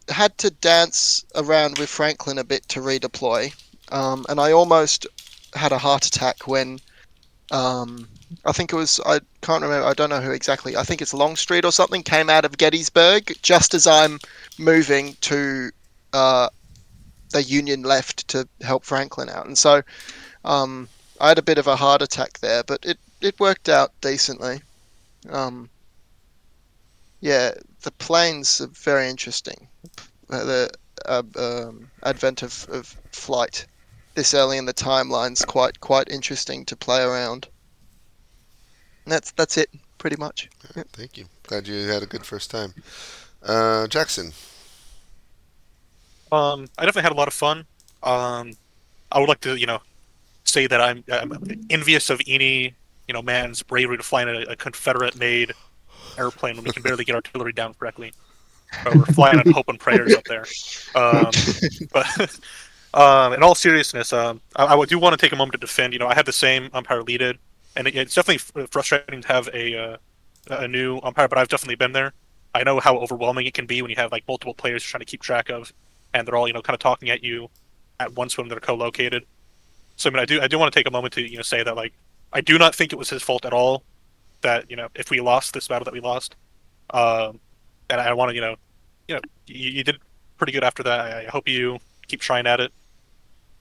had to dance around with Franklin a bit to redeploy, and I almost had a heart attack when I think it was, I can't remember, I don't know who exactly, I think it's Longstreet or something, came out of Gettysburg just as I'm moving to the Union left to help Franklin out. And so I had a bit of a heart attack there, but it worked out decently. Yeah, the planes are very interesting. The advent of flight this early in the timeline's quite interesting to play around. That's it. pretty much. Yeah, thank you. Glad you had a good first time. Jackson. I definitely had a lot of fun. I would like to, say that I'm envious of any, man's bravery to fly in a Confederate-made airplane when we can barely get artillery down correctly. But we're flying on hope and prayers up there. But in all seriousness, I do want to take a moment to defend. I had the same umpire lead it, and it's definitely frustrating to have a new umpire. But I've definitely been there. I know how overwhelming it can be when you have like multiple players you're trying to keep track of, and they're all kind of talking at you at once when they're co-located. So I mean, I do want to take a moment to say that like I do not think it was his fault at all that if we lost this battle that we lost, and I want to you did pretty good after that. I hope you keep trying at it.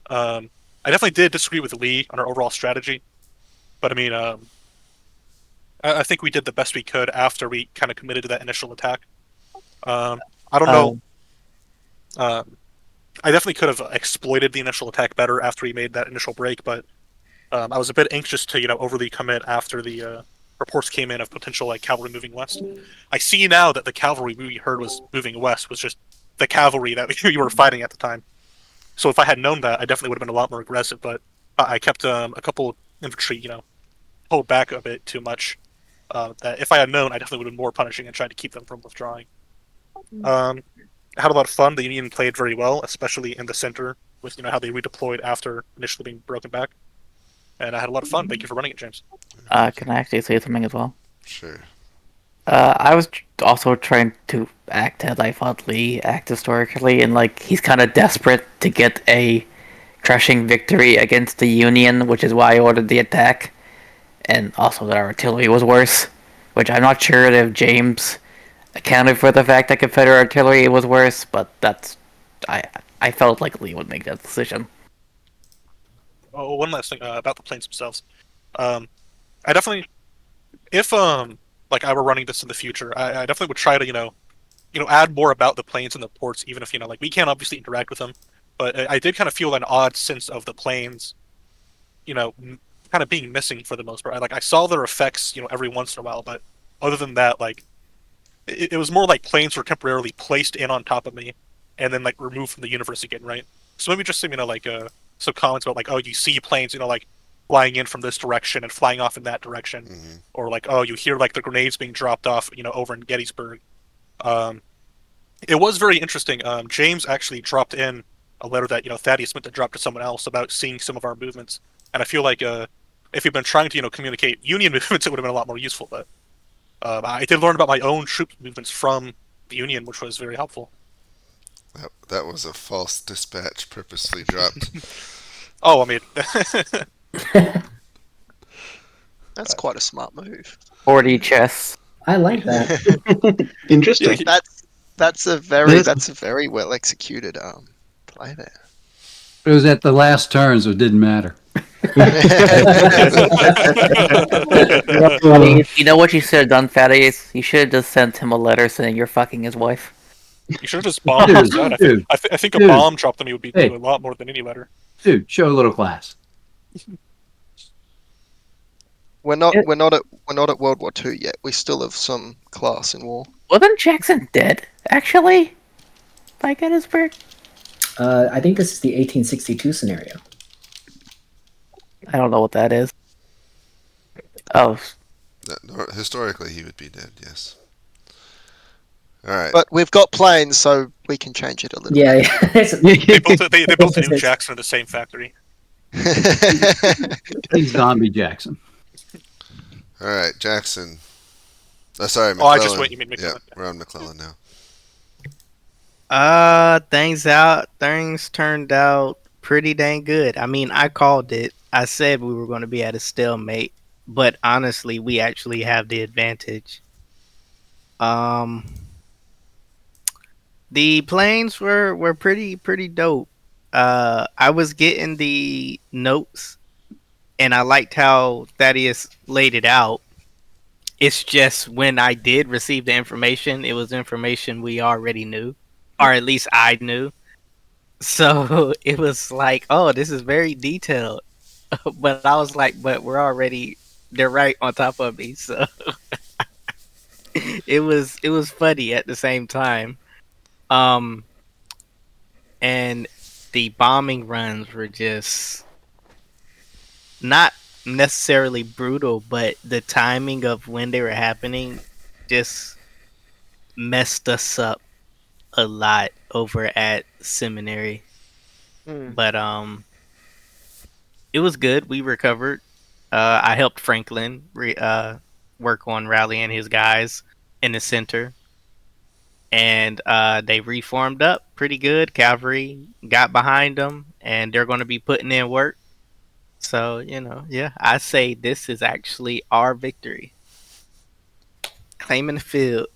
I definitely did disagree with Lee on our overall strategy, but I mean, I think we did the best we could after we kind of committed to that initial attack. I don't know. I definitely could have exploited the initial attack better after we made that initial break, but I was a bit anxious to overly commit after the reports came in of potential like cavalry moving west. I see now that the cavalry we heard was moving west was just the cavalry that we were fighting at the time. So if I had known that, I definitely would have been a lot more aggressive. But I kept a couple infantry, pulled back a bit too much. That if I had known, I definitely would have been more punishing and tried to keep them from withdrawing. I had a lot of fun. The Union played very well, especially in the center with how they redeployed after initially being broken back. And I had a lot of fun. Thank you for running it, James. Can I actually say something as well? Sure. I was also trying to act as I thought Lee act historically, and like he's kind of desperate to get a crushing victory against the Union, which is why I ordered the attack, and also that our artillery was worse, which I'm not sure if James accounted for the fact that Confederate artillery was worse, but I felt like Lee would make that decision. Oh, one last thing about the planes themselves. I definitely, if like I were running this in the future, I definitely would try to add more about the planes and the ports, even if like we can't obviously interact with them. But I did kind of feel an odd sense of the planes, kind of being missing for the most part. I saw their effects, every once in a while, but other than that, like it was more like planes were temporarily placed in on top of me, and then like removed from the universe again, right? So maybe just some comments about like, oh, you see planes, like flying in from this direction and flying off in that direction, or like, oh, you hear like the grenades being dropped off, over in Gettysburg. It was very interesting. James actually dropped in a letter that Thaddeus meant to drop to someone else about seeing some of our movements, and I feel like if you'd been trying to communicate Union movements, it would have been a lot more useful. But I did learn about my own troop movements from the Union, which was very helpful. That was a false dispatch purposely dropped. Oh, I mean, That's quite a smart move. 40 chess. I like that. Interesting. That's a very well executed play there. It was at the last turn, so it didn't matter. You know what you should have done, Thaddeus? You should have just sent him a letter saying you're fucking his wife. you should have just bombed his dad. I think a bomb dropped on me would be do a lot more than any letter. Dude, show a little class. We're not at World War II yet. We still have some class in war. Wasn't Jackson dead, actually? By Gettysburg? I think this is the 1862 scenario. I don't know what that is. Oh. Historically, he would be dead, yes. All right. But we've got planes, so we can change it a little bit. They built a new Jackson in the same factory. Big zombie Jackson. All right, Jackson. Sorry, McClellan. Oh, I just wait. You mean McClellan? Yeah, we're on McClellan now. Things turned out pretty dang good. I mean, I called it. I said we were going to be at a stalemate, but honestly, we actually have the advantage. The planes were pretty dope. I was getting the notes, and I liked how Thaddeus laid it out. It's just when I did receive the information, it was information we already knew, or at least I knew. So it was like, oh, this is very detailed. But I was like, but they're right on top of me. So it was funny at the same time. Um, and the bombing runs were just not necessarily brutal, but the timing of when they were happening just messed us up a lot over at seminary. But it was good. We recovered. I helped Franklin work on rallying his guys in the center, and they reformed up pretty good. Cavalry got behind them, and they're going to be putting in work. So yeah, I say this is actually our victory, claiming the field.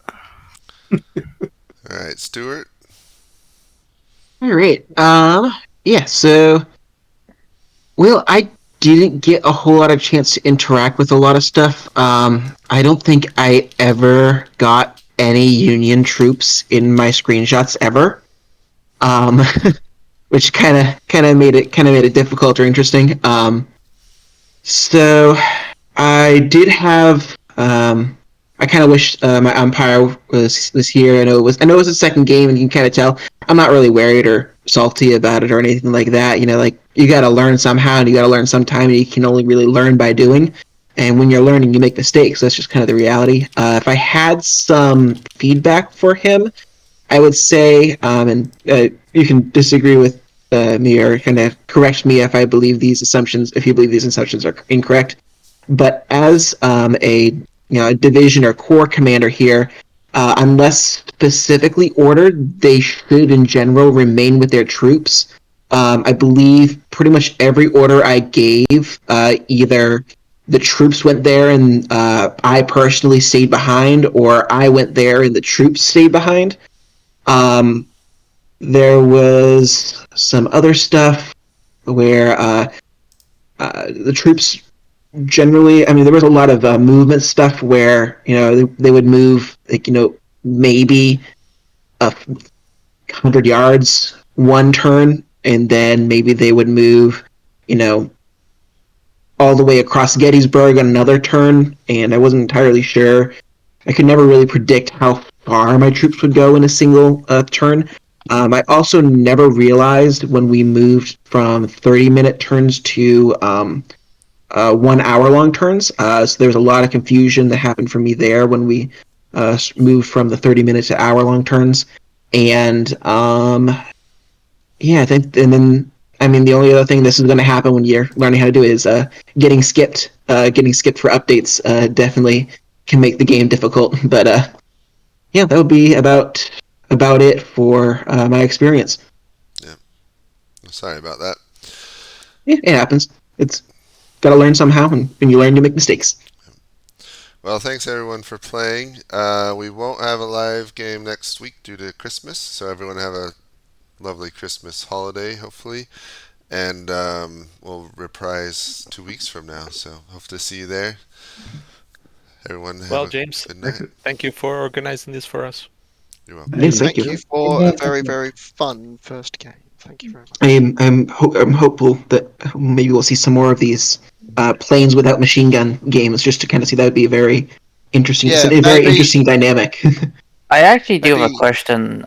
All right, Stuart. All right. Yeah. So, well, I didn't get a whole lot of chance to interact with a lot of stuff. I don't think I ever got any Union troops in my screenshots ever. Um, which kind of made it difficult or interesting. So I did have. I kind of wish my umpire was here. I know it was a second game, and you can kind of tell I'm not really worried or salty about it or anything like that. Like you got to learn somehow, and you got to learn sometime, and you can only really learn by doing. And when you're learning, you make mistakes. That's just kind of the reality. If I had some feedback for him, I would say, and you can disagree with me or kind of correct me if you believe these assumptions are incorrect. But as a division or corps commander here, unless specifically ordered, they should in general remain with their troops. I believe pretty much every order I gave, either the troops went there and I personally stayed behind, or I went there and the troops stayed behind. There was some other stuff where the troops generally, I mean, there was a lot of movement stuff where they would move like maybe 100 yards one turn, and then maybe they would move you know all the way across Gettysburg on another turn, and I wasn't entirely sure. I could never really predict how far my troops would go in a single turn. I also never realized when we moved from 30-minute turns to 1 hour long turns. So there was a lot of confusion that happened for me there when we moved from the 30-minute to hour long turns. And yeah, I think, and then I mean, the only other thing this is going to happen when you're learning how to do it is getting skipped. Getting skipped for updates definitely can make the game difficult. But yeah, that would be about it for my experience. Yeah, sorry about that. Yeah, it happens. It's got to learn somehow, and when you learn, you make mistakes. Well, thanks everyone for playing. We won't have a live game next week due to Christmas, so everyone have a lovely Christmas holiday, hopefully. And we'll reprise 2 weeks from now, so hope to see you there. Everyone have Well, a James, good night. thank you for organizing this for us. You're welcome. Yes, Thank you for a very, very fun first game. Thank you very much. I'm hopeful that maybe we'll see some more of these planes without machine gun games, just to kind of see. That would be a very interesting, Yeah, a very maybe- interesting dynamic. I actually do have a Maybe- question.